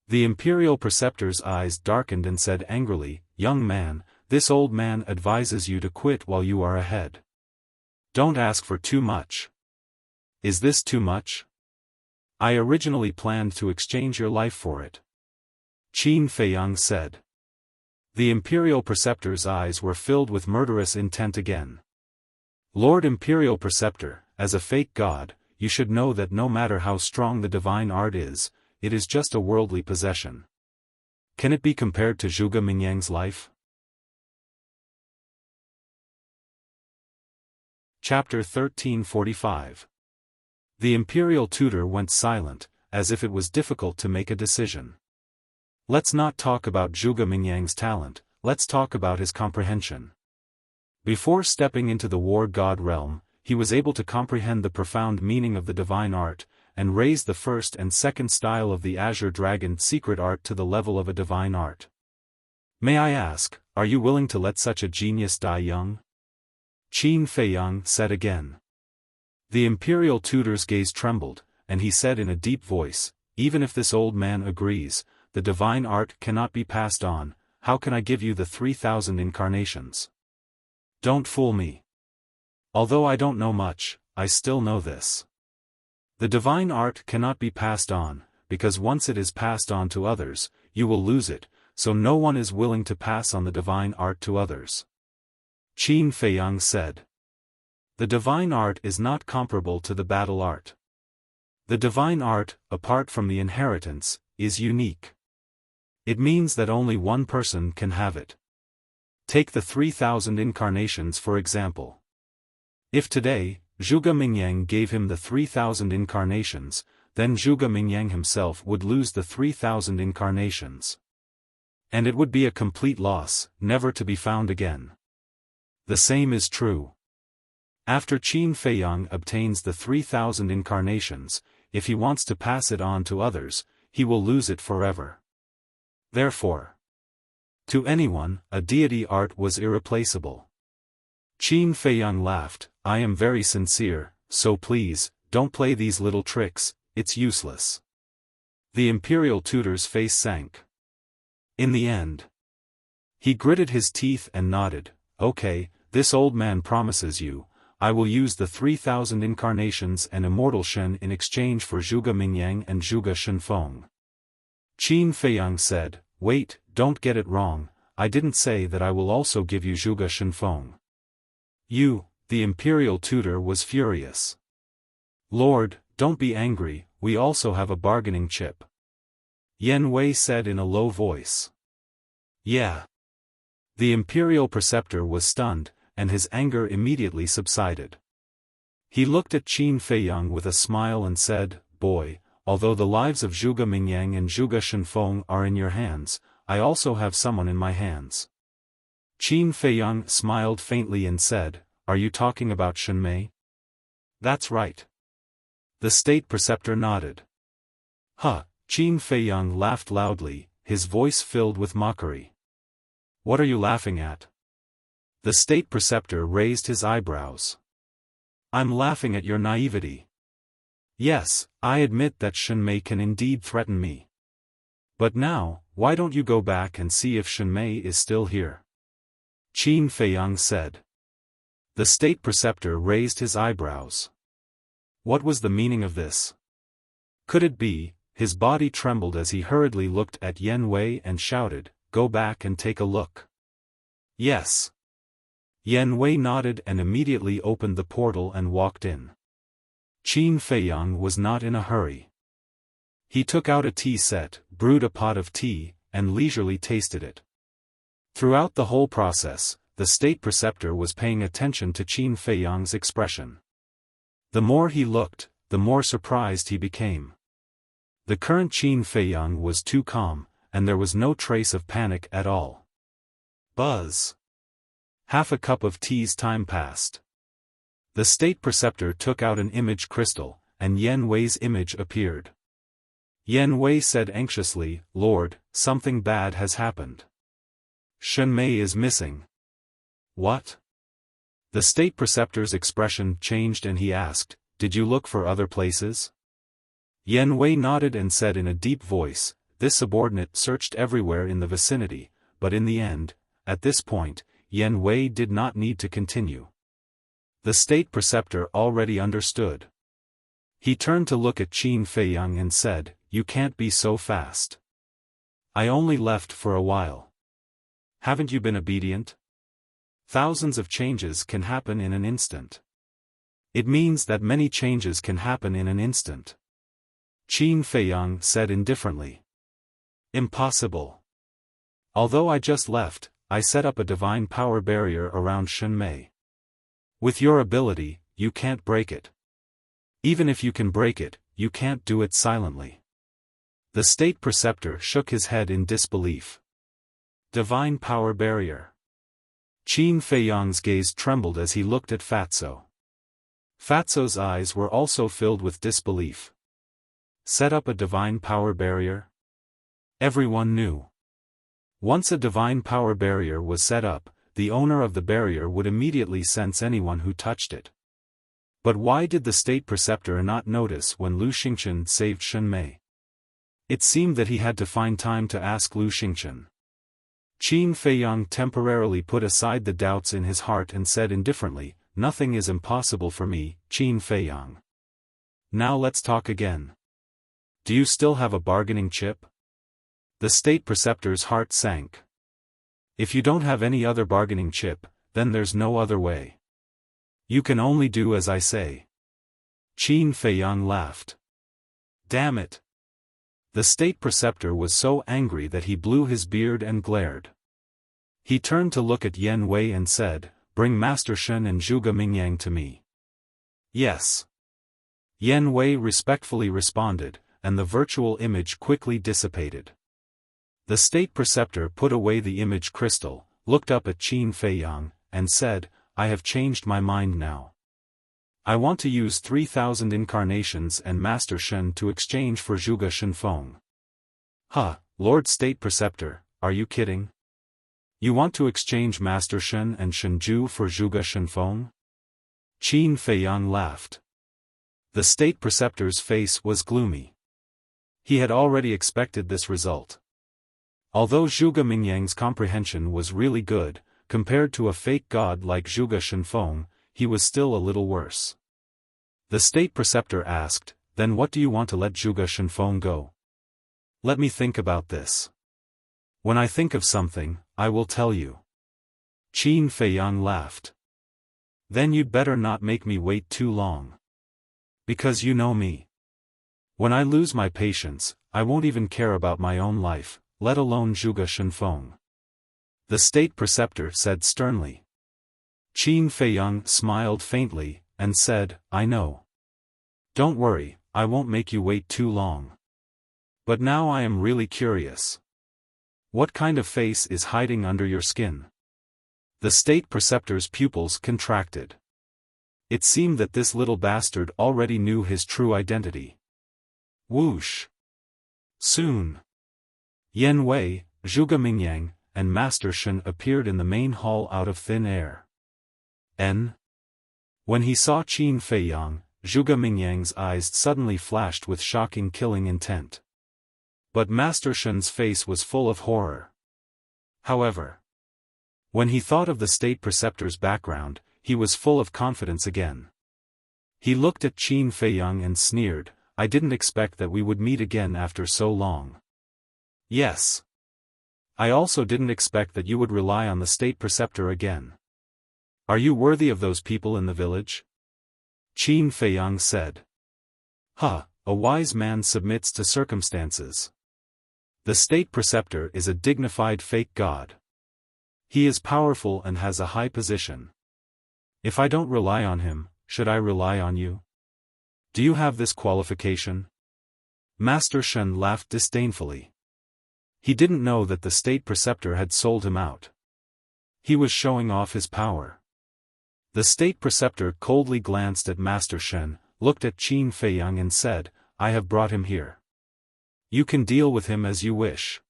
The Imperial Preceptor's eyes darkened and said angrily, young man, this old man advises you to quit while you are ahead. Don't ask for too much. Is this too much? I originally planned to exchange your life for it. Qin Feiyang said. The Imperial Preceptor's eyes were filled with murderous intent again. Lord Imperial Preceptor, as a fake god, you should know that no matter how strong the divine art is, it is just a worldly possession. Can it be compared to Zhuge Mingyang's life? Chapter 1345. The Imperial Tutor went silent, as if it was difficult to make a decision. Let's not talk about Zhuge Mingyang's talent, let's talk about his comprehension. Before stepping into the war god realm, he was able to comprehend the profound meaning of the divine art, and raise the first and second style of the Azure Dragon secret art to the level of a divine art. May I ask, are you willing to let such a genius die young? Qin Feiyang said again. The Imperial Tutor's gaze trembled, and he said in a deep voice, even if this old man agrees, the divine art cannot be passed on, how can I give you the 3,000 incarnations? Don't fool me. Although I don't know much, I still know this. The divine art cannot be passed on, because once it is passed on to others, you will lose it, so no one is willing to pass on the divine art to others. Qin Feiyang said. The divine art is not comparable to the battle art. The divine art, apart from the inheritance, is unique. It means that only one person can have it. Take the 3,000 incarnations for example. If today, Zhuge Mingyang gave him the 3,000 incarnations, then Zhuge Mingyang himself would lose the 3,000 incarnations. And it would be a complete loss, never to be found again. The same is true. After Qin Feiyang obtains the 3,000 incarnations, if he wants to pass it on to others, he will lose it forever. Therefore, to anyone, a deity art was irreplaceable. Qin Feiyang laughed, I am very sincere, so please, don't play these little tricks, it's useless. The Imperial Tutor's face sank. In the end, he gritted his teeth and nodded, okay, this old man promises you, I will use the 3,000 incarnations and immortal Shen in exchange for Zhuge Mingyang and Zhuge Shenfeng. Qin Feiyang said, wait, don't get it wrong, I didn't say that I will also give you Zhuge Shenfeng. You, the Imperial Tutor was furious. Lord, don't be angry, we also have a bargaining chip. Yan Wei said in a low voice. Yeah. The Imperial Preceptor was stunned, and his anger immediately subsided. He looked at Qin Feiyang with a smile and said, boy, although the lives of Zhuge Mingyang and Zhuge Shenfeng are in your hands, I also have someone in my hands. Qin Feiyang smiled faintly and said, are you talking about Shen Mei? That's right. The State Preceptor nodded. Huh, Qin Feiyang laughed loudly, his voice filled with mockery. What are you laughing at? The State Preceptor raised his eyebrows. I'm laughing at your naivety. Yes, I admit that Shen Mei can indeed threaten me. But now, why don't you go back and see if Shen Mei is still here? Qin Feiyang said. The State Preceptor raised his eyebrows. What was the meaning of this? Could it be, his body trembled as he hurriedly looked at Yan Wei and shouted, go back and take a look. Yes. Yan Wei nodded and immediately opened the portal and walked in. Qin Feiyang was not in a hurry. He took out a tea set, brewed a pot of tea, and leisurely tasted it. Throughout the whole process, the State Preceptor was paying attention to Qin Feiyang's expression. The more he looked, the more surprised he became. The current Qin Feiyang was too calm, and there was no trace of panic at all. Buzz! Half a cup of tea's time passed. The state preceptor took out an image crystal, and Yan Wei's image appeared. Yan Wei said anxiously, "Lord, something bad has happened. Shen Mei is missing." "What?" The state preceptor's expression changed and he asked, "Did you look for other places?" Yan Wei nodded and said in a deep voice, "This subordinate searched everywhere in the vicinity, but in the end, at this point, Yan Wei did not need to continue." The state preceptor already understood. He turned to look at Qin Feiyang and said, "You can't be so fast. I only left for a while. Haven't you been obedient? Thousands of changes can happen in an instant. It means that many changes can happen in an instant." Qin Feiyang said indifferently. "Impossible. Although I just left, I set up a divine power barrier around Shen Mei. With your ability, you can't break it. Even if you can break it, you can't do it silently." The state preceptor shook his head in disbelief. Divine power barrier. Qin Feiyang's gaze trembled as he looked at Fatso. Fatso's eyes were also filled with disbelief. Set up a divine power barrier? Everyone knew. Once a divine power barrier was set up, the owner of the barrier would immediately sense anyone who touched it. But why did the state preceptor not notice when Lu Xingchen saved Shen Mei? It seemed that he had to find time to ask Lu Xingchen. Qin Feiyang temporarily put aside the doubts in his heart and said indifferently, "Nothing is impossible for me, Qin Feiyang. Now let's talk again. Do you still have a bargaining chip?" The state preceptor's heart sank. "If you don't have any other bargaining chip, then there's no other way. You can only do as I say." Qin Feiyang laughed. "Damn it." The state preceptor was so angry that he blew his beard and glared. He turned to look at Yan Wei and said, "Bring Master Shen and Zhuge Mingyang to me." "Yes." Yan Wei respectfully responded, and the virtual image quickly dissipated. The state preceptor put away the image crystal, looked up at Qin Feiyang, and said, "I have changed my mind now. I want to use 3,000 incarnations and Master Shen to exchange for Zhuge Shenfeng." "Huh, Lord State Preceptor, are you kidding? You want to exchange Master Shen and Shenju for Zhuge Shenfeng?" Qin Feiyang laughed. The State Preceptor's face was gloomy. He had already expected this result. Although Zhuge Mingyang's comprehension was really good, compared to a fake god like Zhuge Shenfeng, he was still a little worse. The state preceptor asked, "Then what do you want to let Zhuge Shenfeng go?" "Let me think about this. When I think of something, I will tell you." Qin Feiyang laughed. "Then you'd better not make me wait too long. Because you know me. When I lose my patience, I won't even care about my own life, let alone Zhuge Shenfeng." The state preceptor said sternly. Qin Feiyang smiled faintly, and said, "I know. Don't worry, I won't make you wait too long. But now I am really curious. What kind of face is hiding under your skin?" The state preceptor's pupils contracted. It seemed that this little bastard already knew his true identity. Whoosh! Soon, Yan Wei, Zhuge Mingyang, and Master Shen appeared in the main hall out of thin air. When he saw Qin Feiyang, Zhuge Mingyang's eyes suddenly flashed with shocking killing intent. But Master Shen's face was full of horror. However, when he thought of the state preceptor's background, he was full of confidence again. He looked at Qin Feiyang and sneered, "I didn't expect that we would meet again after so long." "Yes. I also didn't expect that you would rely on the state preceptor again. Are you worthy of those people in the village?" Qin Feiyang said. "Huh, a wise man submits to circumstances. The state preceptor is a dignified fake god. He is powerful and has a high position. If I don't rely on him, should I rely on you? Do you have this qualification?" Master Shen laughed disdainfully. He didn't know that the state preceptor had sold him out. He was showing off his power. The state preceptor coldly glanced at Master Shen, looked at Qin Feiyang and said, I have brought him here. You can deal with him as you wish.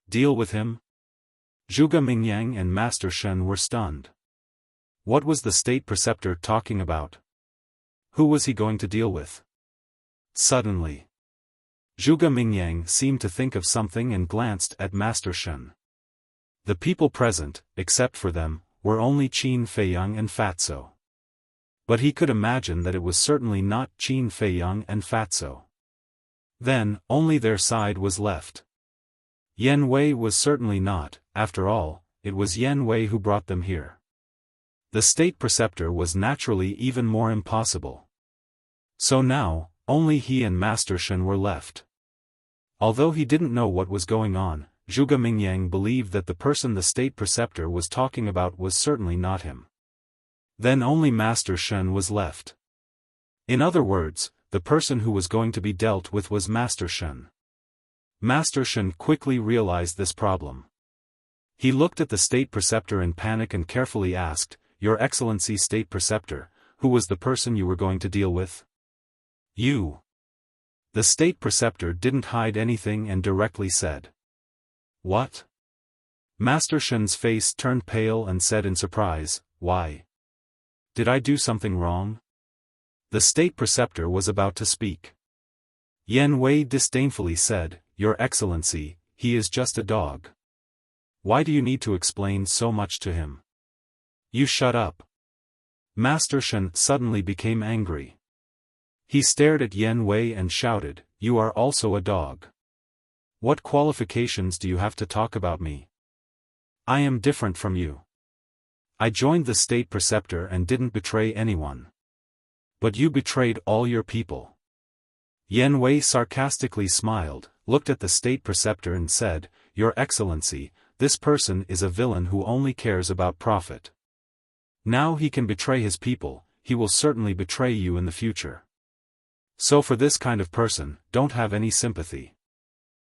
Deal with him? Zhuge Mingyang and Master Shen were stunned. What was the state preceptor talking about? Who was he going to deal with? Suddenly, Zhuge Mingyang seemed to think of something and glanced at Master Shen. The people present, except for them, were only Qin Feiyang and Fatso. But he could imagine that it was certainly not Qin Feiyang and Fatso. Then, only their side was left. Yan Wei was certainly not, after all, it was Yan Wei who brought them here. The state preceptor was naturally even more impossible. So now, only he and Master Shen were left. Although he didn't know what was going on, Zhuge Mingyang believed that the person the state preceptor was talking about was certainly not him. Then only Master Shen was left. In other words, the person who was going to be dealt with was Master Shen. Master Shen quickly realized this problem. He looked at the state preceptor in panic and carefully asked, Your Excellency State Preceptor, who was the person you were going to deal with? You. The state preceptor didn't hide anything and directly said. What? Master Shen's face turned pale and said in surprise, Why? Did I do something wrong? The state preceptor was about to speak. Yan Wei disdainfully said, Your Excellency, he is just a dog. Why do you need to explain so much to him? You shut up. Master Shen suddenly became angry. He stared at Yan Wei and shouted, You are also a dog. What qualifications do you have to talk about me? I am different from you. I joined the state preceptor and didn't betray anyone. But you betrayed all your people. Yan Wei sarcastically smiled, looked at the state preceptor and said, Your Excellency, this person is a villain who only cares about profit. Now he can betray his people, he will certainly betray you in the future. So for this kind of person, don't have any sympathy.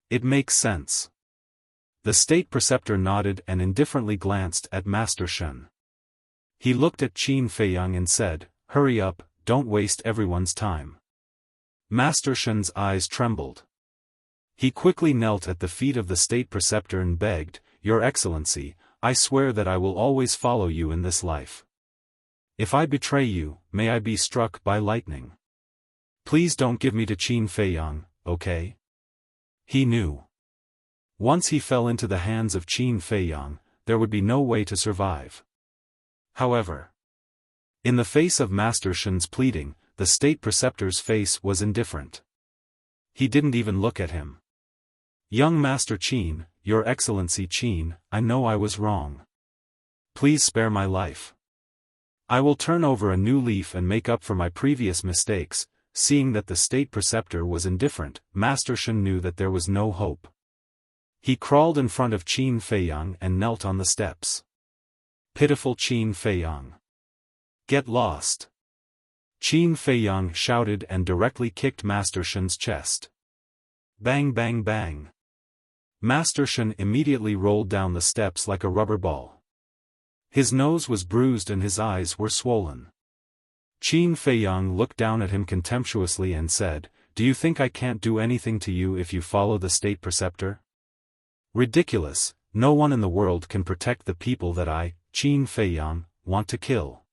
It makes sense. The state preceptor nodded and indifferently glanced at Master Shen. He looked at Qin Feiyang and said, Hurry up, don't waste everyone's time. Master Shen's eyes trembled. He quickly knelt at the feet of the state preceptor and begged, Your Excellency, I swear that I will always follow you in this life. If I betray you, may I be struck by lightning. Please don't give me to Qin Feiyang, okay? He knew. Once he fell into the hands of Qin Feiyang, there would be no way to survive. However, in the face of Master Shen's pleading, the state preceptor's face was indifferent. He didn't even look at him. Young Master Qin, Your Excellency Qin, I know I was wrong. Please spare my life. I will turn over a new leaf and make up for my previous mistakes. Seeing that the state preceptor was indifferent, Master Shen knew that there was no hope. He crawled in front of Qin Feiyang and knelt on the steps. Pitiful Qin Feiyang. Get lost. Qin Feiyang shouted and directly kicked Master Shen's chest. Bang bang bang. Master Shen immediately rolled down the steps like a rubber ball. His nose was bruised and his eyes were swollen. Qin Feiyang looked down at him contemptuously and said, Do you think I can't do anything to you if you follow the state preceptor? Ridiculous, no one in the world can protect the people that I, Qin Feiyang, want to kill.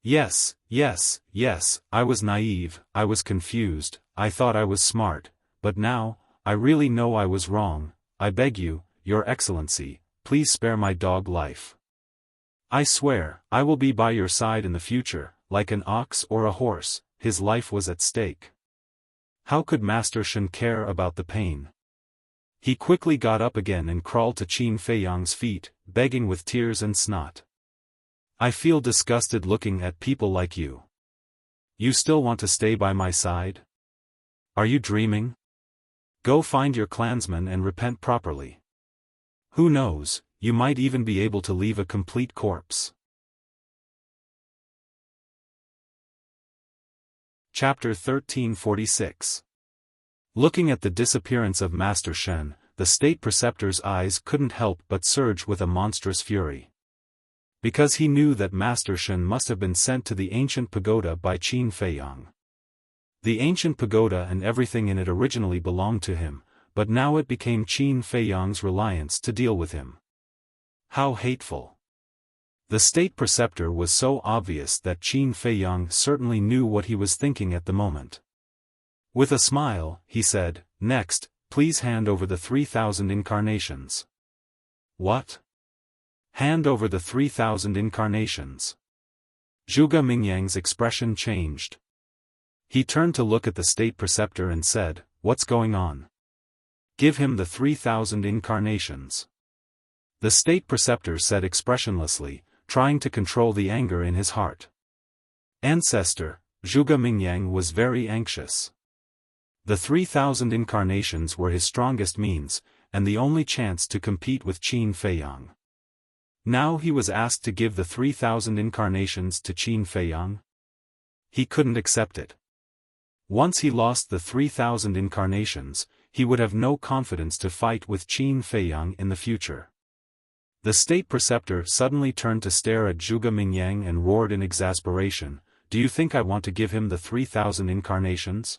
Yes, I was naive, I was confused, I thought I was smart, but now, I really know I was wrong. I beg you, Your Excellency, please spare my dog life. I swear, I will be by your side in the future. Like an ox or a horse, his life was at stake. How could Master Shen care about the pain? He quickly got up again and crawled to Qin Feiyang's feet, begging with tears and snot. I feel disgusted looking at people like you. You still want to stay by my side? Are you dreaming? Go find your clansmen and repent properly. Who knows, you might even be able to leave a complete corpse. Chapter 1346. Looking at the disappearance of Master Shen, the state preceptor's eyes couldn't help but surge with a monstrous fury. Because he knew that Master Shen must have been sent to the ancient pagoda by Qin Feiyang. The ancient pagoda and everything in it originally belonged to him, but now it became Qin Feiyang's reliance to deal with him. How hateful! The state preceptor was so obvious that Qin Feiyang certainly knew what he was thinking at the moment. With a smile, he said, "Next, please hand over the 3,000 incarnations." "What? Hand over the 3,000 incarnations?" Zhuge Mingyang's expression changed. He turned to look at the state preceptor and said, "What's going on? Give him the 3,000 incarnations." The state preceptor said expressionlessly, trying to control the anger in his heart. Ancestor, Zhuge Mingyang was very anxious. The 3,000 incarnations were his strongest means, and the only chance to compete with Qin Feiyang. Now he was asked to give the 3,000 incarnations to Qin Feiyang. He couldn't accept it. Once he lost the 3,000 incarnations, he would have no confidence to fight with Qin Feiyang in the future. The state preceptor suddenly turned to stare at Zhuge Mingyang and roared in exasperation, "Do you think I want to give him the 3,000 incarnations?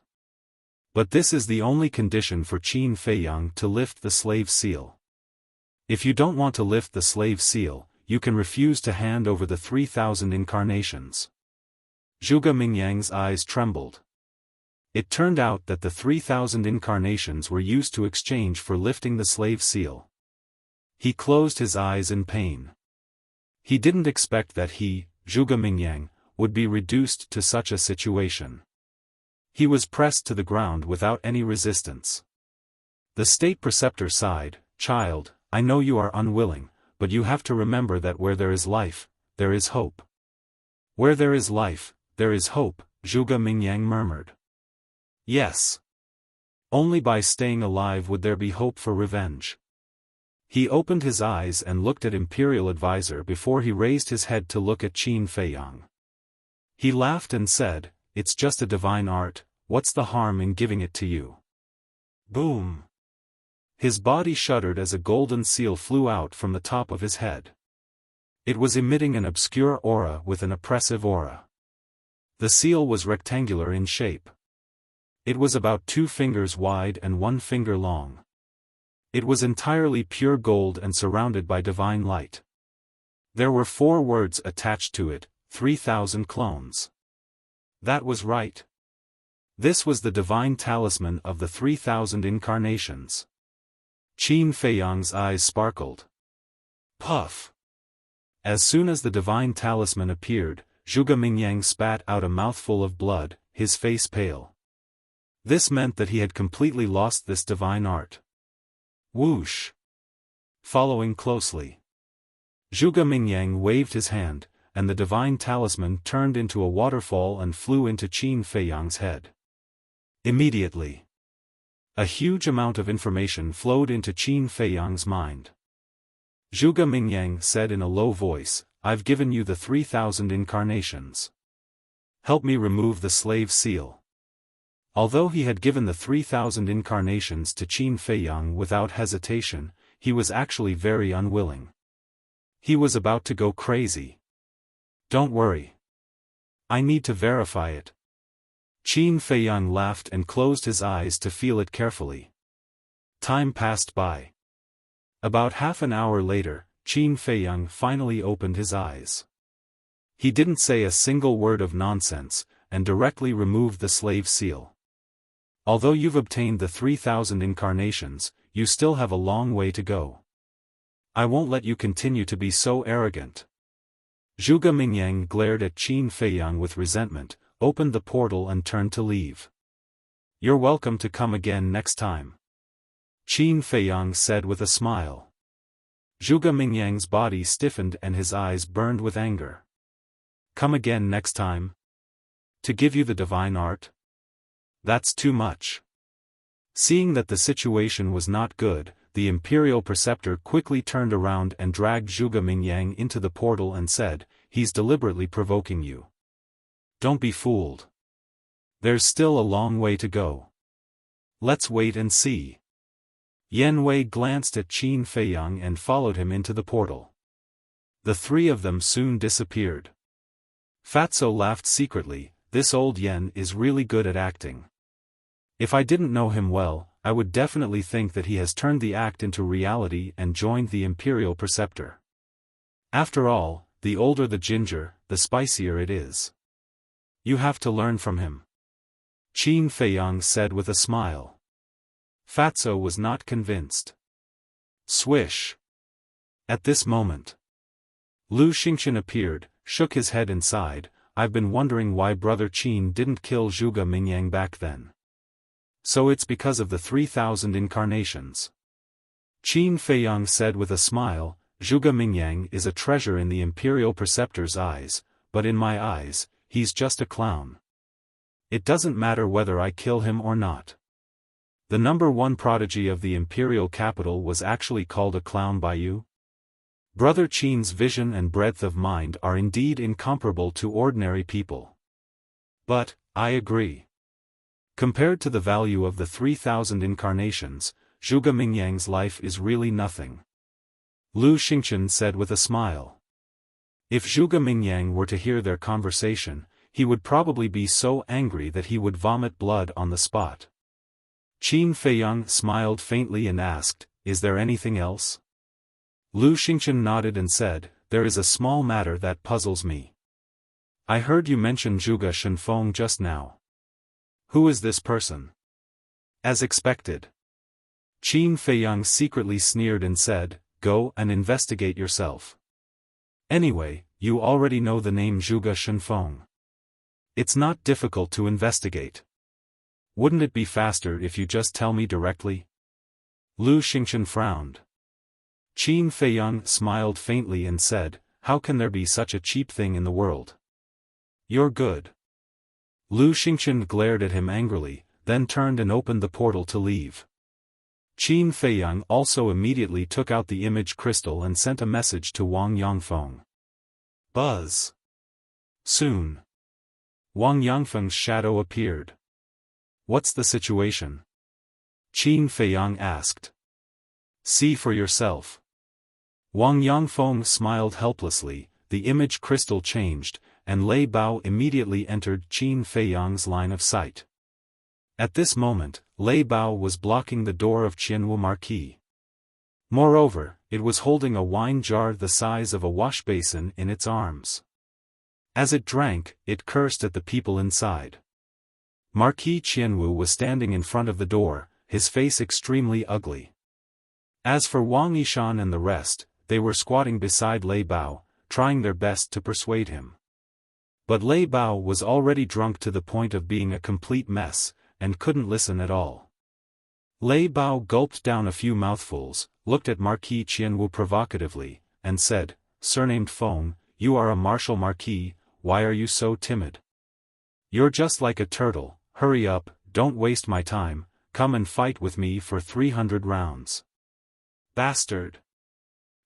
But this is the only condition for Qin Feiyang to lift the slave seal. If you don't want to lift the slave seal, you can refuse to hand over the 3,000 incarnations." Zhuge Mingyang's eyes trembled. It turned out that the 3,000 incarnations were used to exchange for lifting the slave seal. He closed his eyes in pain. He didn't expect that he, Zhuge Mingyang, would be reduced to such a situation. He was pressed to the ground without any resistance. The state preceptor sighed, "Child, I know you are unwilling, but you have to remember that where there is life, there is hope." "Where there is life, there is hope," Zhuge Mingyang murmured. "Yes. Only by staying alive would there be hope for revenge." He opened his eyes and looked at Imperial Advisor before he raised his head to look at Qin Feiyang. He laughed and said, "It's just a divine art, what's the harm in giving it to you?" Boom! His body shuddered as a golden seal flew out from the top of his head. It was emitting an obscure aura with an oppressive aura. The seal was rectangular in shape. It was about 2 fingers wide and 1 finger long. It was entirely pure gold and surrounded by divine light. There were 4 words attached to it, 3,000 clones. That was right. This was the divine talisman of the 3,000 incarnations. Qin Feiyang's eyes sparkled. Puff! As soon as the divine talisman appeared, Zhuge Mingyang spat out a mouthful of blood, his face pale. This meant that he had completely lost this divine art. Whoosh! Following closely. Zhuge Mingyang waved his hand, and the divine talisman turned into a waterfall and flew into Qin Feiyang's head. Immediately, a huge amount of information flowed into Qin Feiyang's mind. Zhuge Mingyang said in a low voice, "I've given you the 3,000 incarnations. Help me remove the slave seal." Although he had given the 3,000 incarnations to Qin Feiyang without hesitation, he was actually very unwilling. He was about to go crazy. "Don't worry. I need to verify it." Qin Feiyang laughed and closed his eyes to feel it carefully. Time passed by. About half an hour later, Qin Feiyang finally opened his eyes. He didn't say a single word of nonsense, and directly removed the slave seal. "Although you've obtained the 3,000 incarnations, you still have a long way to go. I won't let you continue to be so arrogant." Zhuge Mingyang glared at Qin Feiyang with resentment, opened the portal and turned to leave. "You're welcome to come again next time," Qin Feiyang said with a smile. Zhuge Mingyang's body stiffened and his eyes burned with anger. "Come again next time? To give you the divine art? That's too much." Seeing that the situation was not good, the Imperial Preceptor quickly turned around and dragged Zhuge Mingyang into the portal and said, "He's deliberately provoking you. Don't be fooled. There's still a long way to go. Let's wait and see." Yan Wei glanced at Qin Feiyang and followed him into the portal. The three of them soon disappeared. Fatso laughed secretly. This old yen is really good at acting. If I didn't know him well, I would definitely think that he has turned the act into reality and joined the Imperial Preceptor. After all, the older the ginger, the spicier it is. You have to learn from him. Qin Feiyang said with a smile. Fatso was not convinced. Swish. At this moment, Lu Xingqian appeared, shook his head and sighed. I've been wondering why Brother Qin didn't kill Zhuge Mingyang back then. So it's because of the 3,000 incarnations. Qin Feiyang said with a smile, Zhuge Mingyang is a treasure in the Imperial Preceptor's eyes, but in my eyes, he's just a clown. It doesn't matter whether I kill him or not. The #1 prodigy of the Imperial capital was actually called a clown by you? Brother Qin's vision and breadth of mind are indeed incomparable to ordinary people. But, I agree. Compared to the value of the 3,000 incarnations, Zhuge Mingyang's life is really nothing. Lu Xingqian said with a smile. If Zhuge Mingyang were to hear their conversation, he would probably be so angry that he would vomit blood on the spot. Qin Feiyang smiled faintly and asked, is there anything else? Lu Xingqian nodded and said, there is a small matter that puzzles me. I heard you mention Zhuge Shenfeng just now. Who is this person? As expected. Qin Feiyang secretly sneered and said, go and investigate yourself. Anyway, you already know the name Zhuge Shenfeng. It's not difficult to investigate. Wouldn't it be faster if you just tell me directly? Lu Xingqian frowned. Qin Feiyang smiled faintly and said, how can there be such a cheap thing in the world? You're good. Lu Xingqian glared at him angrily, then turned and opened the portal to leave. Qin Feiyang also immediately took out the image crystal and sent a message to Wang Yangfeng. Buzz. Soon. Wang Yangfeng's shadow appeared. What's the situation? Qin Feiyang asked. See for yourself. Wang Yangfeng smiled helplessly. The image crystal changed, and Lei Bao immediately entered Qin Feiyang's line of sight. At this moment, Lei Bao was blocking the door of Qianwu Marquis. Moreover, it was holding a wine jar the size of a wash basin in its arms. As it drank, it cursed at the people inside. Marquis Qianwu was standing in front of the door, his face extremely ugly. As for Wang Yishan and the rest, they were squatting beside Lei Bao, trying their best to persuade him. But Lei Bao was already drunk to the point of being a complete mess, and couldn't listen at all. Lei Bao gulped down a few mouthfuls, looked at Marquis Qianwu provocatively, and said, surnamed Feng, you are a martial marquis, why are you so timid? You're just like a turtle, hurry up, don't waste my time, come and fight with me for 300 rounds. Bastard!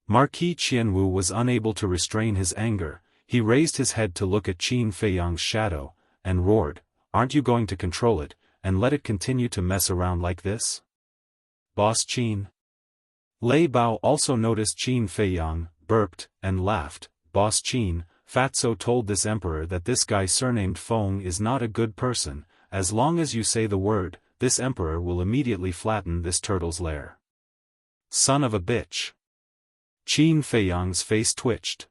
Marquis Qianwu was unable to restrain his anger. He raised his head to look at Qin Feiyang's shadow, and roared, aren't you going to control it, and let it continue to mess around like this? Boss Qin. Lei Bao also noticed Qin Feiyang, burped, and laughed. Boss Qin, Fatso told this emperor that this guy surnamed Feng is not a good person. As long as you say the word, this emperor will immediately flatten this turtle's lair. Son of a bitch. Qin Feiyang's face twitched.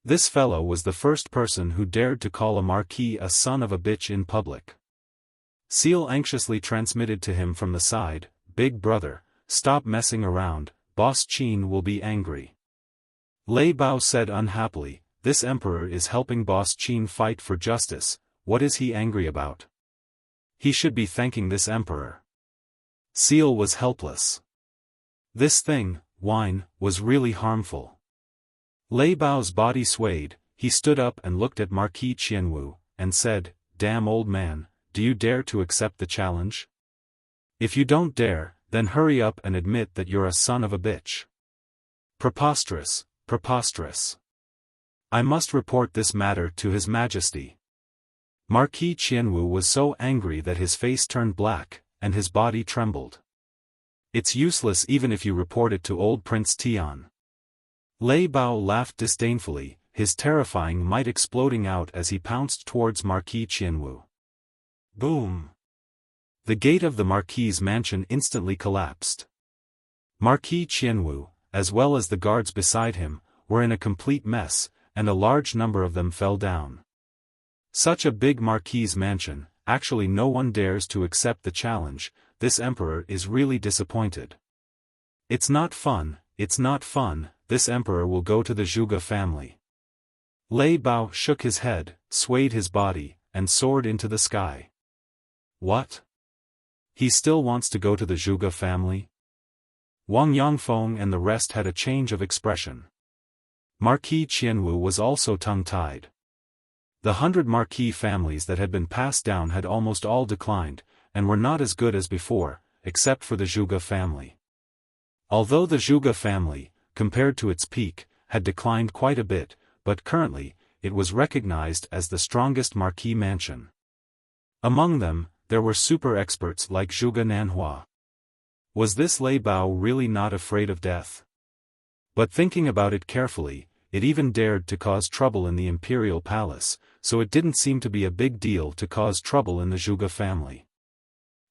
This fellow was the first person who dared to call a marquis a son of a bitch in public. Seal anxiously transmitted to him from the side, Big brother, stop messing around, Boss Qin will be angry. Lei Bao said unhappily, this emperor is helping Boss Qin fight for justice, what is he angry about? He should be thanking this emperor. Seal was helpless. This thing, wine, was really harmful. Lei Bao's body swayed, he stood up and looked at Marquis Qianwu, and said, damn old man, do you dare to accept the challenge? If you don't dare, then hurry up and admit that you're a son of a bitch. Preposterous, preposterous. I must report this matter to His Majesty. Marquis Qianwu was so angry that his face turned black, and his body trembled. It's useless even if you report it to old Prince Tian. Lei Bao laughed disdainfully, his terrifying might exploding out as he pounced towards Marquis Qianwu. Boom! The gate of the Marquis's mansion instantly collapsed. Marquis Qianwu, as well as the guards beside him, were in a complete mess, and a large number of them fell down. Such a big Marquis's mansion, actually no one dares to accept the challenge. This emperor is really disappointed. It's not fun, this emperor will go to the Zhuge family. Lei Bao shook his head, swayed his body, and soared into the sky. What? He still wants to go to the Zhuge family? Wang Yangfeng and the rest had a change of expression. Marquis Qianwu was also tongue-tied. The 100 marquis families that had been passed down had almost all declined, and were not as good as before, except for the Zhuge family. Although the Zhuge family, compared to its peak, had declined quite a bit, but currently, it was recognized as the strongest marquis mansion. Among them, there were super experts like Zhuge Nanhua. Was this Lei Bao really not afraid of death? But thinking about it carefully, it even dared to cause trouble in the imperial palace, so it didn't seem to be a big deal to cause trouble in the Zhuge family.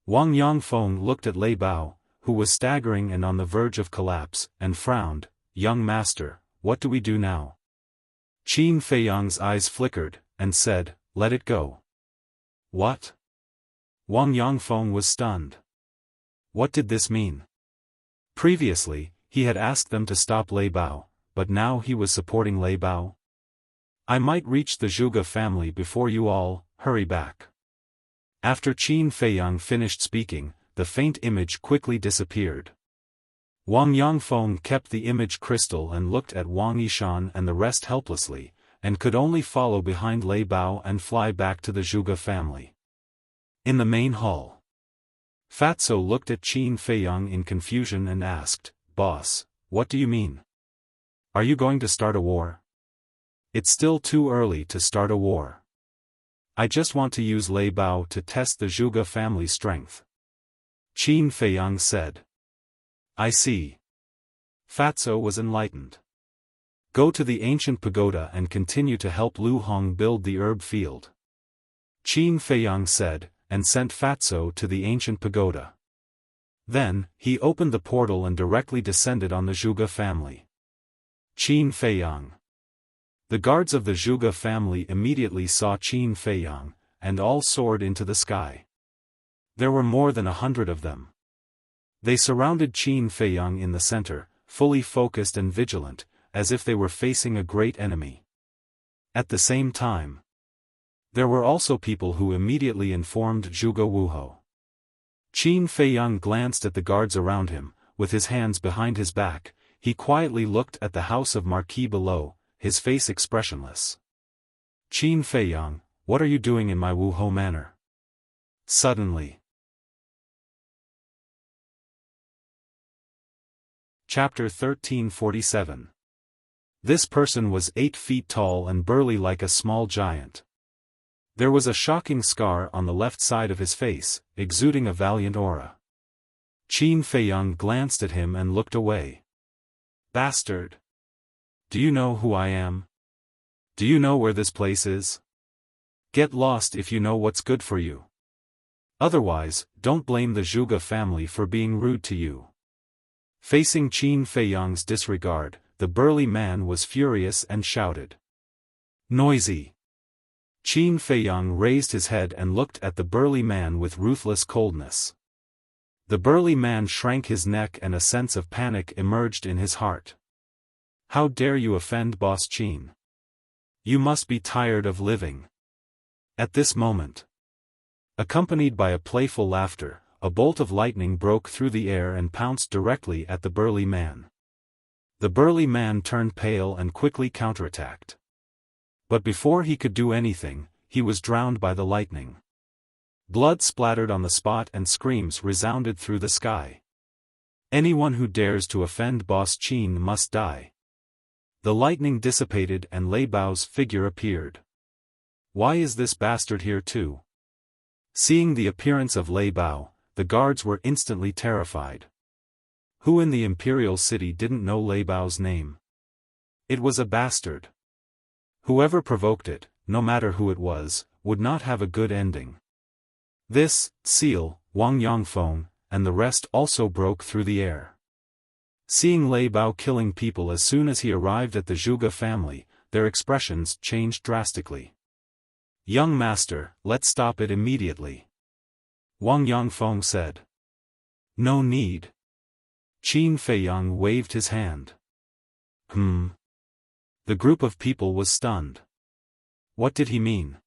Wang Yangfeng looked at Lei Bao, who was staggering and on the verge of collapse, and frowned. Young master, what do we do now? Qin Feiyang's eyes flickered, and said, let it go. What? Wang Yangfeng was stunned. What did this mean? Previously, he had asked them to stop Lei Bao, but now he was supporting Lei Bao? I might reach the Zhuge family before you all, hurry back. After Qin Feiyang finished speaking, the faint image quickly disappeared. Wang Yangfeng kept the image crystal and looked at Wang Yishan and the rest helplessly, and could only follow behind Lei Bao and fly back to the Zhuge family. In the main hall, Fatso looked at Qin Feiyang in confusion and asked, Boss, what do you mean? Are you going to start a war? It's still too early to start a war. I just want to use Lei Bao to test the Zhuge family's strength. Qin Feiyang said. I see. Fatso was enlightened. Go to the ancient pagoda and continue to help Lu Hong build the herb field. Qin Feiyang said, and sent Fatso to the ancient pagoda. Then, he opened the portal and directly descended on the Zhuge family. Qin Feiyang. The guards of the Zhuge family immediately saw Qin Feiyang, and all soared into the sky. There were more than 100 of them. They surrounded Qin Feiyang in the center, fully focused and vigilant, as if they were facing a great enemy. At the same time, there were also people who immediately informed Zhuge Wuhou. Qin Feiyang glanced at the guards around him, with his hands behind his back. He quietly looked at the house of Marquis below, his face expressionless. Qin Feiyang, what are you doing in my Wuhou manor? Suddenly. Chapter 1347. This person was 8 feet tall and burly like a small giant. There was a shocking scar on the left side of his face, exuding a valiant aura. Qin Feiyang glanced at him and looked away. Bastard! Do you know who I am? Do you know where this place is? Get lost if you know what's good for you. Otherwise, don't blame the Zhuge family for being rude to you. Facing Qin Feiyang's disregard, the burly man was furious and shouted. Noisy! Qin Feiyang raised his head and looked at the burly man with ruthless coldness. The burly man shrank his neck and a sense of panic emerged in his heart. How dare you offend Boss Qin? You must be tired of living. At this moment, accompanied by a playful laughter, a bolt of lightning broke through the air and pounced directly at the burly man. The burly man turned pale and quickly counterattacked. But before he could do anything, he was drowned by the lightning. Blood splattered on the spot and screams resounded through the sky. Anyone who dares to offend Boss Qin must die. The lightning dissipated and Lei Bao's figure appeared. Why is this bastard here too? Seeing the appearance of Lei Bao, the guards were instantly terrified. Who in the imperial city didn't know Lei Bao's name? It was a bastard. Whoever provoked it, no matter who it was, would not have a good ending. This, Seal, Wang Yongfeng, and the rest also broke through the air. Seeing Lei Bao killing people as soon as he arrived at the Zhuge family, their expressions changed drastically. "Young master, let's stop it immediately," Wang Yongfeng said. "No need." Qin Feiyang waved his hand. The group of people was stunned. What did he mean?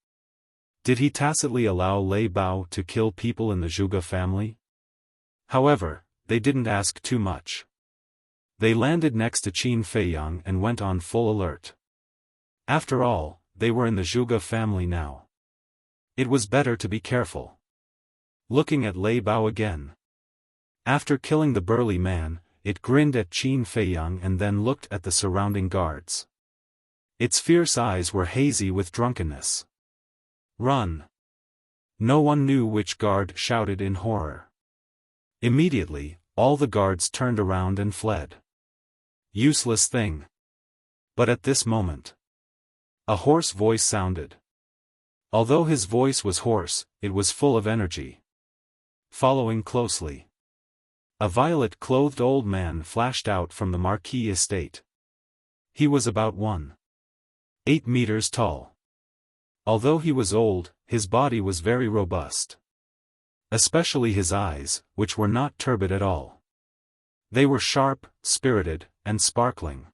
Did he tacitly allow Lei Bao to kill people in the Zhuge family? However, they didn't ask too much. They landed next to Qin Feiyang and went on full alert. After all, they were in the Zhuge family now. It was better to be careful. Looking at Lei Bao again. After killing the burly man, it grinned at Qin Feiyang and then looked at the surrounding guards. Its fierce eyes were hazy with drunkenness. "Run!" No one knew which guard shouted in horror. Immediately, all the guards turned around and fled. Useless thing. But at this moment, a hoarse voice sounded. Although his voice was hoarse, it was full of energy. Following closely, a violet-clothed old man flashed out from the Marquis estate. He was about 1.8 meters tall. Although he was old, his body was very robust. Especially his eyes, which were not turbid at all. They were sharp, spirited, and sparkling.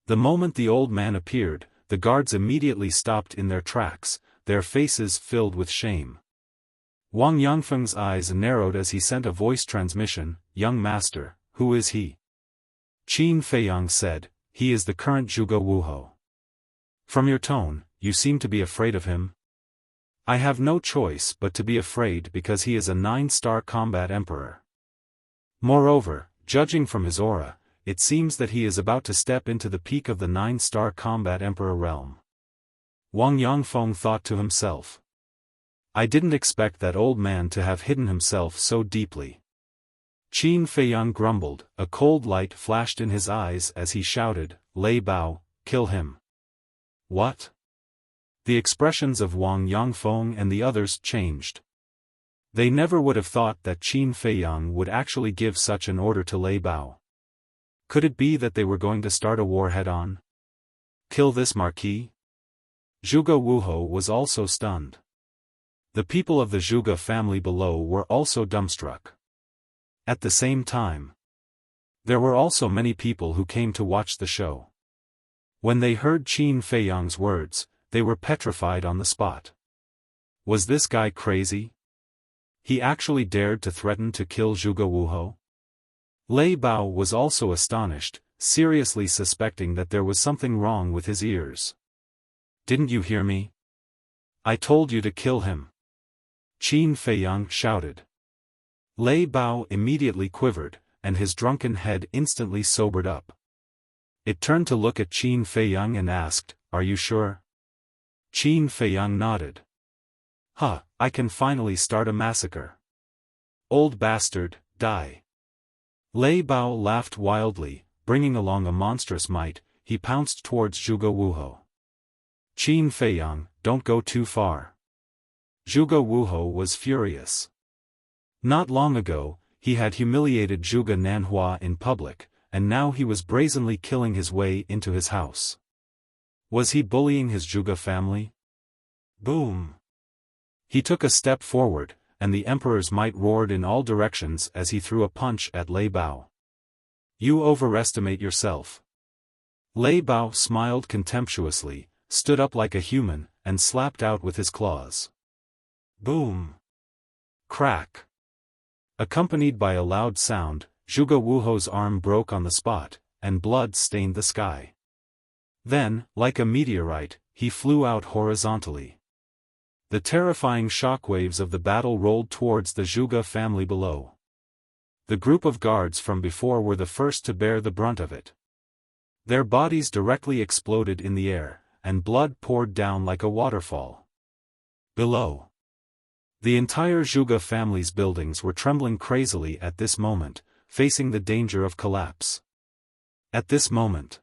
The moment the old man appeared, the guards immediately stopped in their tracks, their faces filled with shame. Wang Yongfeng's eyes narrowed as he sent a voice transmission, "Young master, who is he?" Qin Feiyang said, "He is the current Zhuge Wuho. From your tone, you seem to be afraid of him." "I have no choice but to be afraid because he is a 9-star combat emperor. Moreover, judging from his aura, it seems that he is about to step into the peak of the 9-star combat emperor realm." Wang Yongfeng thought to himself. I didn't expect that old man to have hidden himself so deeply. Qin Feiyang grumbled, a cold light flashed in his eyes as he shouted, "Lei Bao, kill him." "What?" The expressions of Wang Yongfeng and the others changed. They never would have thought that Qin Feiyang would actually give such an order to Lei Bao. Could it be that they were going to start a war head-on? Kill this marquis? Zhuge Wuho was also stunned. The people of the Zhuge family below were also dumbstruck. At the same time, there were also many people who came to watch the show. When they heard Qin Feiyang's words, they were petrified on the spot. Was this guy crazy? He actually dared to threaten to kill Zhuge Wuho? Lei Bao was also astonished, seriously suspecting that there was something wrong with his ears. "Didn't you hear me? I told you to kill him!" Qin Feiyang shouted. Lei Bao immediately quivered, and his drunken head instantly sobered up. It turned to look at Qin Feiyang and asked, "Are you sure?" Qin Feiyang nodded. I can finally start a massacre. Old bastard, die." Lei Bao laughed wildly, bringing along a monstrous might, he pounced towards Zhuge Wuho. "Qin Feiyang, don't go too far." Zhuge Wuho was furious. Not long ago, he had humiliated Zhuge Nanhua in public, and now he was brazenly killing his way into his house. Was he bullying his Zhuge family? Boom! He took a step forward, and the emperor's might roared in all directions as he threw a punch at Lei Bao. "You overestimate yourself." Lei Bao smiled contemptuously, stood up like a human, and slapped out with his claws. Boom! Crack! Accompanied by a loud sound, Zhuge Wuho's arm broke on the spot, and blood stained the sky. Then, like a meteorite, he flew out horizontally. The terrifying shockwaves of the battle rolled towards the Zhuge family below. The group of guards from before were the first to bear the brunt of it. Their bodies directly exploded in the air, and blood poured down like a waterfall. Below, the entire Zhuge family's buildings were trembling crazily at this moment, facing the danger of collapse. At this moment,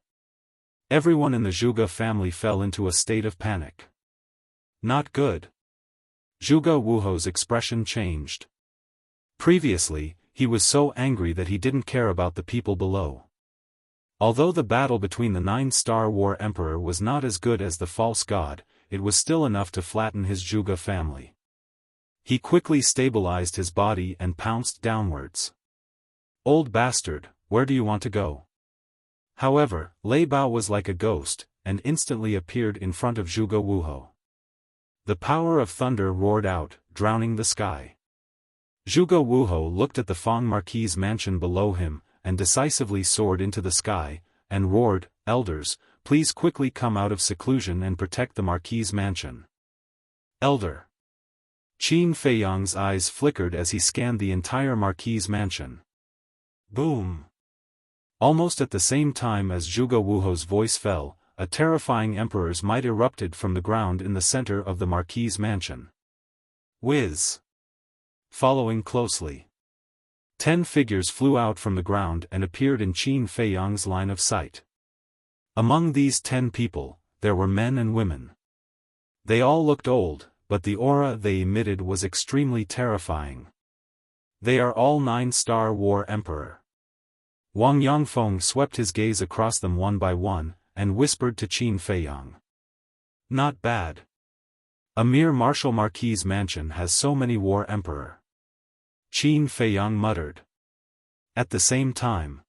Everyone in the Zhuge family fell into a state of panic. Not good. Zhuge Wuho's expression changed. Previously, he was so angry that he didn't care about the people below. Although the battle between the 9-star War Emperor was not as good as the false god, it was still enough to flatten his Zhuge family. He quickly stabilized his body and pounced downwards. Old bastard, where do you want to go? However, Lei Bao was like a ghost, and instantly appeared in front of Zhuge Wuho. The power of thunder roared out, drowning the sky. Zhuge Wuho looked at the Fang Marquis' mansion below him, and decisively soared into the sky, and roared, "Elders, please quickly come out of seclusion and protect the Marquis' mansion." Elder. Qin Feiyang's eyes flickered as he scanned the entire Marquis' mansion. Boom! Almost at the same time as Zhuge Wuho's voice fell, a terrifying emperor's might erupted from the ground in the center of the Marquis' mansion. Whiz! Following closely. 10 figures flew out from the ground and appeared in Qin Feiyang's line of sight. Among these 10 people, there were men and women. They all looked old, but the aura they emitted was extremely terrifying. They are all 9-star War Emperor. Wang Yangfeng swept his gaze across them one by one, and whispered to Qin Feiyang. Not bad. A mere martial marquis' mansion has so many War Emperor. Qin Feiyang muttered. At the same time,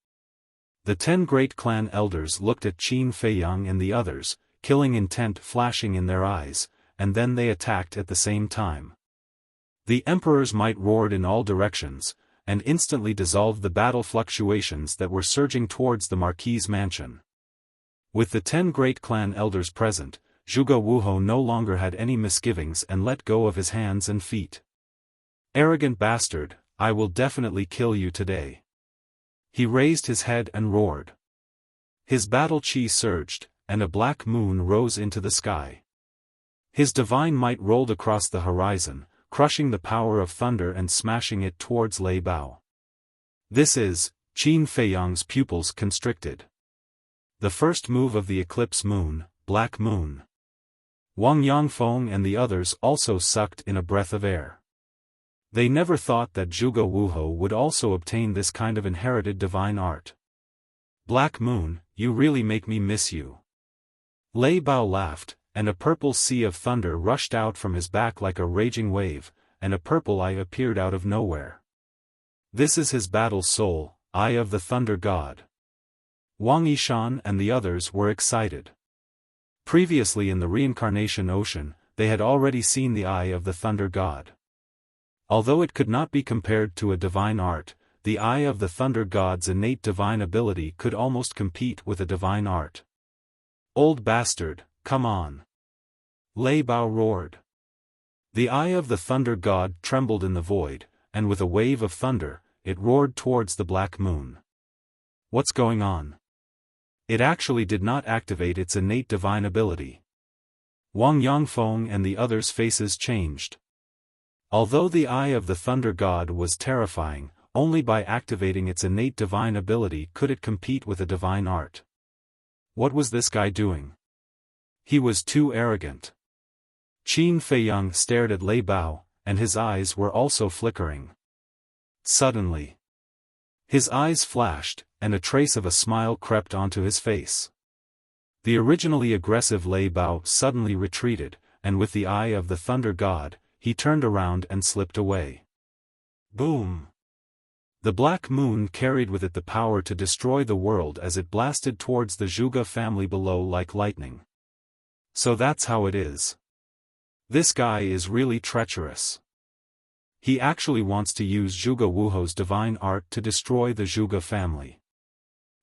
the 10 great clan elders looked at Qin Feiyang and the others, killing intent flashing in their eyes, and then they attacked at the same time. The emperor's might roared in all directions, and instantly dissolved the battle fluctuations that were surging towards the Marquis' mansion. With the 10 great clan elders present, Zhuge Wuho no longer had any misgivings and let go of his hands and feet. Arrogant bastard, I will definitely kill you today. He raised his head and roared. His battle chi surged, and a black moon rose into the sky. His divine might rolled across the horizon, crushing the power of thunder and smashing it towards Lei Bao. This is, Qin Feiyang's pupils constricted. The first move of the eclipse moon, Black Moon. Wang Yangfeng and the others also sucked in a breath of air. They never thought that Zhuge Wuho would also obtain this kind of inherited divine art. Black Moon, you really make me miss you. Lei Bao laughed, and a purple sea of thunder rushed out from his back like a raging wave, and a purple eye appeared out of nowhere. This is his battle soul, Eye of the Thunder God. Wang Yishan and the others were excited. Previously in the reincarnation ocean, they had already seen the Eye of the Thunder God. Although it could not be compared to a divine art, the Eye of the Thunder God's innate divine ability could almost compete with a divine art. Old bastard, come on. Lei Bao roared. The Eye of the Thunder God trembled in the void, and with a wave of thunder, it roared towards the Black Moon. What's going on? It actually did not activate its innate divine ability. Wang Yangfeng and the others' faces changed. Although the Eye of the Thunder God was terrifying, only by activating its innate divine ability could it compete with a divine art. What was this guy doing? He was too arrogant. Qin Feiyang stared at Lei Bao, and his eyes were also flickering. Suddenly, his eyes flashed, and a trace of a smile crept onto his face. The originally aggressive Lei Bao suddenly retreated, and with the Eye of the Thunder God, he turned around and slipped away. Boom! The Black Moon carried with it the power to destroy the world as it blasted towards the Zhuge family below like lightning. So that's how it is. This guy is really treacherous. He actually wants to use Zhuge Wuho's divine art to destroy the Zhuge family.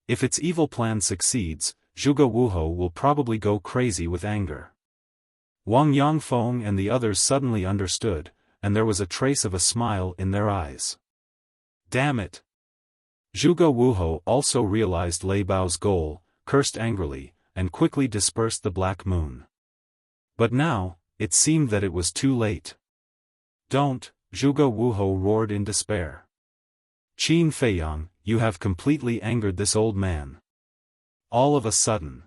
If its evil plan succeeds, Zhuge Wuho will probably go crazy with anger. Wang Yangfeng and the others suddenly understood, and there was a trace of a smile in their eyes. Damn it! Zhuge Wuho also realized Lei Bao's goal, cursed angrily, and quickly dispersed the Black Moon. But now, it seemed that it was too late. Don't, Zhuge Wuho roared in despair. Qin Feiyang, you have completely angered this old man. All of a sudden,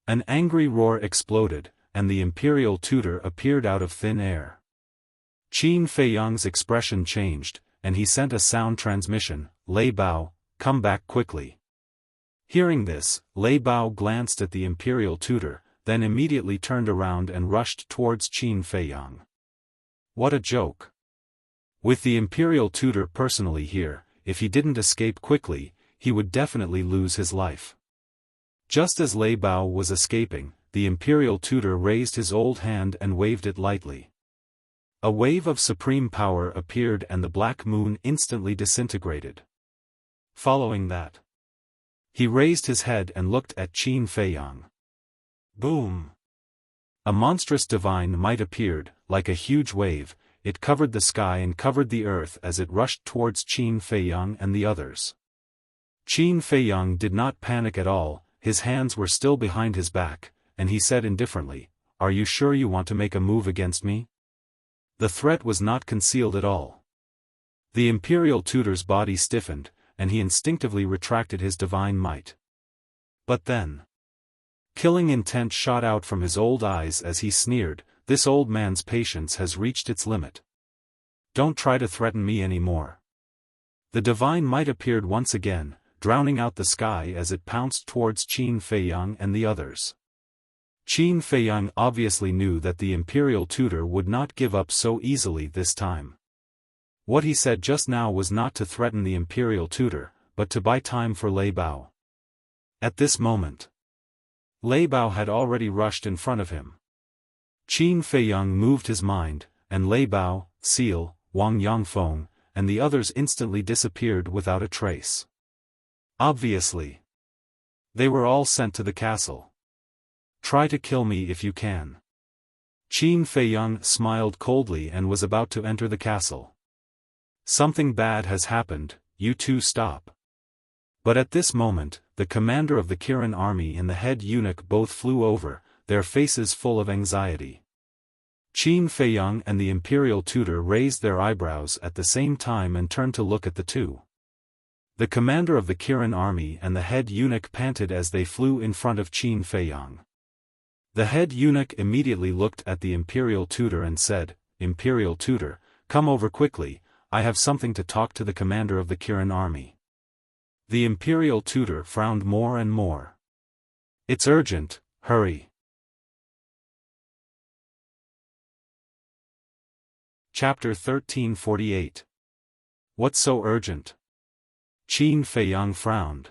An angry roar exploded, and the imperial tutor appeared out of thin air. Qin Feiyang's expression changed, and he sent a sound transmission, "Lei Bao, come back quickly." Hearing this, Lei Bao glanced at the imperial tutor, then immediately turned around and rushed towards Qin Feiyang. What a joke! With the imperial tutor personally here, if he didn't escape quickly, he would definitely lose his life. Just as Lei Bao was escaping, the imperial tutor raised his old hand and waved it lightly. A wave of supreme power appeared and the black moon instantly disintegrated. Following that, he raised his head and looked at Qin Feiyang. Boom! A monstrous divine might appeared, like a huge wave. It covered the sky and covered the earth as it rushed towards Qin Feiyang and the others. Qin Feiyang did not panic at all, his hands were still behind his back, and he said indifferently, "Are you sure you want to make a move against me?" The threat was not concealed at all. The imperial tutor's body stiffened, and he instinctively retracted his divine might. But then, killing intent shot out from his old eyes as he sneered, "This old man's patience has reached its limit. Don't try to threaten me anymore." The divine might appeared once again, drowning out the sky as it pounced towards Qin Feiyang and the others. Qin Feiyang obviously knew that the imperial tutor would not give up so easily this time. What he said just now was not to threaten the imperial tutor, but to buy time for Lei Bao. At this moment, Lei Bao had already rushed in front of him. Qin Feiyang moved his mind, and Lei Bao, Seal, Wang Yangfeng, and the others instantly disappeared without a trace. Obviously, they were all sent to the castle. "Try to kill me if you can." Qin Feiyang smiled coldly and was about to enter the castle. "Something bad has happened, you two stop." But at this moment, the commander of the Kirin army and the head eunuch both flew over, their faces full of anxiety. Qin Feiyang and the imperial tutor raised their eyebrows at the same time and turned to look at the two. The commander of the Kirin army and the head eunuch panted as they flew in front of Qin Feiyang. The head eunuch immediately looked at the imperial tutor and said, "Imperial tutor, come over quickly, I have something to talk to the commander of the Kirin army." The imperial tutor frowned more and more. "It's urgent, hurry." Chapter 1348. What's so urgent? Qin Feiyang frowned.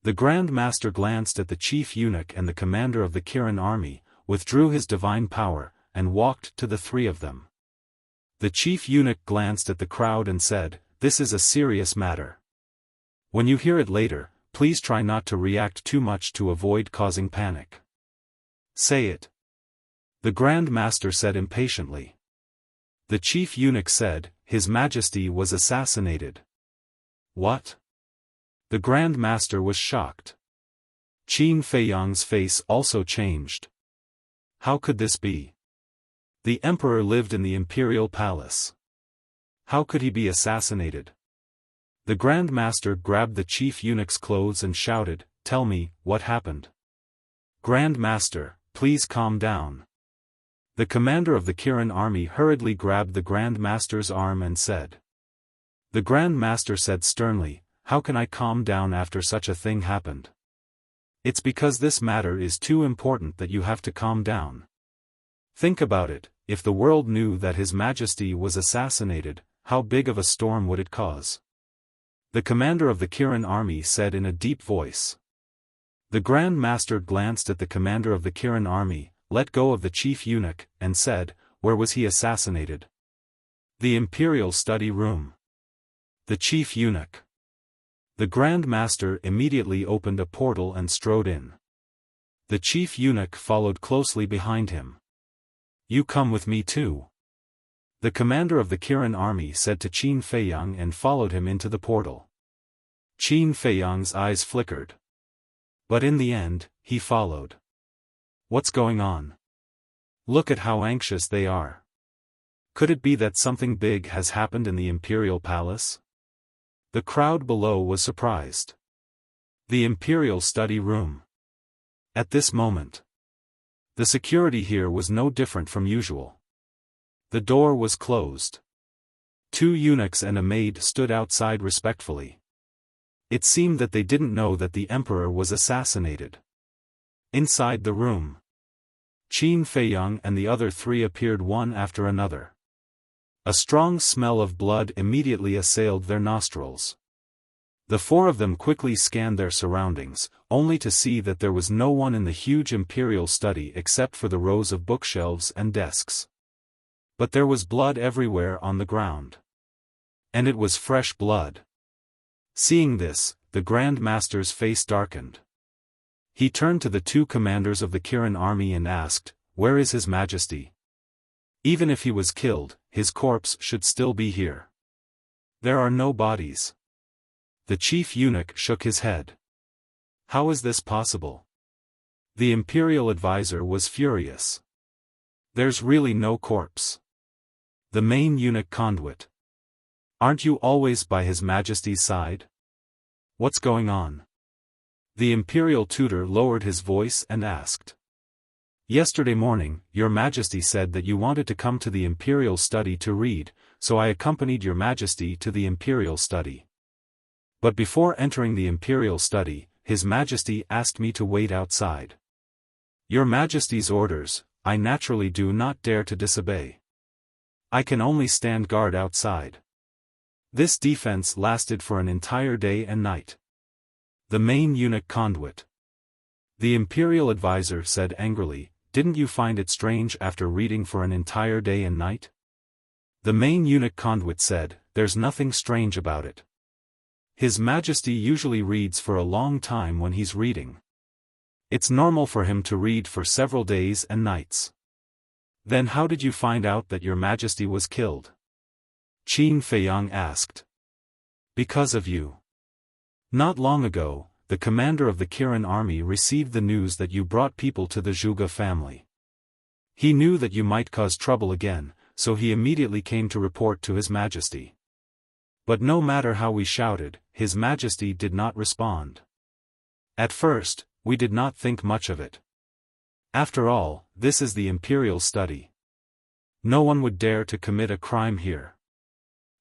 The Grand Master glanced at the chief eunuch and the commander of the Kirin army, withdrew his divine power, and walked to the three of them. The chief eunuch glanced at the crowd and said, "This is a serious matter. When you hear it later, please try not to react too much to avoid causing panic." "Say it," the Grand Master said impatiently. The chief eunuch said, "His Majesty was assassinated." "What?" The Grand Master was shocked. Qin Feiyang's face also changed. How could this be? The emperor lived in the imperial palace. How could he be assassinated? The Grand Master grabbed the chief eunuch's clothes and shouted, "Tell me, what happened?" "Grand Master, please calm down." The commander of the Kirin army hurriedly grabbed the Grand Master's arm and said. The Grand Master said sternly, "How can I calm down after such a thing happened? It's because this matter is too important that you have to calm down. Think about it, if the world knew that His Majesty was assassinated, how big of a storm would it cause?" The commander of the Kirin army said in a deep voice. The Grand Master glanced at the commander of the Kirin army, let go of the chief eunuch, and said, "Where was he assassinated?" "The Imperial Study Room." The chief eunuch. The Grand Master immediately opened a portal and strode in. The chief eunuch followed closely behind him. "You come with me too." The commander of the Kirin army said to Qin Feiyang and followed him into the portal. Qin Feiyang's eyes flickered. But in the end, he followed. What's going on? Look at how anxious they are. Could it be that something big has happened in the imperial palace? The crowd below was surprised. The Imperial Study Room. At this moment, the security here was no different from usual. The door was closed. 2 eunuchs and a maid stood outside respectfully. It seemed that they didn't know that the emperor was assassinated. Inside the room, Qin Feiyang and the other 3 appeared one after another. A strong smell of blood immediately assailed their nostrils. The 4 of them quickly scanned their surroundings, only to see that there was no one in the huge imperial study except for the rows of bookshelves and desks. But there was blood everywhere on the ground. And it was fresh blood. Seeing this, the Grand Master's face darkened. He turned to the 2 commanders of the Kirin army and asked, "Where is His Majesty? Even if he was killed, his corpse should still be here. There are no bodies." The chief eunuch shook his head. How is this possible? The imperial advisor was furious. There's really no corpse. The main eunuch conduit. Aren't you always by His Majesty's side? What's going on? The imperial tutor lowered his voice and asked. Yesterday morning, Your Majesty said that you wanted to come to the imperial study to read, so I accompanied Your Majesty to the imperial study. But before entering the imperial study, His Majesty asked me to wait outside. Your Majesty's orders, I naturally do not dare to disobey. I can only stand guard outside. This defense lasted for an entire day and night. The main eunuch conduit. The imperial advisor said angrily, "Didn't you find it strange after reading for an entire day and night?" The main eunuch conduit said, "There's nothing strange about it. His Majesty usually reads for a long time when he's reading. It's normal for him to read for several days and nights." Then how did you find out that Your Majesty was killed? Qin Feiyang asked. Because of you. Not long ago, the commander of the Kirin army received the news that you brought people to the Zhuge family. He knew that you might cause trouble again, so he immediately came to report to His Majesty. But no matter how we shouted, His Majesty did not respond. At first, we did not think much of it. After all, this is the imperial study. No one would dare to commit a crime here.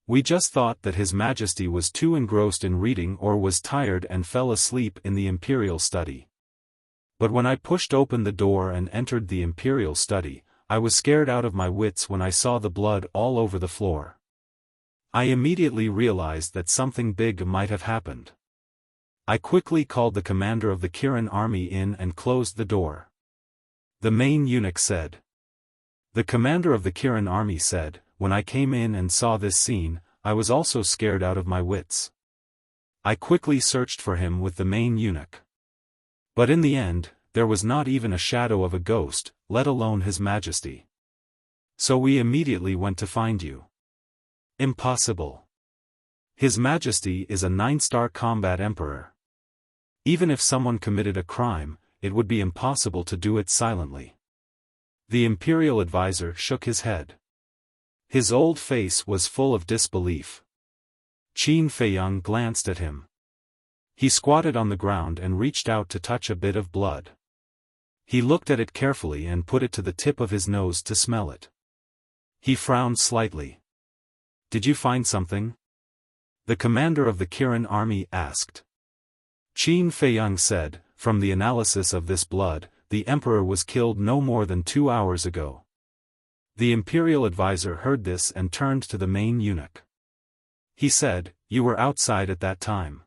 We just thought that His Majesty was too engrossed in reading or was tired and fell asleep in the imperial study. But when I pushed open the door and entered the imperial study, I was scared out of my wits when I saw the blood all over the floor. I immediately realized that something big might have happened. I quickly called the commander of the Kirin army in and closed the door. The main eunuch said. The commander of the Kirin army said, "When I came in and saw this scene, I was also scared out of my wits. I quickly searched for him with the main eunuch. But in the end, there was not even a shadow of a ghost, let alone His Majesty. So we immediately went to find you." Impossible. His Majesty is a 9-star combat emperor. Even if someone committed a crime, it would be impossible to do it silently. The imperial advisor shook his head. His old face was full of disbelief. Qin Feiyang glanced at him. He squatted on the ground and reached out to touch a bit of blood. He looked at it carefully and put it to the tip of his nose to smell it. He frowned slightly. "Did you find something?" The commander of the Kirin army asked. Qin Feiyang said, "From the analysis of this blood, the emperor was killed no more than 2 hours ago." The imperial advisor heard this and turned to the main eunuch. He said, "You were outside at that time.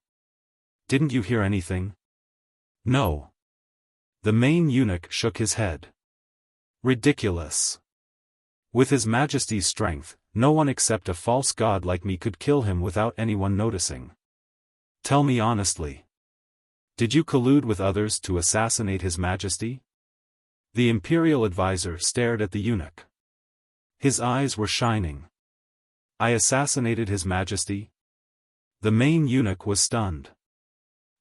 Didn't you hear anything?" "No." The main eunuch shook his head. "Ridiculous. With His Majesty's strength, no one except a false god like me could kill him without anyone noticing. Tell me honestly. Did you collude with others to assassinate His Majesty?" The imperial advisor stared at the eunuch. His eyes were shining. "I assassinated His Majesty?" The main eunuch was stunned.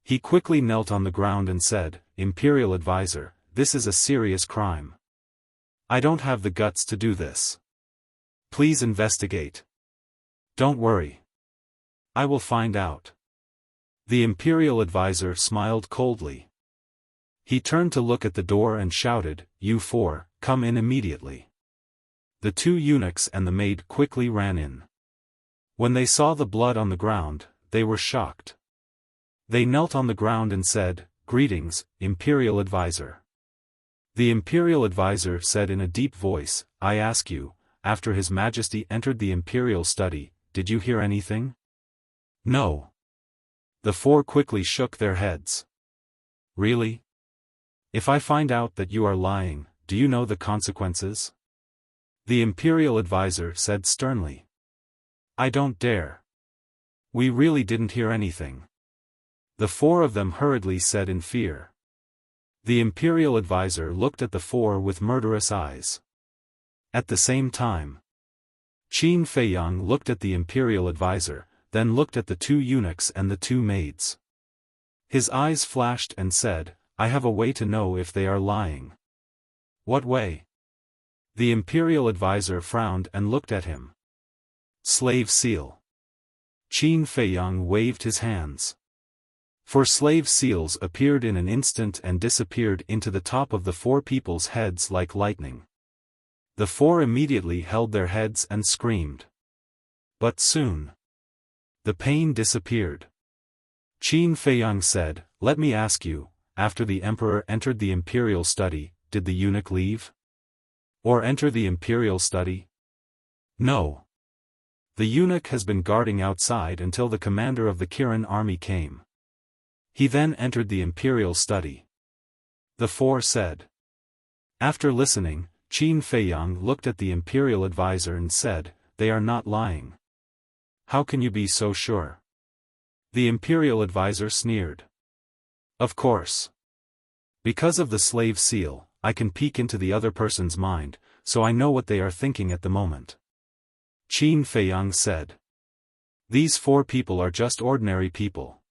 He quickly knelt on the ground and said, "Imperial advisor, this is a serious crime. I don't have the guts to do this. Please investigate. Don't worry. I will find out." The imperial advisor smiled coldly. He turned to look at the door and shouted, "You four, come in immediately." The two eunuchs and the maid quickly ran in. When they saw the blood on the ground, they were shocked. They knelt on the ground and said, "Greetings, Imperial Advisor." The Imperial Advisor said in a deep voice, "I ask you, after His Majesty entered the Imperial study, did you hear anything?" "No." The four quickly shook their heads. "Really? If I find out that you are lying, do you know the consequences?" The Imperial Advisor said sternly. "I don't dare. We really didn't hear anything." The four of them hurriedly said in fear. The Imperial Advisor looked at the four with murderous eyes. At the same time, Qin Feiyang looked at the Imperial Advisor, then looked at the two eunuchs and the two maids. His eyes flashed and said, "I have a way to know if they are lying." "What way?" The Imperial Advisor frowned and looked at him. "Slave seal." Qin Feiyang waved his hands. Four slave seals appeared in an instant and disappeared into the top of the four people's heads like lightning. The four immediately held their heads and screamed. But soon, the pain disappeared. Qin Feiyang said, "Let me ask you, after the emperor entered the imperial study, did the eunuch leave? Or enter the imperial study?" "No. The eunuch has been guarding outside until the commander of the Kirin army came. He then entered the imperial study," the four said. After listening, Qin Feiyang looked at the Imperial Advisor and said, "They are not lying." "How can you be so sure?" The Imperial Advisor sneered. "Of course. Because of the slave seal, I can peek into the other person's mind, so I know what they are thinking at the moment." Qin Feiyang said. "These four people are just ordinary people.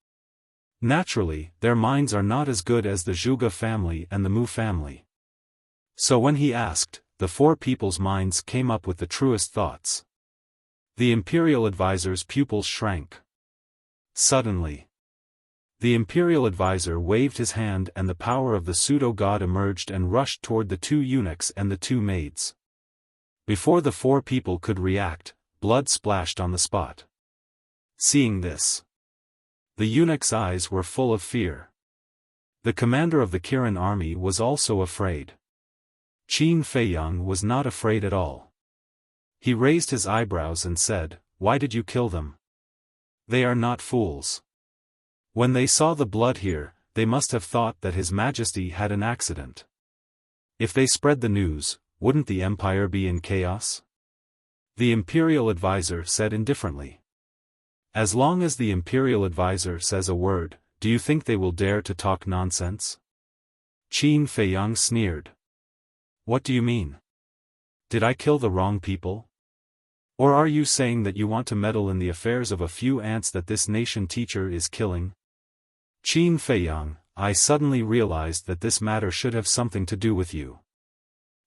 Naturally, their minds are not as good as the Zhuge family and the Mu family." So when he asked, the four people's minds came up with the truest thoughts. The Imperial Advisor's pupils shrank. Suddenly, the Imperial Advisor waved his hand and the power of the pseudo-god emerged and rushed toward the two eunuchs and the two maids. Before the four people could react, blood splashed on the spot. Seeing this, the eunuch's eyes were full of fear. The commander of the Kirin army was also afraid. Qin Feiyang was not afraid at all. He raised his eyebrows and said, "Why did you kill them? They are not fools. When they saw the blood here, they must have thought that His Majesty had an accident. If they spread the news, wouldn't the empire be in chaos?" The Imperial Advisor said indifferently. "As long as the Imperial Advisor says a word, do you think they will dare to talk nonsense?" Qin Feiyang sneered. "What do you mean? Did I kill the wrong people? Or are you saying that you want to meddle in the affairs of a few ants that this nation teacher is killing?" Qin Feiyang, "I suddenly realized that this matter should have something to do with you,"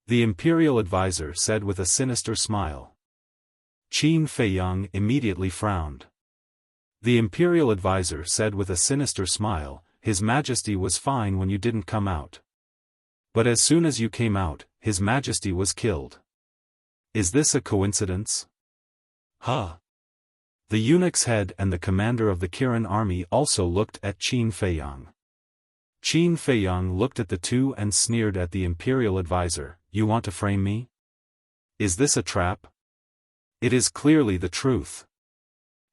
the Imperial Advisor said with a sinister smile. Qin Feiyang immediately frowned. The Imperial Advisor said with a sinister smile, "His Majesty was fine when you didn't come out. But as soon as you came out, His Majesty was killed. Is this a coincidence?" "Huh?" The eunuch's head and the commander of the Kirin army also looked at Qin Feiyang. Qin Feiyang looked at the two and sneered at the Imperial Advisor, "You want to frame me? Is this a trap?" "It is clearly the truth.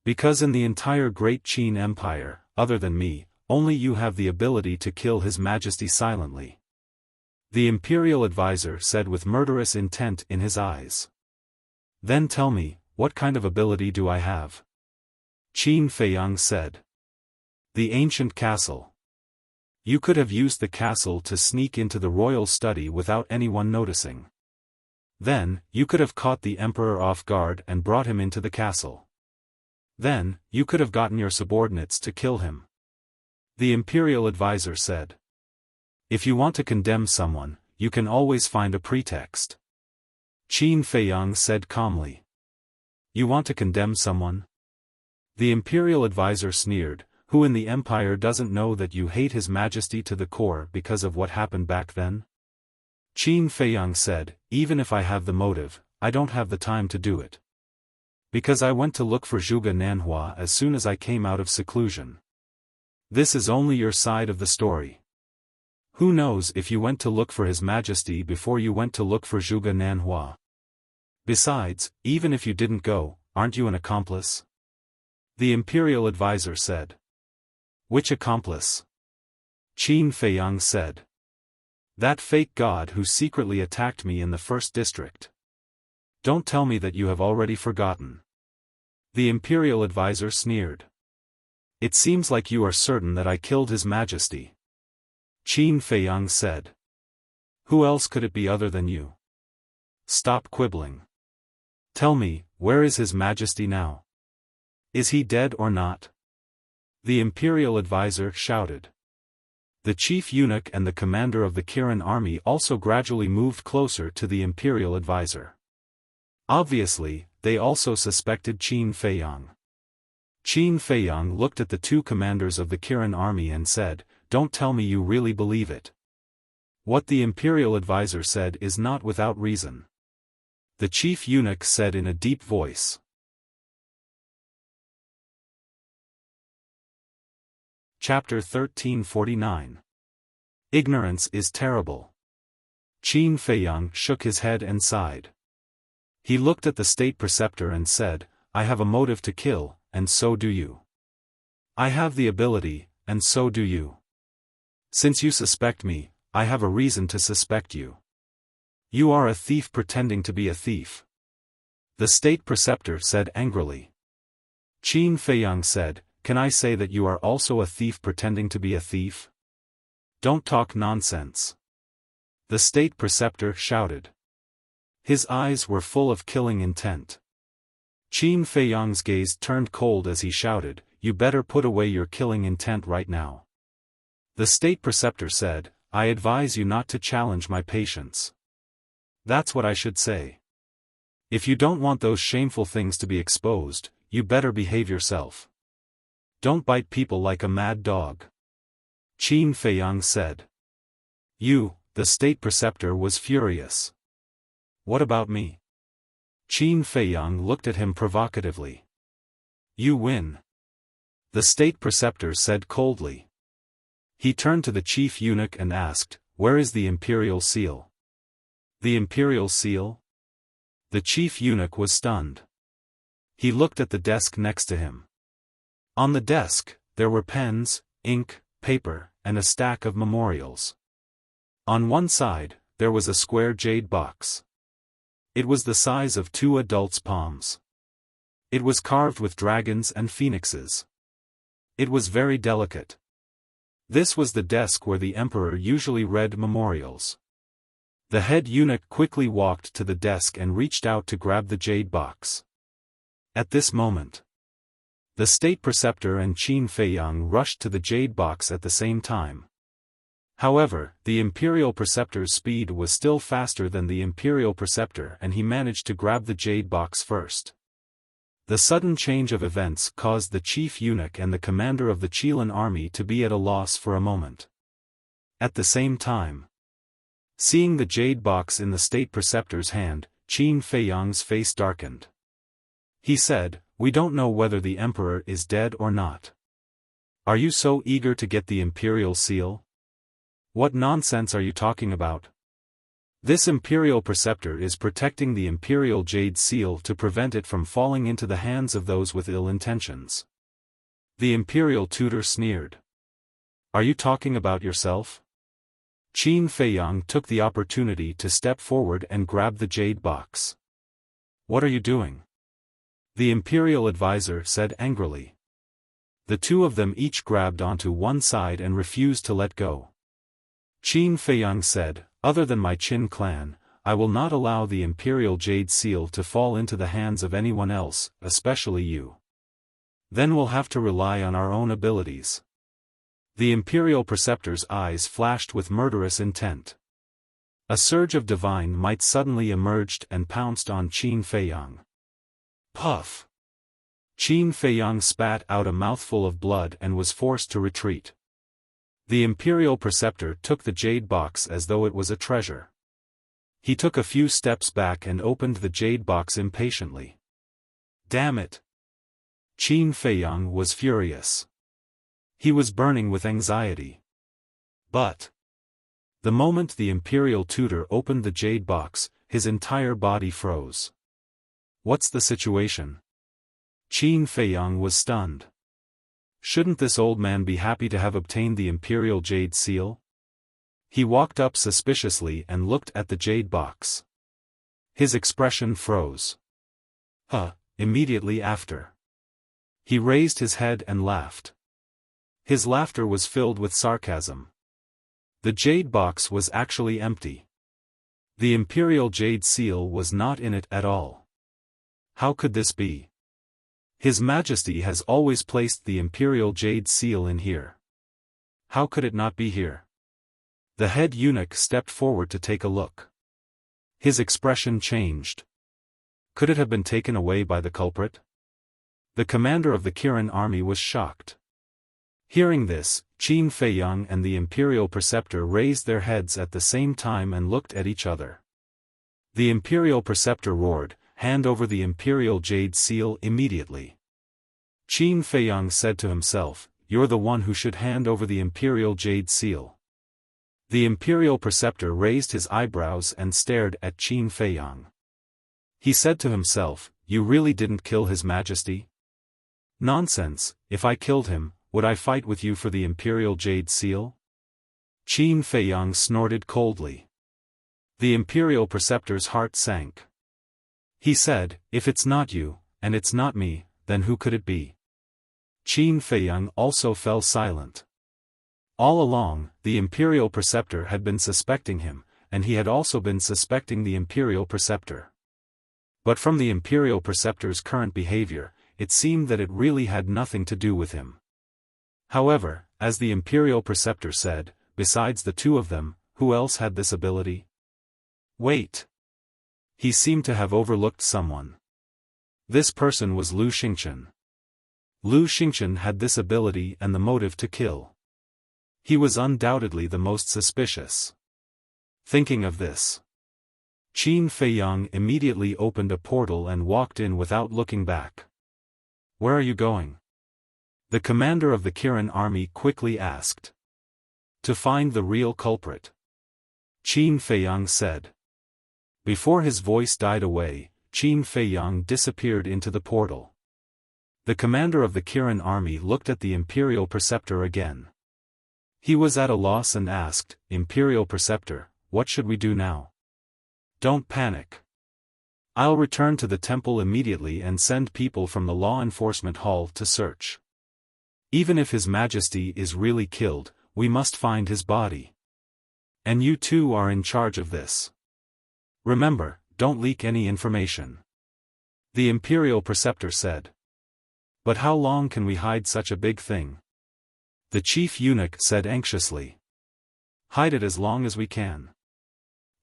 Because in the entire great Qin Empire, other than me, only you have the ability to kill His Majesty silently," the Imperial Advisor said with murderous intent in his eyes. "Then tell me, what kind of ability do I have?" Qin Feiyang said. "The ancient castle. You could have used the castle to sneak into the royal study without anyone noticing. Then, you could have caught the emperor off guard and brought him into the castle. Then, you could have gotten your subordinates to kill him," the Imperial Advisor said. "If you want to condemn someone, you can always find a pretext," Qin Feiyang said calmly. "You want to condemn someone?" The Imperial Advisor sneered, who in the Empire doesn't know that you hate His Majesty to the core because of what happened back then? Qin Feiyang said, even if I have the motive, I don't have the time to do it. Because I went to look for Zhuge Nanhua as soon as I came out of seclusion. This is only your side of the story. Who knows if you went to look for His Majesty before you went to look for Zhuge Nanhua? Besides, even if you didn't go, aren't you an accomplice? The imperial advisor said. Which accomplice? Qin Feiyang said. That fake god who secretly attacked me in the first district. Don't tell me that you have already forgotten. The imperial advisor sneered. It seems like you are certain that I killed His Majesty. Qin Feiyang said. Who else could it be other than you? Stop quibbling. Tell me, where is His Majesty now? Is he dead or not? The imperial advisor shouted. The chief eunuch and the commander of the Kirin army also gradually moved closer to the imperial advisor. Obviously, they also suspected Qin Feiyang. Qin Feiyang looked at the two commanders of the Kirin army and said, don't tell me you really believe it. What the imperial advisor said is not without reason. The chief eunuch said in a deep voice. Chapter 1349. Ignorance is terrible. Qin Feiyang shook his head and sighed. He looked at the state preceptor and said, I have a motive to kill, and so do you. I have the ability, and so do you. Since you suspect me, I have a reason to suspect you. You are a thief pretending to be a thief. The state preceptor said angrily. Qin Feiyang said, can I say that you are also a thief pretending to be a thief? Don't talk nonsense. The state preceptor shouted. His eyes were full of killing intent. Qin Feiyang's gaze turned cold as he shouted, you better put away your killing intent right now. The state preceptor said, I advise you not to challenge my patience. That's what I should say. If you don't want those shameful things to be exposed, you better behave yourself. Don't bite people like a mad dog. Qin Feiyang said. You, the state preceptor was furious. What about me? Qin Feiyang looked at him provocatively. You win. The state preceptor said coldly. He turned to the chief eunuch and asked, where is the imperial seal? The imperial seal? The chief eunuch was stunned. He looked at the desk next to him. On the desk, there were pens, ink, paper, and a stack of memorials. On one side, there was a square jade box. It was the size of two adults' palms. It was carved with dragons and phoenixes. It was very delicate. This was the desk where the emperor usually read memorials. The head eunuch quickly walked to the desk and reached out to grab the jade box. At this moment, the state preceptor and Qin Feiyang rushed to the jade box at the same time. However, the imperial preceptor's speed was still faster than the imperial preceptor and he managed to grab the jade box first. The sudden change of events caused the chief eunuch and the commander of the Qilin army to be at a loss for a moment. At the same time, seeing the jade box in the state preceptor's hand, Qin Feiyang's face darkened. He said, we don't know whether the emperor is dead or not. Are you so eager to get the imperial seal? What nonsense are you talking about? This imperial preceptor is protecting the imperial jade seal to prevent it from falling into the hands of those with ill intentions. The imperial tutor sneered. Are you talking about yourself? Qin Feiyang took the opportunity to step forward and grab the jade box. What are you doing? The imperial advisor said angrily. The two of them each grabbed onto one side and refused to let go. Qin Feiyang said, other than my Qin clan, I will not allow the imperial jade seal to fall into the hands of anyone else, especially you. Then we'll have to rely on our own abilities. The imperial preceptor's eyes flashed with murderous intent. A surge of divine might suddenly emerged and pounced on Qin Feiyang. Puff! Qin Feiyang spat out a mouthful of blood and was forced to retreat. The Imperial Preceptor took the jade box as though it was a treasure. He took a few steps back and opened the jade box impatiently. Damn it! Qin Feiyang was furious. He was burning with anxiety. But the moment the Imperial Tutor opened the jade box, his entire body froze. What's the situation? Qin Feiyang was stunned. Shouldn't this old man be happy to have obtained the Imperial Jade Seal? He walked up suspiciously and looked at the jade box. His expression froze. Immediately after, he raised his head and laughed. His laughter was filled with sarcasm. The jade box was actually empty. The Imperial Jade Seal was not in it at all. How could this be? His Majesty has always placed the Imperial Jade Seal in here. How could it not be here? The head eunuch stepped forward to take a look. His expression changed. Could it have been taken away by the culprit? The commander of the Kirin army was shocked. Hearing this, Qin Feiyang and the Imperial Preceptor raised their heads at the same time and looked at each other. The Imperial Preceptor roared, "Hand over the Imperial Jade Seal immediately." Qin Feiyang said to himself, "You're the one who should hand over the Imperial Jade Seal." The Imperial Preceptor raised his eyebrows and stared at Qin Feiyang. He said to himself, "You really didn't kill His Majesty?" "Nonsense, if I killed him, would I fight with you for the Imperial Jade Seal?" Qin Feiyang snorted coldly. The Imperial Preceptor's heart sank. He said, "If it's not you, and it's not me, then who could it be?" Qin Feiyang also fell silent. All along, the Imperial Preceptor had been suspecting him, and he had also been suspecting the Imperial Preceptor. But from the Imperial Preceptor's current behavior, it seemed that it really had nothing to do with him. However, as the Imperial Preceptor said, besides the two of them, who else had this ability? Wait! He seemed to have overlooked someone. This person was Lu Xingchen. Lu Xingchen had this ability and the motive to kill. He was undoubtedly the most suspicious. Thinking of this, Qin Feiyang immediately opened a portal and walked in without looking back. "Where are you going?" the commander of the Kirin army quickly asked. "To find the real culprit," Qin Feiyang said. Before his voice died away, Qin Feiyang disappeared into the portal. The commander of the Kirin army looked at the Imperial Preceptor again. He was at a loss and asked, "Imperial Preceptor, what should we do now?" "Don't panic. I'll return to the temple immediately and send people from the law enforcement hall to search. Even if His Majesty is really killed, we must find his body. And you two are in charge of this. Remember, don't leak any information," the Imperial Preceptor said. "But how long can we hide such a big thing?" the chief eunuch said anxiously. "Hide it as long as we can.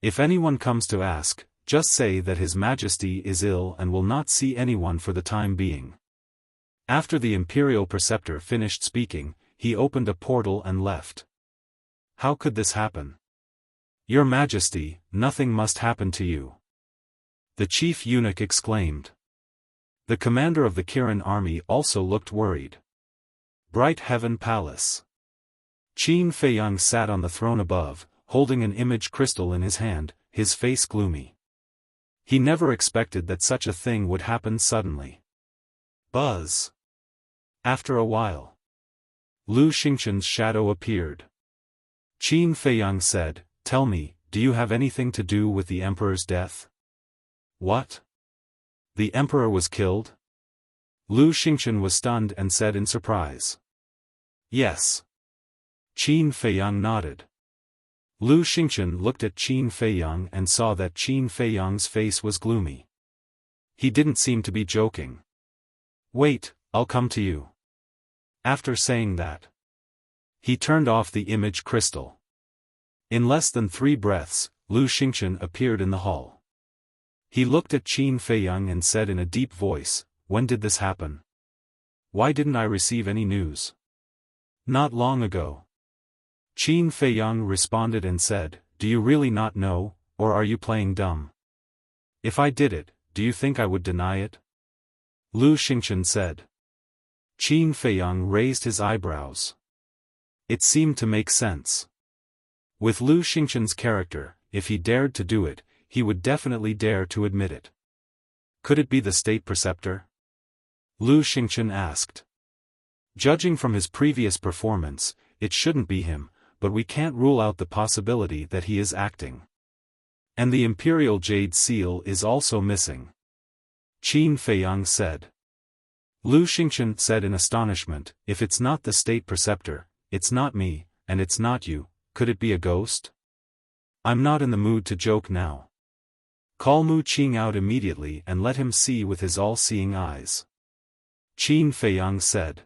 If anyone comes to ask, just say that His Majesty is ill and will not see anyone for the time being." After the Imperial Preceptor finished speaking, he opened a portal and left. "How could this happen?" "Your Majesty, nothing must happen to you," the chief eunuch exclaimed. The commander of the Kirin army also looked worried. Bright Heaven Palace. Qin Feiyang sat on the throne above, holding an image crystal in his hand, his face gloomy. He never expected that such a thing would happen suddenly. Buzz. After a while, Lu Xingchen's shadow appeared. Qin Feiyang said, "Tell me, do you have anything to do with the Emperor's death?" "What? The Emperor was killed?" Lu Xingchen was stunned and said in surprise. "Yes." Qin Feiyang nodded. Lu Xingchen looked at Qin Feiyang and saw that Qin Feiyang's face was gloomy. He didn't seem to be joking. "Wait, I'll come to you." After saying that, he turned off the image crystal. In less than 3 breaths, Lu Xingchen appeared in the hall. He looked at Qin Feiyang and said in a deep voice, "When did this happen?" why didn't I receive any news? Not long ago. Qin Feiyang responded and said, do you really not know, or are you playing dumb? If I did it, do you think I would deny it? Lu Xingchen said. Qin Feiyang raised his eyebrows. It seemed to make sense. With Lu Xingchen's character, if he dared to do it, he would definitely dare to admit it. Could it be the state preceptor? Lu Xingchen asked. Judging from his previous performance, it shouldn't be him, but we can't rule out the possibility that he is acting. And the Imperial Jade Seal is also missing. Qin Feiyang said. Lu Xingchen said in astonishment, if it's not the state preceptor, it's not me, and it's not you, could it be a ghost? I'm not in the mood to joke now. Call Mu Qing out immediately and let him see with his all-seeing eyes. Qin Feiyang said.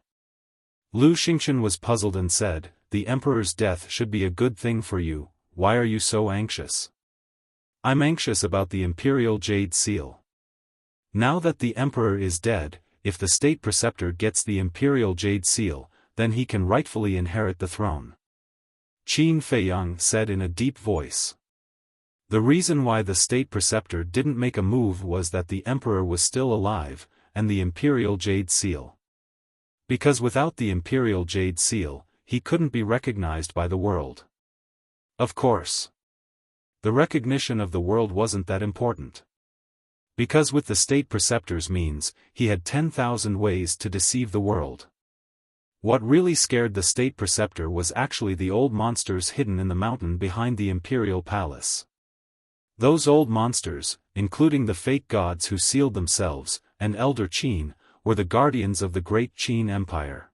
Lu Xingchen was puzzled and said, the Emperor's death should be a good thing for you, why are you so anxious? I'm anxious about the Imperial Jade Seal. Now that the Emperor is dead, if the state preceptor gets the Imperial Jade Seal, then he can rightfully inherit the throne. Qin Feiyang said in a deep voice. The reason why the state preceptor didn't make a move was that the Emperor was still alive, and the Imperial Jade Seal. Because without the Imperial Jade Seal, he couldn't be recognized by the world. Of course. The recognition of the world wasn't that important. Because with the state preceptor's means, he had 10,000 ways to deceive the world. What really scared the state preceptor was actually the old monsters hidden in the mountain behind the imperial palace. Those old monsters, including the fake gods who sealed themselves, and Elder Qin, were the guardians of the great Qin Empire.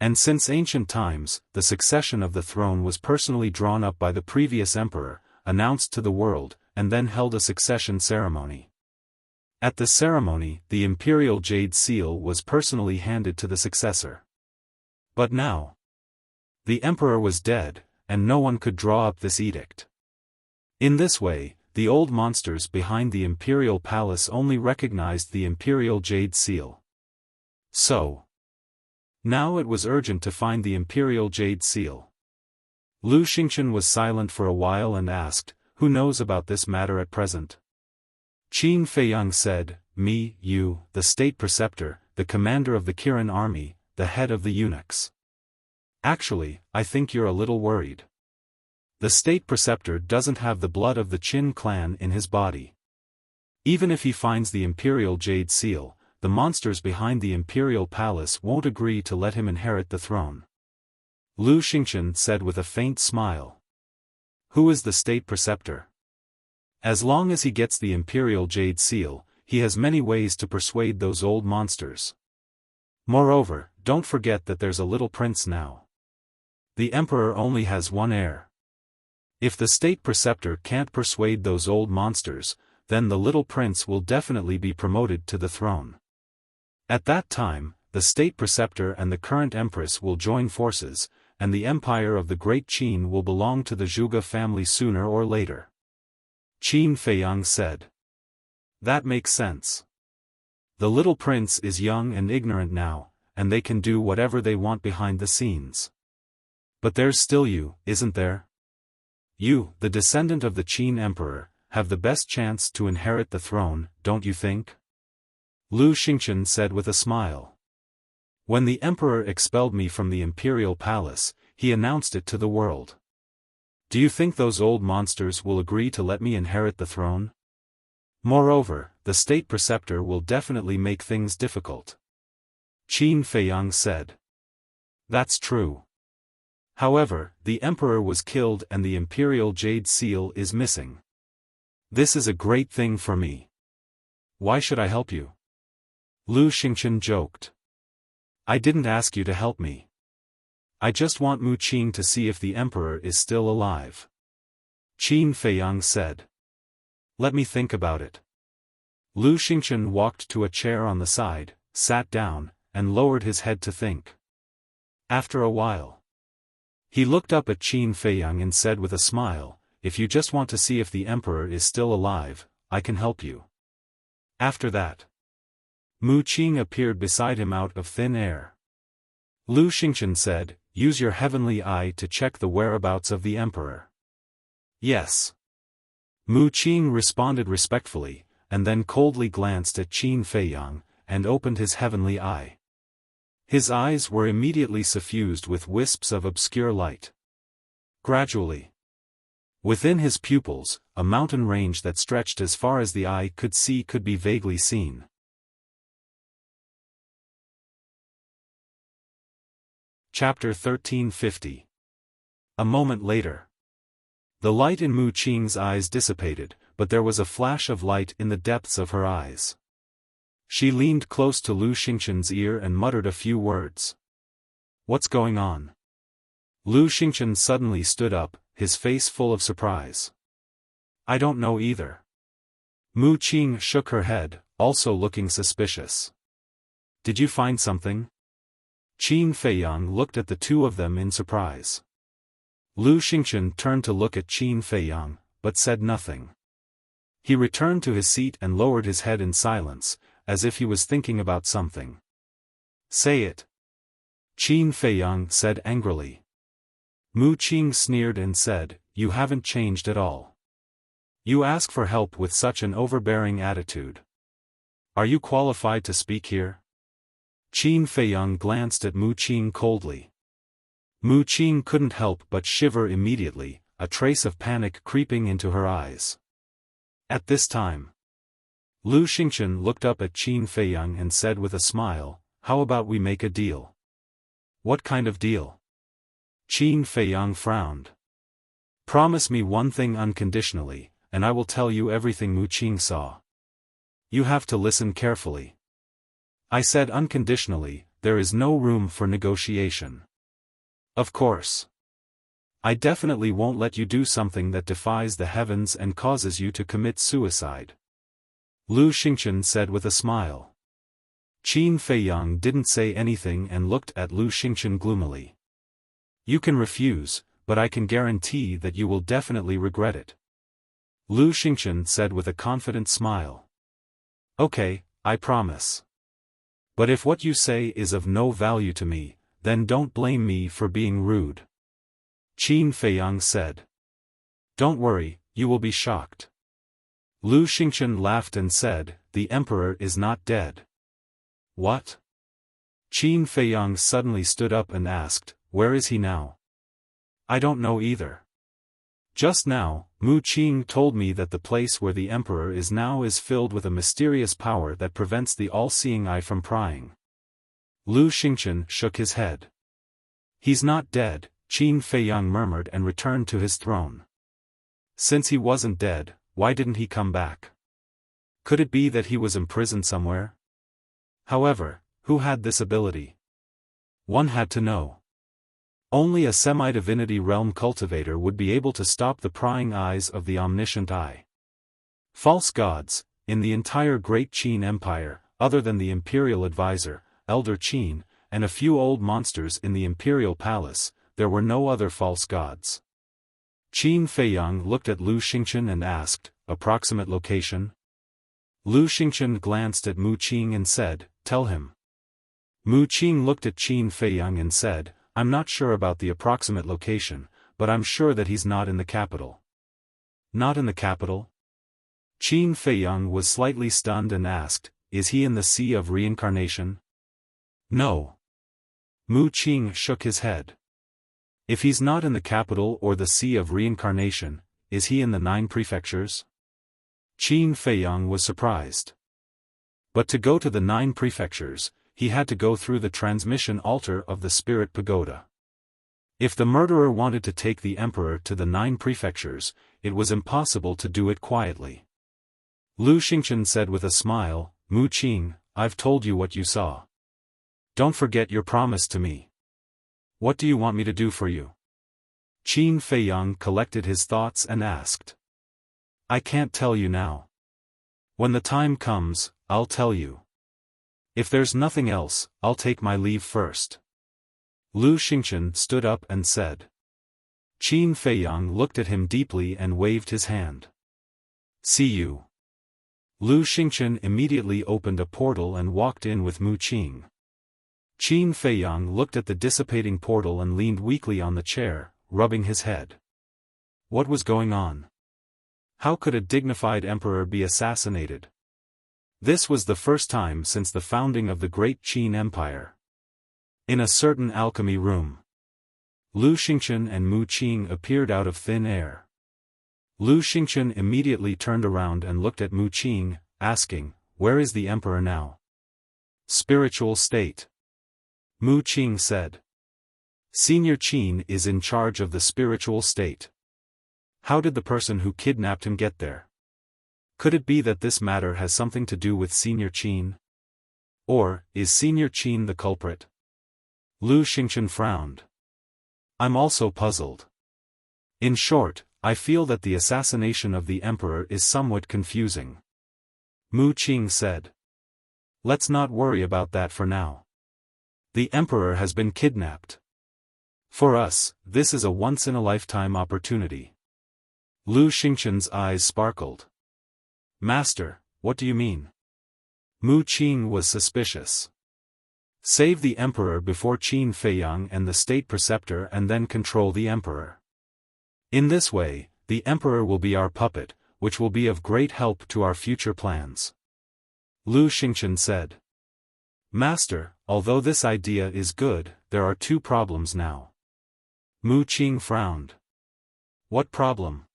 And since ancient times, the succession of the throne was personally drawn up by the previous emperor, announced to the world, and then held a succession ceremony. At the ceremony, the Imperial Jade Seal was personally handed to the successor. But now, the emperor was dead, and no one could draw up this edict. In this way, the old monsters behind the imperial palace only recognized the Imperial Jade Seal. So, now it was urgent to find the Imperial Jade Seal. Lu Xingchen was silent for a while and asked, who knows about this matter at present? Qin Feiyang said, me, you, the state preceptor, the commander of the Kirin army, the head of the eunuchs. Actually, I think you're a little worried. The state preceptor doesn't have the blood of the Qin clan in his body. Even if he finds the Imperial Jade Seal, the monsters behind the imperial palace won't agree to let him inherit the throne. Lu Xingchen said with a faint smile. Who is the state preceptor? As long as he gets the Imperial Jade Seal, he has many ways to persuade those old monsters. Moreover, don't forget that there's a little prince now. The emperor only has one heir. If the state preceptor can't persuade those old monsters, then the little prince will definitely be promoted to the throne. At that time, the state preceptor and the current empress will join forces, and the empire of the Great Qin will belong to the Zhuge family sooner or later. Qin Feiyang said. That makes sense. The little prince is young and ignorant now, and they can do whatever they want behind the scenes. But there's still you, isn't there? You, the descendant of the Qin emperor, have the best chance to inherit the throne, don't you think? Lu Xingchen said with a smile. When the emperor expelled me from the imperial palace, he announced it to the world. Do you think those old monsters will agree to let me inherit the throne? Moreover, the state preceptor will definitely make things difficult. Qin Feiyang said. That's true. However, the emperor was killed and the Imperial Jade Seal is missing. This is a great thing for me. Why should I help you? Lu Xingchen joked. I didn't ask you to help me. I just want Mu Qing to see if the emperor is still alive. Qin Feiyang said. Let me think about it. Lu Xingchen walked to a chair on the side, sat down, and lowered his head to think. After a while, he looked up at Qin Feiyang and said with a smile, if you just want to see if the emperor is still alive, I can help you. After that, Mu Qing appeared beside him out of thin air. Lu Xingchen said, "Use your heavenly eye to check the whereabouts of the emperor." "Yes." Mu Qing responded respectfully, and then coldly glanced at Qin Feiyang, and opened his heavenly eye. His eyes were immediately suffused with wisps of obscure light. Gradually, within his pupils, a mountain range that stretched as far as the eye could see could be vaguely seen. Chapter 1350. A moment later. The light in Mu Qing's eyes dissipated, but there was a flash of light in the depths of her eyes. She leaned close to Lu Xingchen's ear and muttered a few words. "What's going on?" Lu Xingchen suddenly stood up, his face full of surprise. "I don't know either." Mu Qing shook her head, also looking suspicious. "Did you find something?" Qin Feiyang looked at the two of them in surprise. Lu Xingchen turned to look at Qin Feiyang, but said nothing. He returned to his seat and lowered his head in silence, as if he was thinking about something. "Say it," Qin Feiyang said angrily. Mu Qing sneered and said, "You haven't changed at all. You ask for help with such an overbearing attitude. Are you qualified to speak here?" Qin Feiyang glanced at Mu Qing coldly. Mu Qing couldn't help but shiver immediately, a trace of panic creeping into her eyes. At this time, Lu Xingchen looked up at Qin Feiyang and said with a smile, "How about we make a deal?" "What kind of deal?" Qin Feiyang frowned. "Promise me one thing unconditionally, and I will tell you everything Mu Qing saw. You have to listen carefully. I said unconditionally, there is no room for negotiation. Of course. I definitely won't let you do something that defies the heavens and causes you to commit suicide," Lu Xingchen said with a smile. Qin Feiyang didn't say anything and looked at Lu Xingchen gloomily. "You can refuse, but I can guarantee that you will definitely regret it," Lu Xingchen said with a confident smile. "Okay, I promise. But if what you say is of no value to me, then don't blame me for being rude," Qin Feiyang said. "Don't worry, you will be shocked." Lu Xingchen laughed and said, "The emperor is not dead." "What?" Qin Feiyang suddenly stood up and asked, "Where is he now?" "I don't know either. Just now, Mu Qing told me that the place where the emperor is now is filled with a mysterious power that prevents the all-seeing eye from prying." Lu Xingchen shook his head. "He's not dead," Qin Feiyang murmured and returned to his throne. Since he wasn't dead, why didn't he come back? Could it be that he was imprisoned somewhere? However, who had this ability? One had to know. Only a semi-divinity realm cultivator would be able to stop the prying eyes of the omniscient eye. False gods, in the entire Great Qin Empire, other than the imperial advisor, Elder Qin, and a few old monsters in the imperial palace, there were no other false gods. Qin Feiyang looked at Lu Xingchen and asked, "Approximate location?" Lu Xingchen glanced at Mu Qing and said, "Tell him." Mu Qing looked at Qin Feiyang and said, "I'm not sure about the approximate location, but I'm sure that he's not in the capital." "Not in the capital?" Qin Feiyang was slightly stunned and asked, "Is he in the Sea of Reincarnation?" "No." Mu Qing shook his head. "If he's not in the capital or the Sea of Reincarnation, is he in the 9 prefectures?" Qin Feiyang was surprised. But to go to the 9 prefectures, he had to go through the transmission altar of the Spirit Pagoda. If the murderer wanted to take the emperor to the 9 prefectures, it was impossible to do it quietly. Lu Xingchen said with a smile, "Mu Qing, I've told you what you saw. Don't forget your promise to me. What do you want me to do for you?" Qin Feiyang collected his thoughts and asked. "I can't tell you now. When the time comes, I'll tell you. If there's nothing else, I'll take my leave first." Lu Xingchen stood up and said. Qin Feiyang looked at him deeply and waved his hand. "See you." Lu Xingchen immediately opened a portal and walked in with Mu Qing. Qin Feiyang looked at the dissipating portal and leaned weakly on the chair, rubbing his head. What was going on? How could a dignified emperor be assassinated? This was the first time since the founding of the great Qin Empire. In a certain alchemy room, Lu Xingchen and Mu Qing appeared out of thin air. Lu Xingchen immediately turned around and looked at Mu Qing, asking, "Where is the emperor now?" "Spiritual state," Mu Qing said. "Senior Qin is in charge of the spiritual state. How did the person who kidnapped him get there? Could it be that this matter has something to do with Senior Qin? Or, is Senior Qin the culprit?" Lu Xingchen frowned. "I'm also puzzled. In short, I feel that the assassination of the emperor is somewhat confusing," Mu Qing said. "Let's not worry about that for now. The emperor has been kidnapped. For us, this is a once-in-a-lifetime opportunity." Lu Xingchen's eyes sparkled. "Master, what do you mean?" Mu Qing was suspicious. "Save the emperor before Qin Feiyang and the state preceptor and then control the emperor. In this way, the emperor will be our puppet, which will be of great help to our future plans," Lu Xingchen said. "Master, although this idea is good, there are two problems now." Mu Qing frowned. "What problem?"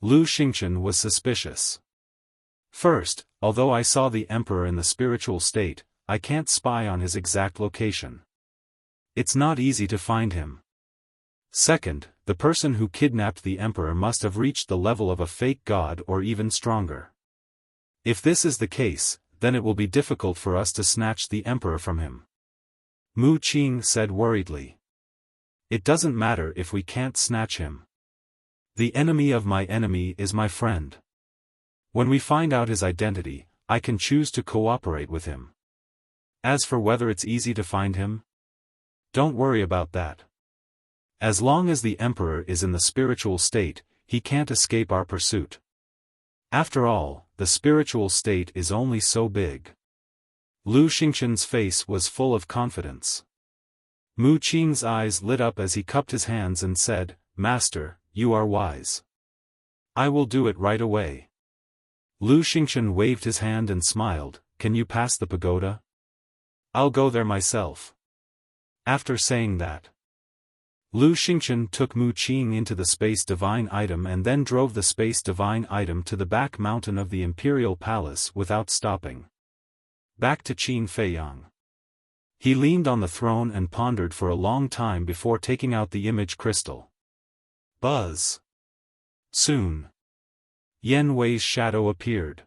Lu Xingchen was suspicious. "First, although I saw the emperor in the spiritual state, I can't spy on his exact location. It's not easy to find him. Second, the person who kidnapped the emperor must have reached the level of a fake god or even stronger. If this is the case, then it will be difficult for us to snatch the emperor from him," Mu Qing said worriedly. "It doesn't matter if we can't snatch him. The enemy of my enemy is my friend. When we find out his identity, I can choose to cooperate with him. As for whether it's easy to find him, don't worry about that. As long as the emperor is in the spiritual state, he can't escape our pursuit. After all, the spiritual state is only so big." Lu Xingchen's face was full of confidence. Mu Qing's eyes lit up as he cupped his hands and said, "Master, you are wise. I will do it right away." Lu Xingchen waved his hand and smiled, "Can you pass the pagoda? I'll go there myself." After saying that, Lu Xingchen took Mu Qing into the Space Divine item and then drove the Space Divine item to the back mountain of the Imperial Palace without stopping. Back to Qin Feiyang. He leaned on the throne and pondered for a long time before taking out the image crystal. Buzz. Soon, Yan Wei's shadow appeared.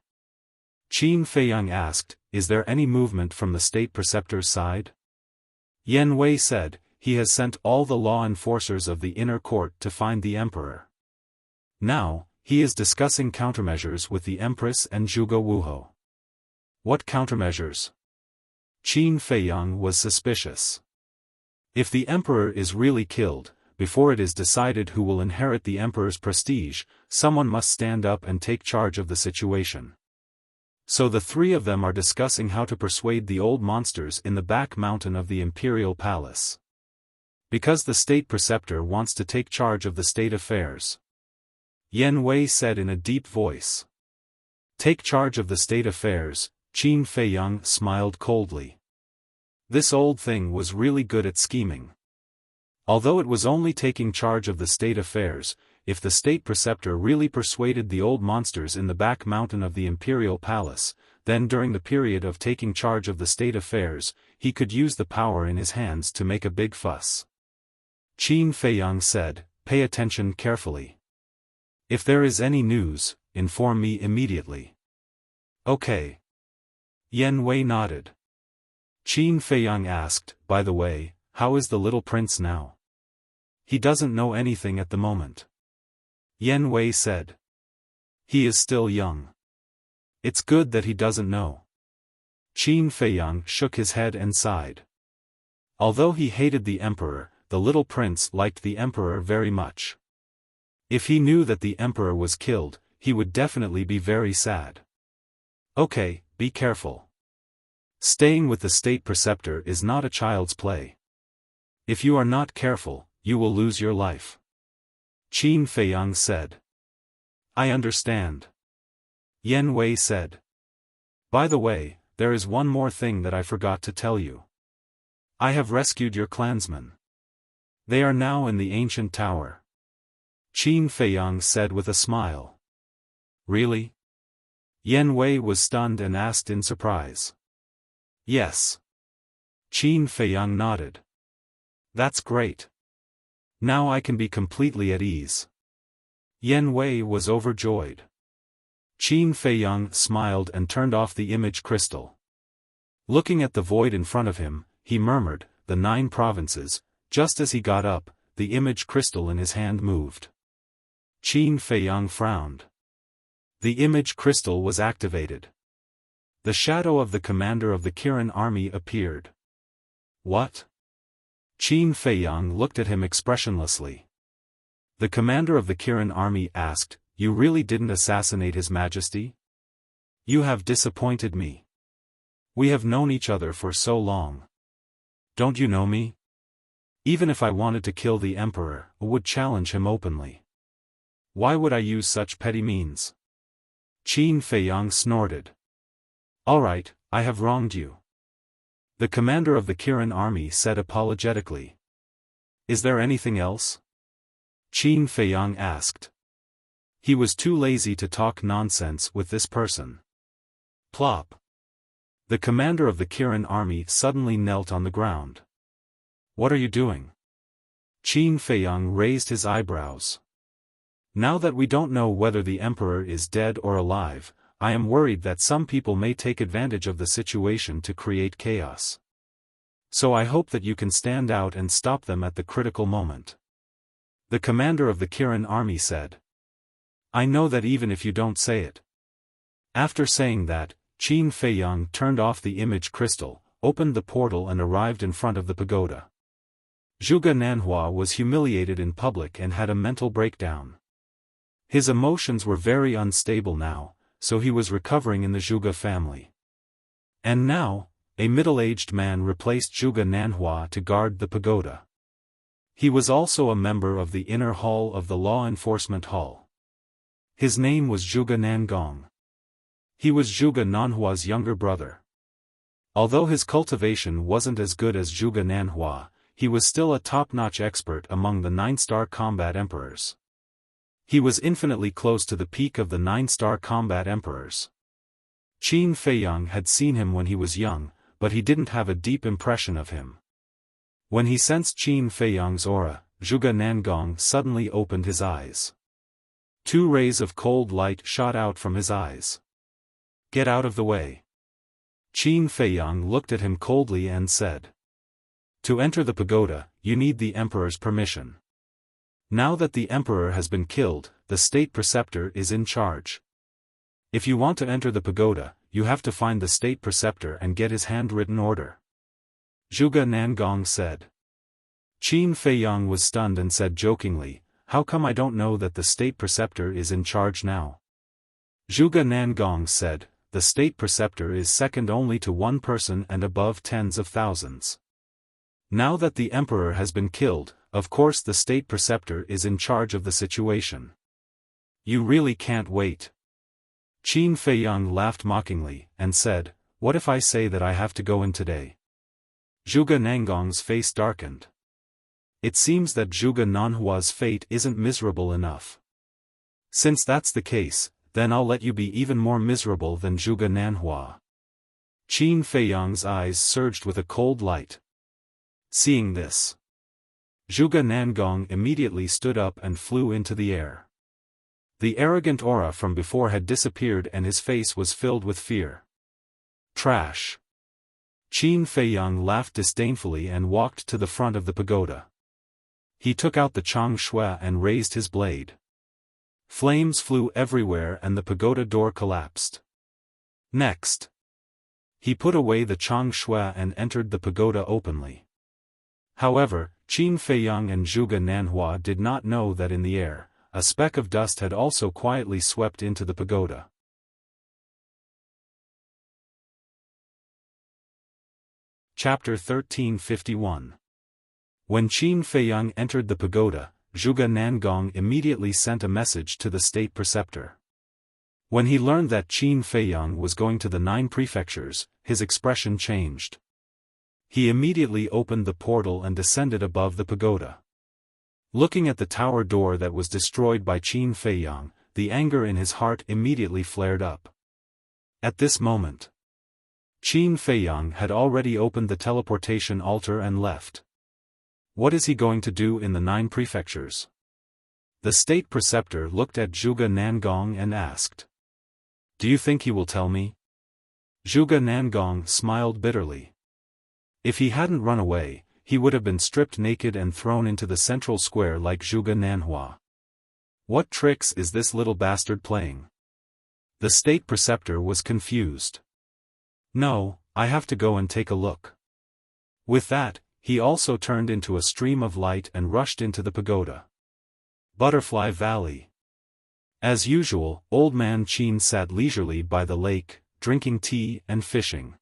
Qin Feiyang asked, "Is there any movement from the state preceptor's side?" Yan Wei said, "He has sent all the law enforcers of the inner court to find the emperor. Now, he is discussing countermeasures with the empress and Zhuge Wuho." "What countermeasures?" Qin Feiyang was suspicious. If the emperor is really killed, before it is decided who will inherit the emperor's prestige, someone must stand up and take charge of the situation. So the three of them are discussing how to persuade the old monsters in the back mountain of the Imperial Palace. Because the state preceptor wants to take charge of the state affairs. Yan Wei said in a deep voice. "Take charge of the state affairs," Qin Feiyang smiled coldly. This old thing was really good at scheming. Although it was only taking charge of the state affairs, if the state preceptor really persuaded the old monsters in the back mountain of the Imperial Palace, then during the period of taking charge of the state affairs, he could use the power in his hands to make a big fuss. Qin Feiyang said, "Pay attention carefully. If there is any news, inform me immediately." "Okay." Yan Wei nodded. Qin Feiyang asked, "By the way, how is the little prince now?" "He doesn't know anything at the moment," Yan Wei said. "He is still young. It's good that he doesn't know." Qin Feiyang shook his head and sighed. Although he hated the emperor, the little prince liked the emperor very much. If he knew that the emperor was killed, he would definitely be very sad. Okay, be careful. Staying with the state preceptor is not a child's play. If you are not careful, you will lose your life. Qin Feiyang said. I understand. Yan Wei said. By the way, there is one more thing that I forgot to tell you. I have rescued your clansmen. They are now in the ancient tower. Qin Feiyang said with a smile. Really? Yan Wei was stunned and asked in surprise. Yes. Qin Feiyang nodded. That's great. Now I can be completely at ease. Yan Wei was overjoyed. Qin Feiyang smiled and turned off the image crystal. Looking at the void in front of him, he murmured, "The 9 provinces." Just as he got up, the image crystal in his hand moved. Qin Feiyang frowned. The image crystal was activated. The shadow of the commander of the Kirin army appeared. What? Qin Feiyang looked at him expressionlessly. The commander of the Kirin army asked, "You really didn't assassinate His Majesty? You have disappointed me. We have known each other for so long. Don't you know me? Even if I wanted to kill the emperor, I would challenge him openly. Why would I use such petty means?" Qin Feiyang snorted. All right, I have wronged you. The commander of the Kirin army said apologetically. Is there anything else? Qin Feiyang asked. He was too lazy to talk nonsense with this person. Plop. The commander of the Kirin army suddenly knelt on the ground. What are you doing? Qin Feiyang raised his eyebrows. Now that we don't know whether the emperor is dead or alive, I am worried that some people may take advantage of the situation to create chaos. So I hope that you can stand out and stop them at the critical moment. The commander of the Kirin army said. I know that even if you don't say it. After saying that, Qin Feiyang turned off the image crystal, opened the portal and arrived in front of the pagoda. Zhuge Nanhua was humiliated in public and had a mental breakdown. His emotions were very unstable now, so he was recovering in the Zhuge family. And now, a middle-aged man replaced Zhuge Nanhua to guard the pagoda. He was also a member of the inner hall of the law enforcement hall. His name was Zhuge Nangong. He was Zhuge Nanhua's younger brother. Although his cultivation wasn't as good as Zhuge Nanhua, he was still a top-notch expert among the 9-star combat emperors. He was infinitely close to the peak of the 9-star combat emperors. Qin Feiyang had seen him when he was young, but he didn't have a deep impression of him. When he sensed Qin Feiyang's aura, Zhuge Nangong suddenly opened his eyes. 2 rays of cold light shot out from his eyes. Get out of the way. Qin Feiyang looked at him coldly and said. To enter the pagoda, you need the emperor's permission. Now that the emperor has been killed, the state preceptor is in charge. If you want to enter the pagoda, you have to find the state preceptor and get his handwritten order. Zhuge Nangong said. Qin Feiyang was stunned and said jokingly, how come I don't know that the state preceptor is in charge now? Zhuge Nangong said, the state preceptor is second only to one person and above tens of thousands. Now that the emperor has been killed, of course the state preceptor is in charge of the situation. You really can't wait. Qin Feiyang laughed mockingly, and said, what if I say that I have to go in today? Zhuge Nangong's face darkened. It seems that Zhuge Nanhua's fate isn't miserable enough. Since that's the case, then I'll let you be even more miserable than Zhuge Nanhua. Qin Feiyang's eyes surged with a cold light. Seeing this, Zhuge Nangong immediately stood up and flew into the air. The arrogant aura from before had disappeared and his face was filled with fear. Trash. Qin Feiyang laughed disdainfully and walked to the front of the pagoda. He took out the Chang Shui and raised his blade. Flames flew everywhere and the pagoda door collapsed. Next, he put away the Chang Shui and entered the pagoda openly. However, Qin Feiyang and Zhuge Nanhua did not know that in the air, a speck of dust had also quietly swept into the pagoda. Chapter 1351. When Qin Feiyang entered the pagoda, Zhuge Nangong immediately sent a message to the state preceptor. When he learned that Qin Feiyang was going to the 9 prefectures, his expression changed. He immediately opened the portal and descended above the pagoda. Looking at the tower door that was destroyed by Qin Feiyang, the anger in his heart immediately flared up. At this moment, Qin Feiyang had already opened the teleportation altar and left. What is he going to do in the 9 prefectures? The state preceptor looked at Zhuge Nangong and asked. Do you think he will tell me? Zhuge Nangong smiled bitterly. If he hadn't run away, he would have been stripped naked and thrown into the central square like Zhuge Nanhua. What tricks is this little bastard playing? The state preceptor was confused. No, I have to go and take a look. With that, he also turned into a stream of light and rushed into the pagoda. Butterfly Valley. As usual, Old Man Qin sat leisurely by the lake, drinking tea and fishing.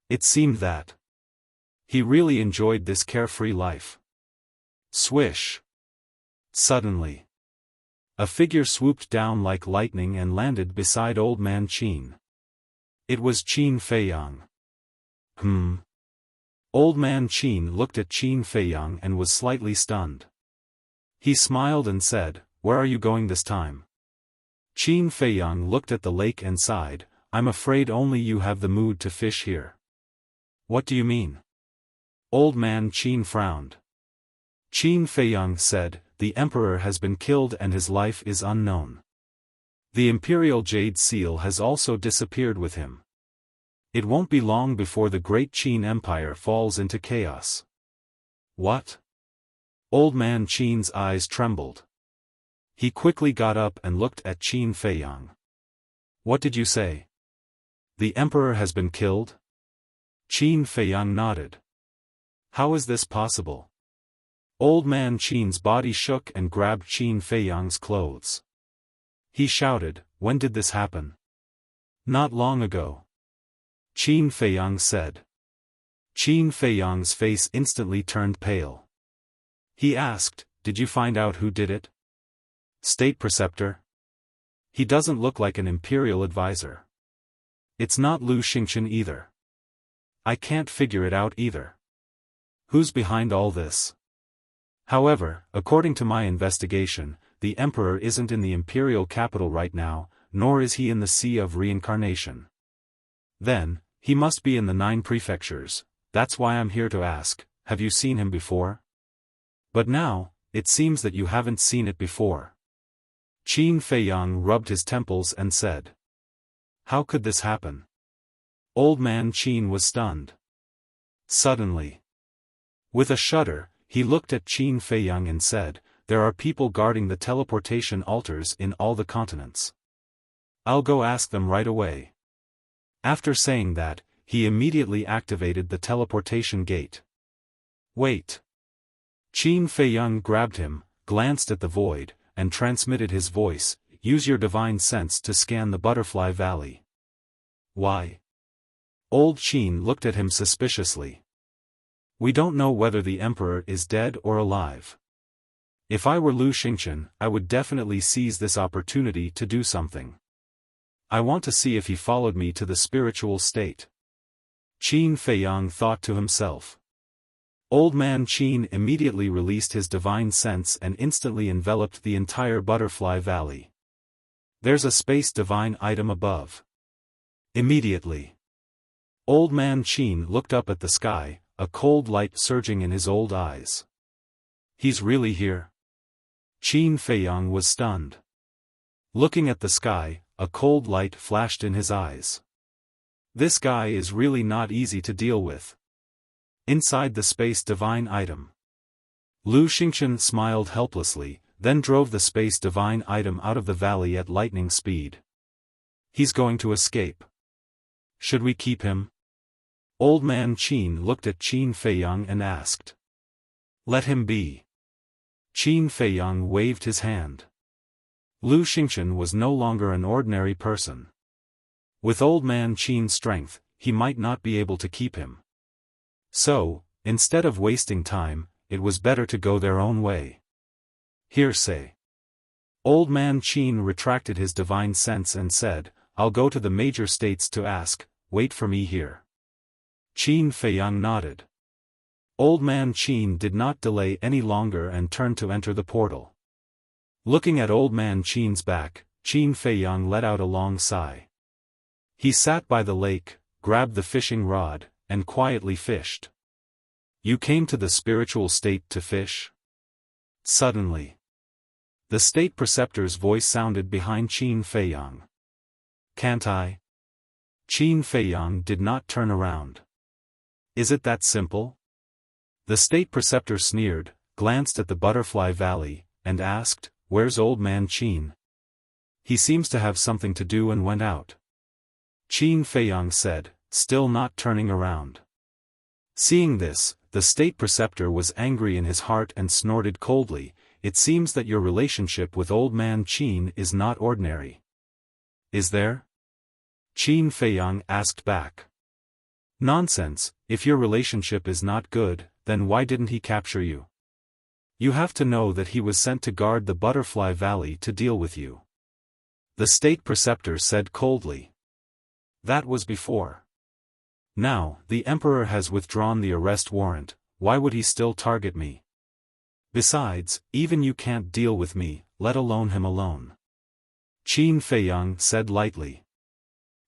It seemed that he really enjoyed this carefree life. Swish! Suddenly, a figure swooped down like lightning and landed beside Old Man Qin. It was Qin Feiyang. Old Man Qin looked at Qin Feiyang and was slightly stunned. He smiled and said, "Where are you going this time?" Qin Feiyang looked at the lake and sighed, "I'm afraid only you have the mood to fish here." "What do you mean?" Old Man Qin frowned. Qin Feiyang said, "The emperor has been killed and his life is unknown. The imperial jade seal has also disappeared with him. It won't be long before the great Qin Empire falls into chaos." "What?" Old Man Qin's eyes trembled. He quickly got up and looked at Qin Feiyang. "What did you say? The emperor has been killed?" Qin Feiyang nodded. "How is this possible?" Old Man Qin's body shook and grabbed Qin Feiyang's clothes. He shouted, "When did this happen?" "Not long ago," Qin Feiyang said. Qin Feiyang's face instantly turned pale. He asked, "Did you find out who did it?" "State preceptor? He doesn't look like an imperial advisor. It's not Lu Xingqian either. I can't figure it out either. Who's behind all this?" However, according to my investigation, the emperor isn't in the imperial capital right now, nor is he in the Sea of Reincarnation. Then, he must be in the 9 prefectures. That's why I'm here to ask, have you seen him before? But now, it seems that you haven't seen it before. Qin Feiyang rubbed his temples and said. How could this happen? Old Man Qin was stunned. Suddenly, with a shudder, he looked at Qin Feiyang and said, "There are people guarding the teleportation altars in all the continents. I'll go ask them right away." After saying that, he immediately activated the teleportation gate. "Wait." Qin Feiyang grabbed him, glanced at the void, and transmitted his voice, "Use your divine sense to scan the Butterfly Valley." "Why?" Old Qin looked at him suspiciously. "We don't know whether the emperor is dead or alive. If I were Lu Xingqian, I would definitely seize this opportunity to do something. I want to see if he followed me to the spiritual state." Qin Feiyang thought to himself. Old Man Qin immediately released his divine sense and instantly enveloped the entire Butterfly Valley. "There's a space divine item above." Immediately, Old Man Qin looked up at the sky, a cold light surging in his old eyes. "He's really here?" Qin Feiyang was stunned. Looking at the sky, a cold light flashed in his eyes. This guy is really not easy to deal with. Inside the space divine item, Lu Xingqian smiled helplessly, then drove the space divine item out of the valley at lightning speed. "He's going to escape. Should we keep him?" Old Man Qin looked at Qin Feiyang and asked. "Let him be." Qin Feiyang waved his hand. Lu Xingqian was no longer an ordinary person. With Old Man Qin's strength, he might not be able to keep him. So, instead of wasting time, it was better to go their own way. Hearsay. Old man Qin retracted his divine sense and said, I'll go to the major states to ask, wait for me here. Qin Feiyang nodded. Old man Qin did not delay any longer and turned to enter the portal. Looking at old man Qin's back, Qin Feiyang let out a long sigh. He sat by the lake, grabbed the fishing rod, and quietly fished. You came to the spiritual state to fish? Suddenly, the state preceptor's voice sounded behind Qin Feiyang. Can't I? Qin Feiyang did not turn around. Is it that simple? The state preceptor sneered, glanced at the Butterfly Valley, and asked, Where's old man Qin? He seems to have something to do, and went out. Qin Feiyang said, still not turning around. Seeing this, the state preceptor was angry in his heart and snorted coldly, It seems that your relationship with old man Qin is not ordinary. Is there? Qin Feiyang asked back. Nonsense, if your relationship is not good, then why didn't he capture you? You have to know that he was sent to guard the Butterfly Valley to deal with you. The state preceptor said coldly. That was before. Now, the emperor has withdrawn the arrest warrant, why would he still target me? Besides, even you can't deal with me, let alone him alone. Qin Feiyang said lightly.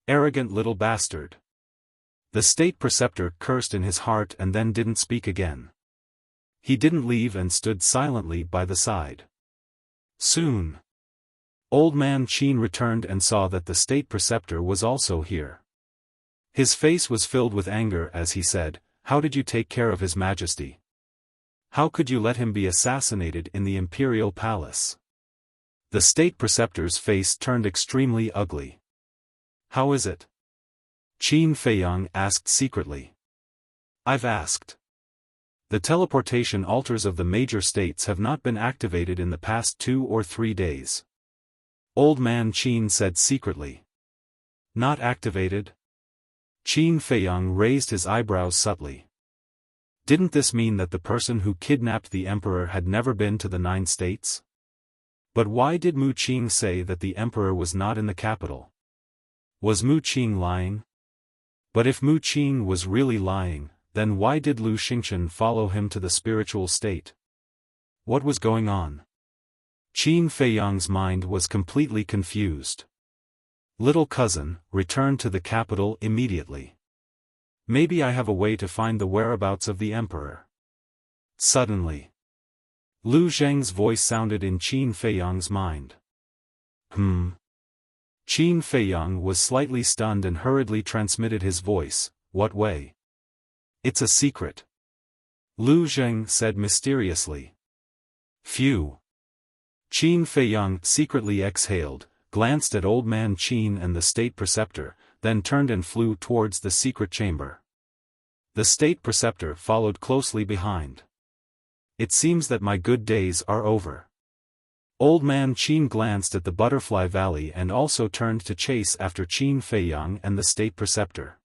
Arrogant little bastard. The state preceptor cursed in his heart and then didn't speak again. He didn't leave and stood silently by the side. Soon, old man Qin returned and saw that the state preceptor was also here. His face was filled with anger as he said, How did you take care of His Majesty? How could you let him be assassinated in the imperial palace? The state preceptor's face turned extremely ugly. How is it? Qin Feiyang asked secretly. I've asked. The teleportation altars of the major states have not been activated in the past 2 or 3 days. Old man Qin said secretly. Not activated? Qin Feiyang raised his eyebrows subtly. Didn't this mean that the person who kidnapped the emperor had never been to the 9 states? But why did Mu Qing say that the emperor was not in the capital? Was Mu Qing lying? But if Mu Qing was really lying, then why did Lu Xingchen follow him to the spiritual state? What was going on? Qin Feiyang's mind was completely confused. Little cousin, return to the capital immediately. Maybe I have a way to find the whereabouts of the emperor. Suddenly, Lu Zheng's voice sounded in Qin Feiyang's mind. Qin Feiyang was slightly stunned and hurriedly transmitted his voice, What way? It's a secret. Lu Zheng said mysteriously. Phew. Qin Feiyang secretly exhaled, glanced at old man Qin and the state preceptor, then turned and flew towards the secret chamber. The state preceptor followed closely behind. It seems that my good days are over. Old man Qin glanced at the Butterfly Valley and also turned to chase after Qin Feiyang and the state preceptor.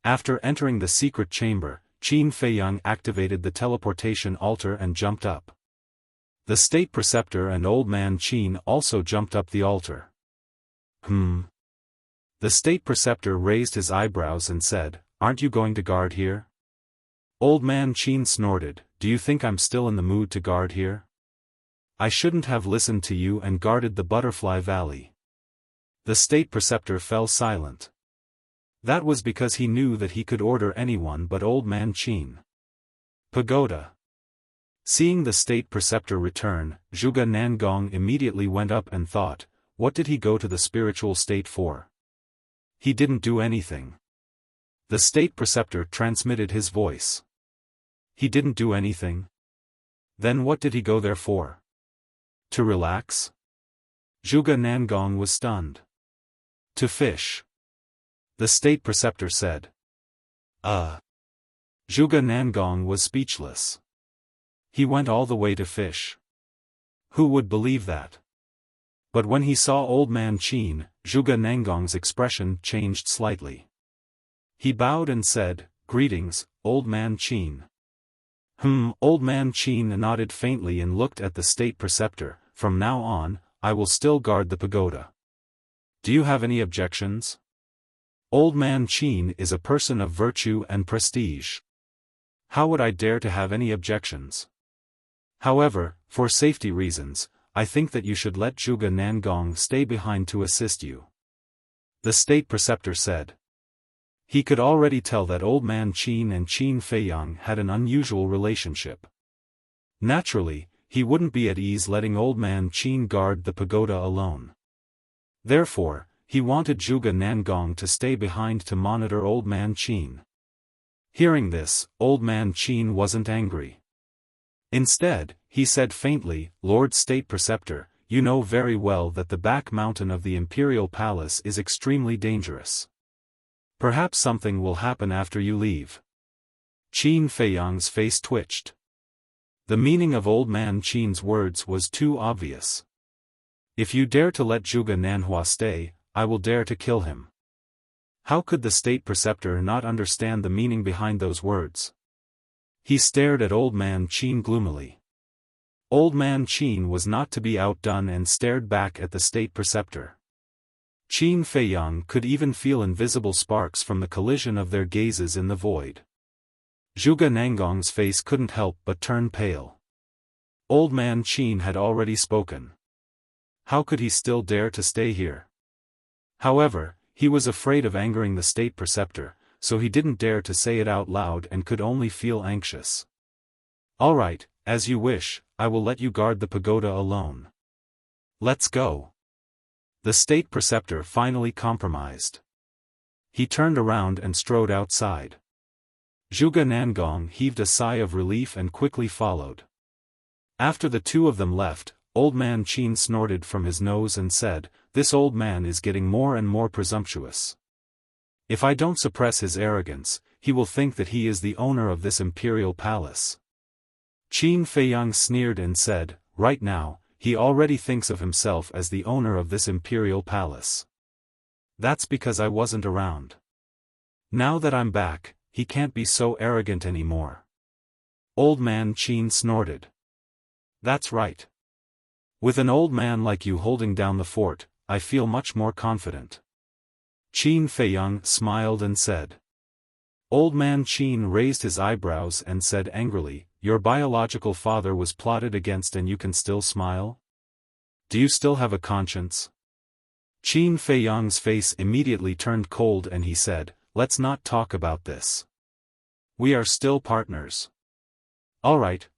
After entering the secret chamber, Qin Feiyang activated the teleportation altar and jumped up. The state preceptor and old man Qin also jumped up the altar. The state preceptor raised his eyebrows and said, Aren't you going to guard here? Old man Qin snorted, Do you think I'm still in the mood to guard here? I shouldn't have listened to you and guarded the Butterfly Valley. The state preceptor fell silent. That was because he knew that he could order anyone but old man Qin. Pagoda. Seeing the state preceptor return, Zhuge Nangong immediately went up and thought, What did he go to the spiritual state for? He didn't do anything. The state preceptor transmitted his voice. He didn't do anything? Then what did he go there for? To relax? Zhuge Nangong was stunned. To fish. The state preceptor said. Zhuge Nangong was speechless. He went all the way to fish. Who would believe that? But when he saw old man Qin, Zhuge Nangong's expression changed slightly. He bowed and said, Greetings, Old Man Qin. Old Man Qin nodded faintly and looked at the state preceptor. From now on, I will still guard the pagoda. Do you have any objections? Old Man Qin is a person of virtue and prestige. How would I dare to have any objections? However, for safety reasons, I think that you should let Zhuge Nangong stay behind to assist you. The state preceptor said. He could already tell that Old Man Qin and Qin Feiyang had an unusual relationship. Naturally, he wouldn't be at ease letting Old Man Qin guard the pagoda alone. Therefore, he wanted Zhuge Nangong to stay behind to monitor Old Man Qin. Hearing this, Old Man Qin wasn't angry. Instead, he said faintly, Lord State Preceptor, you know very well that the back mountain of the Imperial Palace is extremely dangerous. Perhaps something will happen after you leave. Qin Feiyang's face twitched. The meaning of Old Man Qin's words was too obvious. If you dare to let Zhuge Nanhua stay, I will dare to kill him. How could the state preceptor not understand the meaning behind those words? He stared at Old Man Qin gloomily. Old Man Qin was not to be outdone and stared back at the state preceptor. Qin Feiyang could even feel invisible sparks from the collision of their gazes in the void. Zhuge Nangong's face couldn't help but turn pale. Old Man Qin had already spoken. How could he still dare to stay here? However, he was afraid of angering the state preceptor, so he didn't dare to say it out loud and could only feel anxious. All right, as you wish, I will let you guard the pagoda alone. Let's go. The state preceptor finally compromised. He turned around and strode outside. Zhuge Nangong heaved a sigh of relief and quickly followed. After the two of them left, Old Man Qin snorted from his nose and said, This old man is getting more and more presumptuous. If I don't suppress his arrogance, he will think that he is the owner of this imperial palace. Qin Feiyang sneered and said, Right now, he already thinks of himself as the owner of this imperial palace. That's because I wasn't around. Now that I'm back, he can't be so arrogant anymore. Old Man Qin snorted. That's right. With an old man like you holding down the fort, I feel much more confident. Qin Feiyang smiled and said. Old Man Qin raised his eyebrows and said angrily, Your biological father was plotted against and you can still smile? Do you still have a conscience? Qin Feiyang's face immediately turned cold and he said, Let's not talk about this. We are still partners. All right.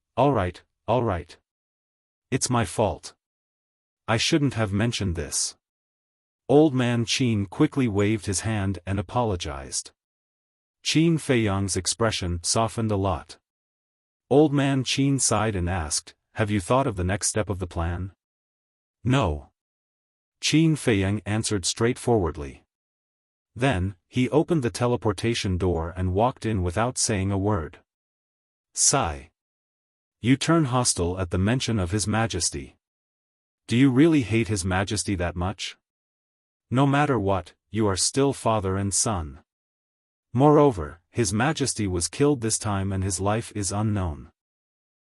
It's my fault. I shouldn't have mentioned this. Old Man Qin quickly waved his hand and apologized. Qin Feiyang's expression softened a lot. Old Man Qin sighed and asked, Have you thought of the next step of the plan? No. Qin Feiyang answered straightforwardly. Then, he opened the teleportation door and walked in without saying a word. Sigh. You turn hostile at the mention of His Majesty. Do you really hate His Majesty that much? No matter what, you are still father and son. Moreover, His Majesty was killed this time and his life is unknown.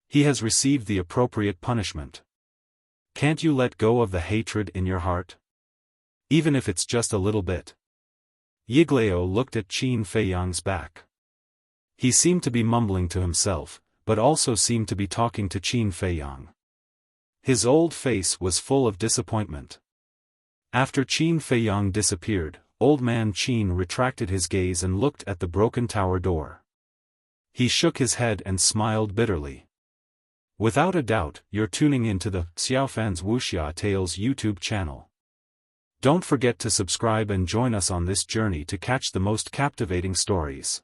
He has received the appropriate punishment. Can't you let go of the hatred in your heart? Even if it's just a little bit. Yiglao looked at Qin Feiyang's back. He seemed to be mumbling to himself, but also seemed to be talking to Qin Feiyang. His old face was full of disappointment. After Qin Feiyang disappeared, Old Man Qin retracted his gaze and looked at the broken tower door. He shook his head and smiled bitterly. Without a doubt, you're tuning into the Xiaofan's Wuxia Tales YouTube channel. Don't forget to subscribe and join us on this journey to catch the most captivating stories.